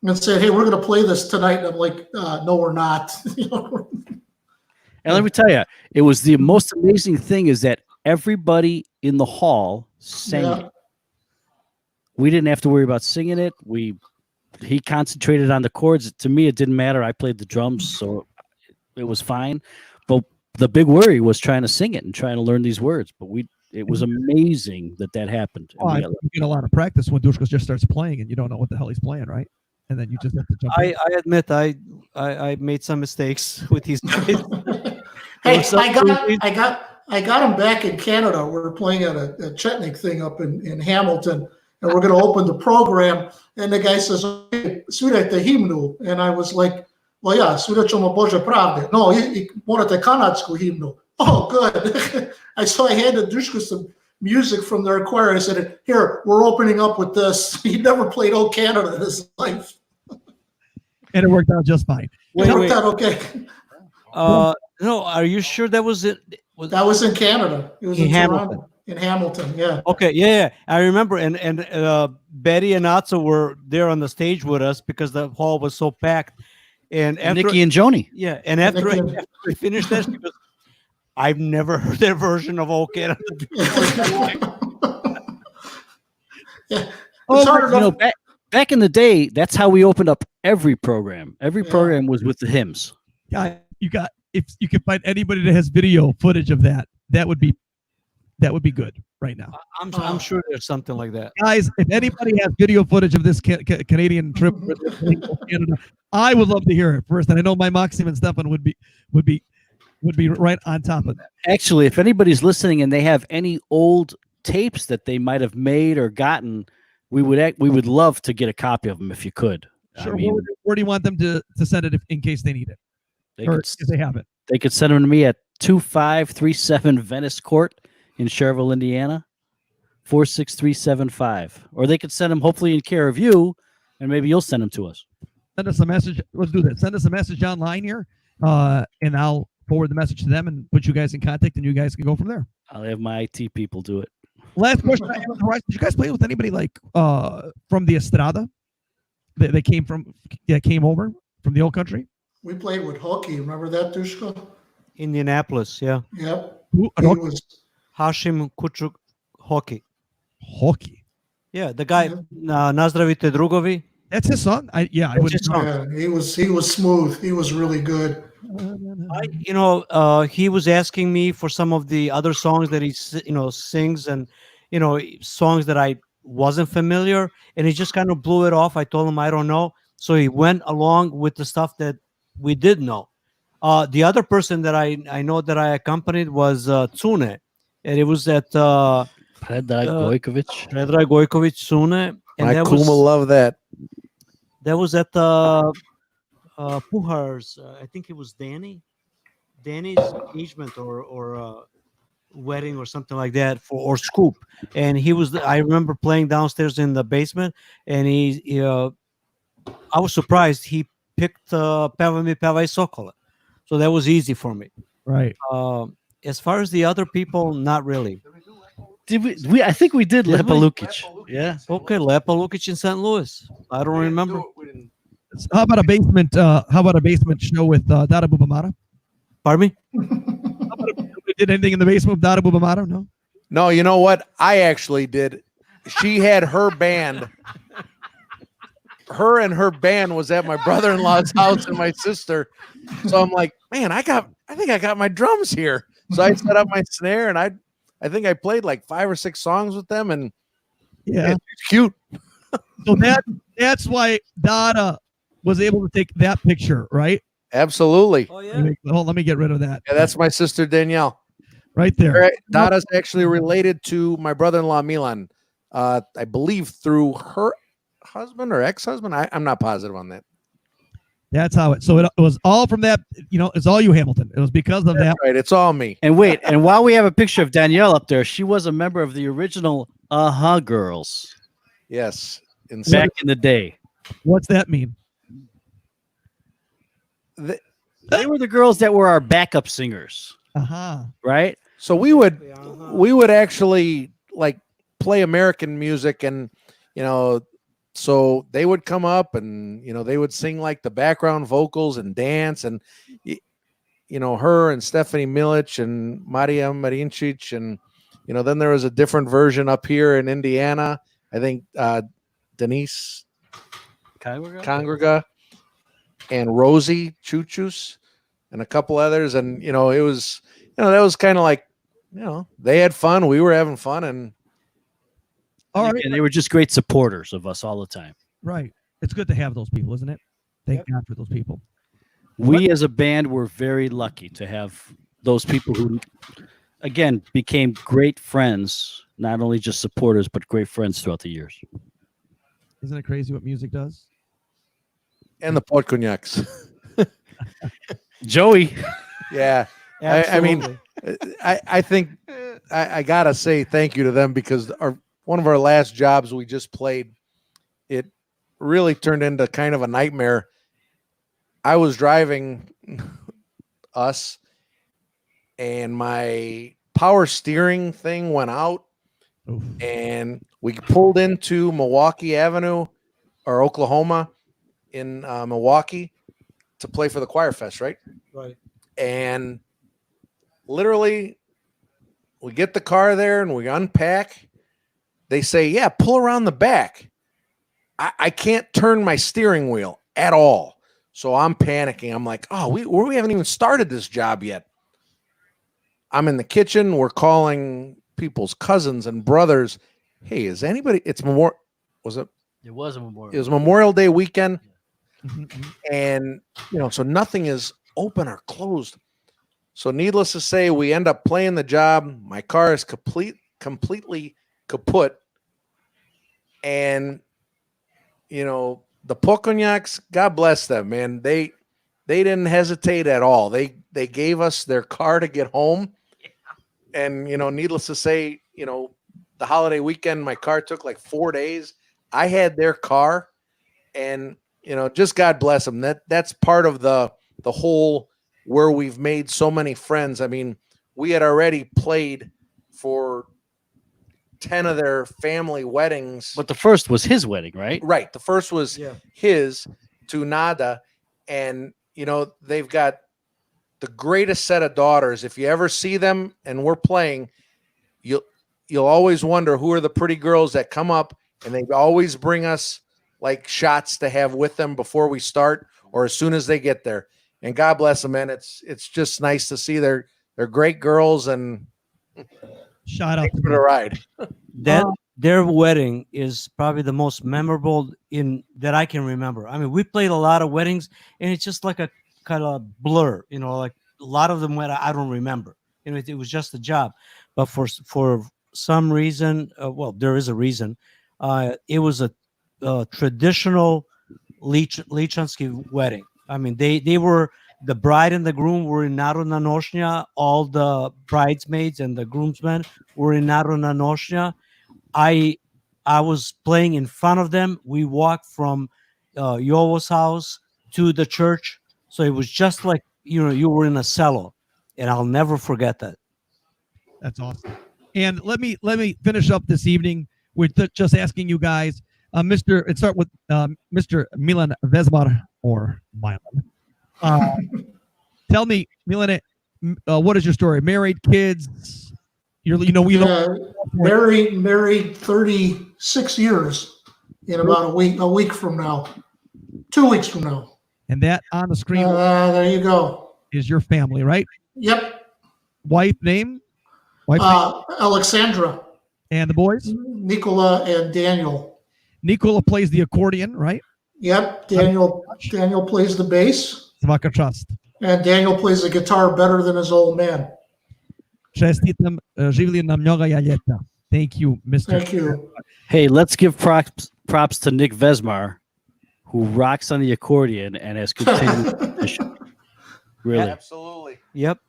and said, "Hey, we're going to play this tonight." And I'm like, "No, we're not." And let me tell you, it was the most amazing thing is that everybody in the hall sang Yeah. it. We didn't have to worry about singing it. He concentrated on the chords. To me, it didn't matter. I played the drums, so it was fine. But the big worry was trying to sing it and trying to learn these words. But it was amazing that happened. And You get a lot of practice when Dushka just starts playing and you don't know what the hell he's playing, right? And then you just have to jump in. I admit I made some mistakes with these guys. Hey, I got him back in Canada. We're playing at a Chetnik thing up in Hamilton, and we're going to open the program. And the guy says, "Svirajte himnu," and I was like, "Well, yeah, svirat ćemo Bože pravde." No, morate kanadsku himnu. Oh, good. I handed Dushka some music from their choir. I said, "Here, we're opening up with this." He never played "O Canada" in his life. And it worked out just fine. It worked out okay. No, are you sure that was it? That was in Canada. It was in Toronto. In Hamilton, yeah. Okay, yeah. I remember, and Betty and Atzo were there on the stage with us because the hall was so packed. And after, Nikki and Joni. Yeah, and after we finished that, she goes, "I've never heard that version of "O Canada" before." Yeah. Back in the day, that's how we opened up every program. Every program was with the hymns. Yeah, if you could find anybody that has video footage of that, that would be good right now. I'm sure there's something like that. Guys, if anybody has video footage of this Canadian trip to Canada, I would love to hear it first. And I know my Maxim and Stefan would be right on top of that. Actually, if anybody's listening and they have any old tapes that they might have made or gotten, we would love to get a copy of them if you could. Sure. I mean, where do you want them to send it in case they need it? If they have it. They could send them to me at 2537 Venice Court in Cherville, Indiana. 46375. Or they could send them hopefully in care of you, and maybe you'll send them to us. Send us a message. Let's do that. Send us a message online here, and I'll forward the message to them and put you guys in contact, and you guys can go from there. I'll have my IT people do it. Last question I have on the horizon. Did you guys play with anybody like from the Estrada? They came over from the old country? We played with Hockey. Remember that, Dushko? Indianapolis, yeah. Yep. Who? He was Hashim Kuchuk Hockey. Hockey. Yeah, the guy, Nazdravite Drugovi. That's his son. I would. yeah, he was smooth. He was really good. He was asking me for some of the other songs that he, sings, and, songs that I wasn't familiar, and he just kind of blew it off. I told him I don't know. So he went along with the stuff that we did know. The other person that I know that I accompanied was Tsune, and it was at Predrag Gojkovic. Predrag Gojkovic Tsune. And My Kuma love that. That was at Puhar's. I think it was Danny's engagement or wedding or something like that or Scoop. And he was. I remember playing downstairs in the basement, and I was surprised he picked "Peva mi pevaj Sokola," so that was easy for me. Right. As far as the other people, not really. Did we? I think we did Did Lepa we? Lukic. Yeah. Okay, Lepa Lukic in St. Louis. I don't remember. How about a basement? How about a basement show with Dada Bubamara? Pardon me? Did anything in the basement with Dada Bubamara? No. No, you know what? I actually did. She had her band. Her and her band was at my brother-in-law's house and my sister. So I'm like, man, I think I got my drums here. So I set up my snare, and I think I played like 5 or 6 songs with them, and Yeah. it's cute. So that's why Dada was able to take that picture, right? Absolutely. Oh Let me get rid of that. Yeah, that's my sister Danielle. Right there. Right. Dada's actually related to my brother-in-law Milan. I believe through her husband or ex-husband. I'm not positive on that. That's how it. So it was all from that. It's all you, Hamilton. It was because of that. Right. It's all me. And wait, and while we have a picture of Danielle up there, she was a member of the original Girls Yes. back in the day. What's that mean? They were the girls that were our backup singers, right? So we would actually like play American music, and so they would come up and they would sing like the background vocals and dance, and her and Stephanie Milic and Maria Marincic, and then there was a different version up here in Indiana. I think Denise Congrega and Rosie Chuchus and a couple others, and it was that was kind of like they had fun, we were having fun, and all right, and they were just great supporters of us all the time. Right. It's good to have those people, isn't it? Thank God for those people. We as a band were very lucky to have those people who, again, became great friends, not only just supporters, but great friends throughout the years. Isn't it crazy what music does? And the Port Cognacs. Joey. Yeah. I mean, I think I gotta say thank you to them, because one of our last jobs we just played, it really turned into kind of a nightmare. I was driving us, and my power steering thing went out. Oof. And we pulled into Milwaukee Avenue or Oklahoma in Milwaukee to play for the Choir Fest, right? Right. And literally, we get the car there and we unpack. They say, yeah, pull around the back. I can't turn my steering wheel at all. So I'm panicking. I'm like, oh, we haven't even started this job yet. I'm in the kitchen. We're calling people's cousins and brothers. Hey, is anybody? It's Memorial. Was it? It was a Memorial. It was Memorial Day weekend. And, so nothing is open or closed. So needless to say, we end up playing the job. My car is completely kaput. And, the Pocognacs, God bless them, man. They didn't hesitate at all. They gave us their car to get home. And, needless to say, the holiday weekend, my car took like 4 days. I had their car, and just God bless them. That's part of the whole where we've made so many friends. I mean, we had already played for 10 of their family weddings. But the first was his wedding, right? Right. The first was his to Nada. And, they've got the greatest set of daughters. If you ever see them and we're playing, you'll always wonder who are the pretty girls that come up, and they always bring us like shots to have with them before we start or as soon as they get there. And God bless them, man. It's just nice to see they're great girls, and shout out for the ride. Their wedding is probably the most memorable that I can remember. I mean, we played a lot of weddings, and it's just like a kind of blur, like a lot of them I don't remember. It was just a job, but for some reason, there is a reason. It was a traditional Lichansky wedding. I mean, they were, the bride and the groom were in Narodna Nošnja. All the bridesmaids and the groomsmen were in Narodna Nošnja. I was playing in front of them. We walked from Jovo's house to the church, so it was just like you were in a cellar, and I'll never forget that. That's awesome. And let me finish up this evening with just asking you guys, Let's start with Mr. Milan Vezmar or Milan. Tell me, Milan, what is your story? Married, kids? Married 36 years in about a week from now, 2 weeks from now. And that on the screen, there you go, is your family, right? Yep. Wife name? Alexandra. And the boys? Nicola and Daniel. Nicola plays the accordion, right? Yep. Daniel plays the bass. Svaka čast. And Daniel plays the guitar better than his old man. Čestitam, živjeli nam mnoga ljeta. Thank you, Mr. Thank you. Hey, let's give props to Nick Vezmar, who rocks on the accordion and has continued tradition. Really. Absolutely. Yep.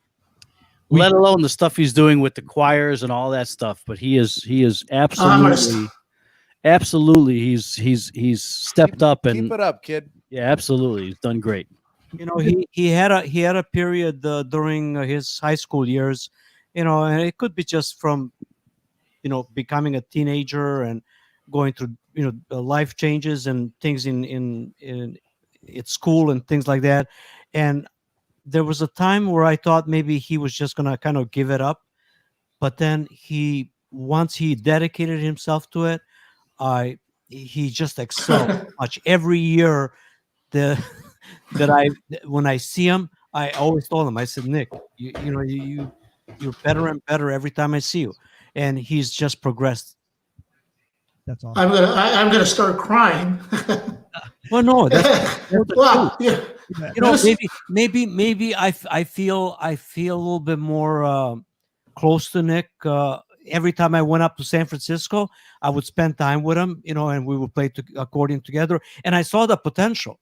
Let alone the stuff he's doing with the choirs and all that stuff, but he is absolutely he's stepped up and keep it up, kid. Yeah, absolutely, he's done great. He had a period during his high school years, and it could be just from becoming a teenager and going through life changes and things in school and things like that. And there was a time where I thought maybe he was just going to kind of give it up. But then once he dedicated himself to it, he just excelled much. Every year when I see him, I always told him, I said, Nick, you're better and better every time I see you. And he's just progressed. That's awesome. I'm gonna start crying. Well, no, that's well, yeah. Maybe I feel a little bit more close to Nick. Every time I went up to San Francisco, I would spend time with him, and we would play accordion together. And I saw the potential,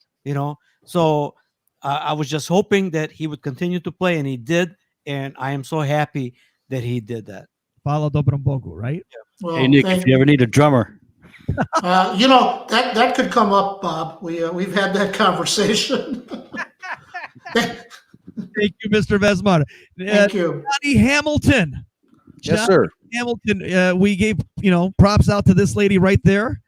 So I was just hoping that he would continue to play, and he did. And I am so happy that he did that. Hvala dobrom Bogu, right? Yeah. Well, hey Nick, if you ever need a drummer, that could come up, Bob. We've had that conversation. Thank you, Mr. Vezmar. Thank you, Johnny Hamilton. Yes, sir. Hamilton. We gave props out to this lady right there.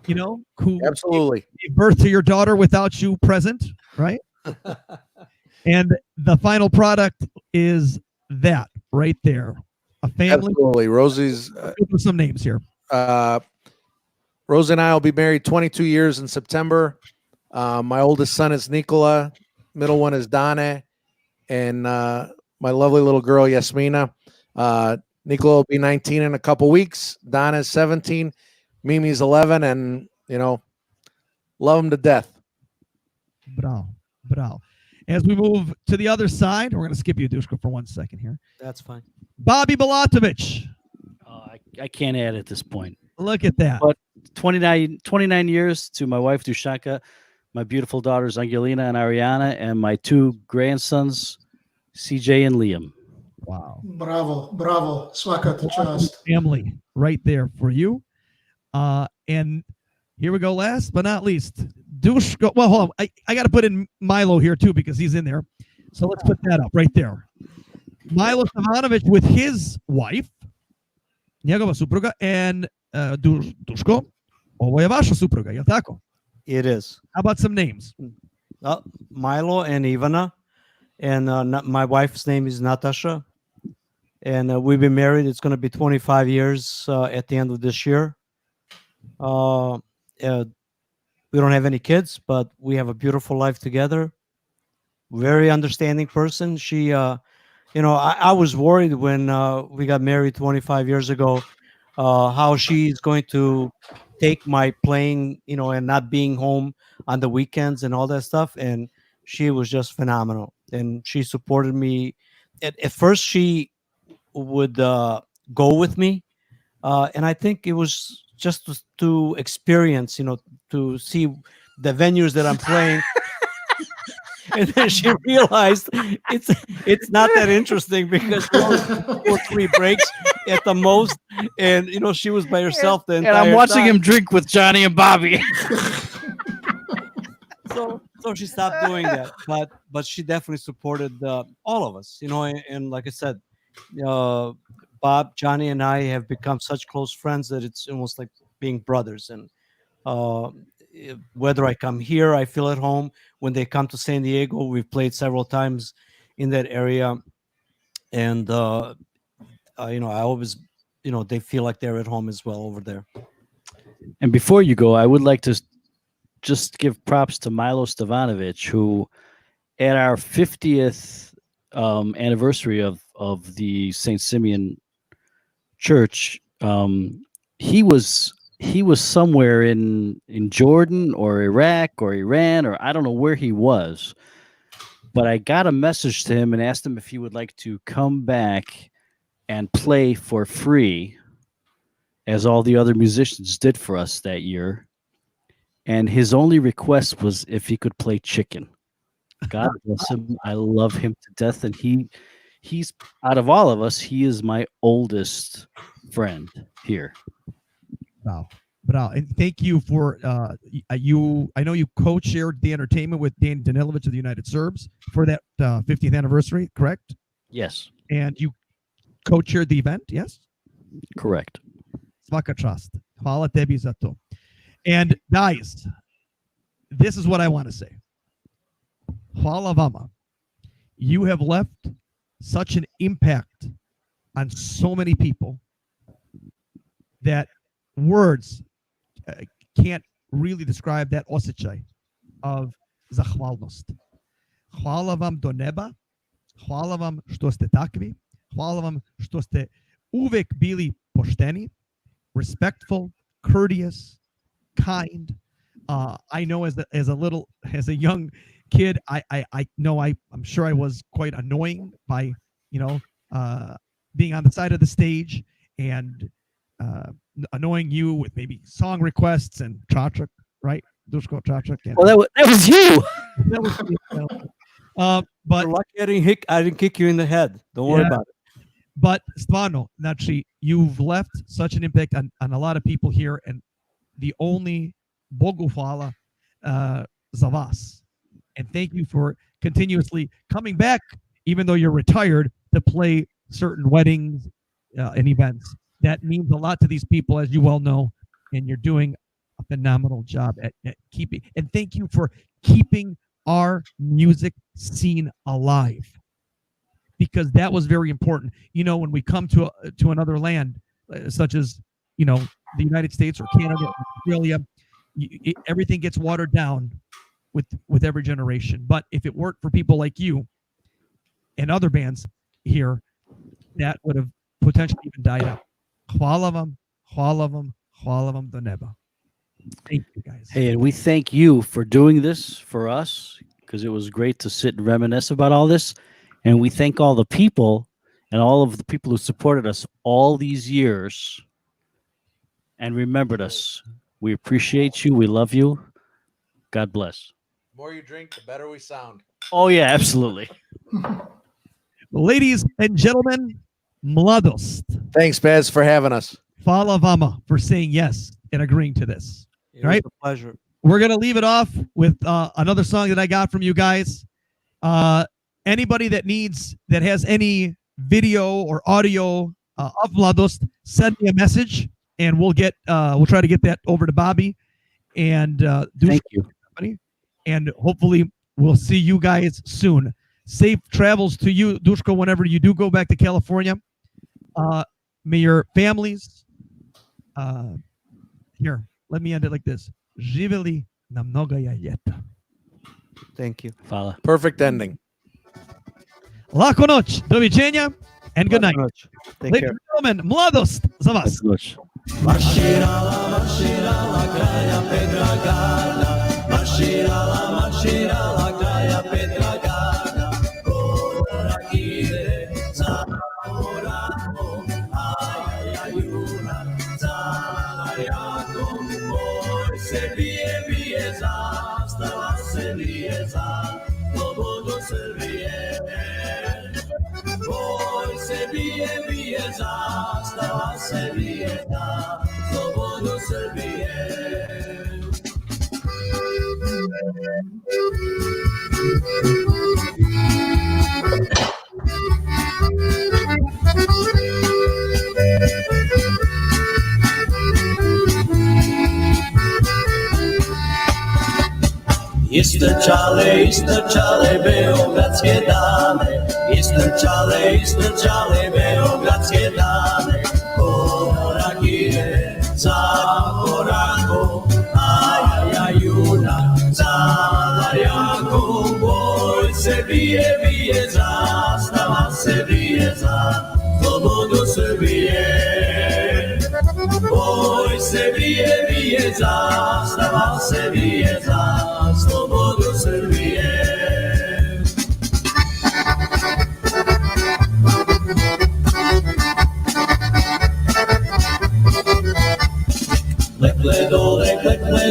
Who absolutely gave birth to your daughter without you present, right? And the final product is that right there. A family. Absolutely. Rosie's some names here. Rosie and I will be married 22 years in September. My oldest son is Nicola. Middle one is Dane. And my lovely little girl, Yasmina. Nicola will be 19 in a couple weeks. Dane is 17. Mimi's 11. And, love them to death. Bravo. As we move to the other side, we're going to skip you, Dushko, for 1 second here. That's fine. Bobby Balatovich. I can't add at this point. Look at that. But 29 years to my wife, Dushanka, my beautiful daughters, Angelina and Ariana, and my two grandsons, CJ and Liam. Wow. Bravo, bravo. Svaka čast. Family right there for you. And here we go. Last but not least, Dushko. Well, hold on. I got to put in Milo here too because he's in there. So let's put that up right there. Milo Stevanovic with his wife, njegova supruga, and Duško. Ovo je vaša supruga, je li tako? It is. How about some names? Milo and Ivana, and my wife's name is Natasha, and we've been married. It's going to be 25 years at the end of this year. We don't have any kids, but we have a beautiful life together. Very understanding person. She, I was worried when we got married 25 years ago, how she's going to take my playing, and not being home on the weekends and all that stuff. And she was just phenomenal. And she supported me. At first, she would go with me. And I think it was just to experience, to see the venues that I'm playing. And then she realized it's not that interesting because there was 2 or 3 breaks at the most, and she was by herself the entire And I'm watching time. him drink with Johnny and Bobby. So she stopped doing that, but she definitely supported all of us, and like I said, Bob, Johnny, and I have become such close friends that it's almost like being brothers. And whether I come here, I feel at home. When they come to San Diego, we've played several times in that area, and I always, they feel like they're at home as well over there. And before you go, I would like to just give props to Milo Stevanovic, who at our 50th anniversary of the St. Simeon Church, he was somewhere in Jordan or Iraq or Iran, or I don't know where he was, but I got a message to him and asked him if he would like to come back and play for free, as all the other musicians did for us that year. And his only request was if he could play chicken. God bless him. I love him to death. And he's out of all of us, he is my oldest friend here. Wow. Bravo. And thank you for you. I know you co-chaired the entertainment with Dan Danilovic of the United Serbs for that 50th anniversary, correct? Yes. And you co-chaired the event, yes? Correct. Svaka čast. Hvala tebi za to. And guys, this is what I want to say. Hvala vama. You have left such an impact on so many people that words can't really describe that osjećaj of zahvalnost. Hvala vam do neba. Hvala vam što ste takvi. Hvala vam što ste uvek bili pošteni, respectful, courteous, kind. I know as a young kid, I know I'm sure I was quite annoying by being on the side of the stage and annoying you with maybe song requests and Čačak, right? Duško Čačak. Well, that was you. That was but You're lucky I didn't kick you in the head. Don't worry about it. But stvarno, znači, you've left such an impact on a lot of people here, and the only Bogu hvala za vas. And thank you for continuously coming back, even though you're retired, to play certain weddings and events. That means a lot to these people, as you well know, and you're doing a phenomenal job at keeping. And thank you for keeping our music scene alive, because that was very important. When we come to another land, such as the United States or Canada, or Australia, everything gets watered down with every generation. But if it weren't for people like you and other bands here, that would have potentially even died out. Hvala vam, hvala vam, hvala vam do neba. Thank you, guys. Hey, and we thank you for doing this for us, because it was great to sit and reminisce about all this. And we thank all the people and all of the people who supported us all these years and remembered us. We appreciate you. We love you. God bless. The more you drink, the better we sound. Oh, yeah, absolutely. Ladies and gentlemen, Mladost. Thanks, Baz, for having us. Hvala vama for saying yes and agreeing to this. It Right? was a pleasure. We're going to leave it off with another song that I got from you guys. Anybody that has any video or audio of Mladost, send me a message and we'll try to get that over to Bobby and Thank you. And hopefully we'll see you guys soon. Safe travels to you, Duško, whenever you do go back to California. May your families, here, let me end it like this. Živeli na mnogaja ljeta. Thank you. Hvala. Perfect ending. Laku noć, doviđenja, and good night. Take Ladies care. and gentlemen, Mladost za vas. Laku noć. Marširala kraja Pedragana, marširala kraja Pedragana, korak ide za korakom, ajaja junak za jakom, boj se bije zastava se bije za slobodu Srbije. Boj se bije zastava se bije za slobodu Srbije. Istrčale beogradske dame, istrčale beogradske dame, korak ide za korakom, ajaja junak za varjakom, boj se bije zastava se bije za slobodu Srbije. Boj se bije zastava se bije za slobodu Srbije. Klekle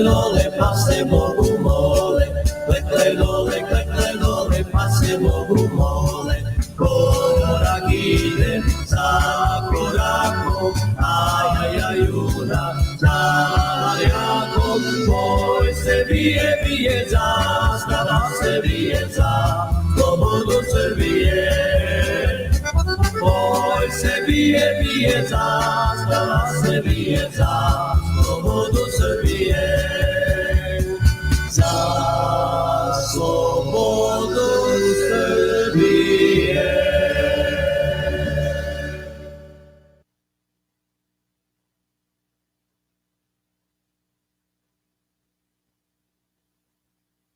dole, pa se Bogu mole, klekle dole, pa se Bogu mole, korak ide za korakom, ajaja junak za jakom, boj se bije zastava se bije za slobodu Srbije. Boj se bije zastava se bije za slobodu Srbije.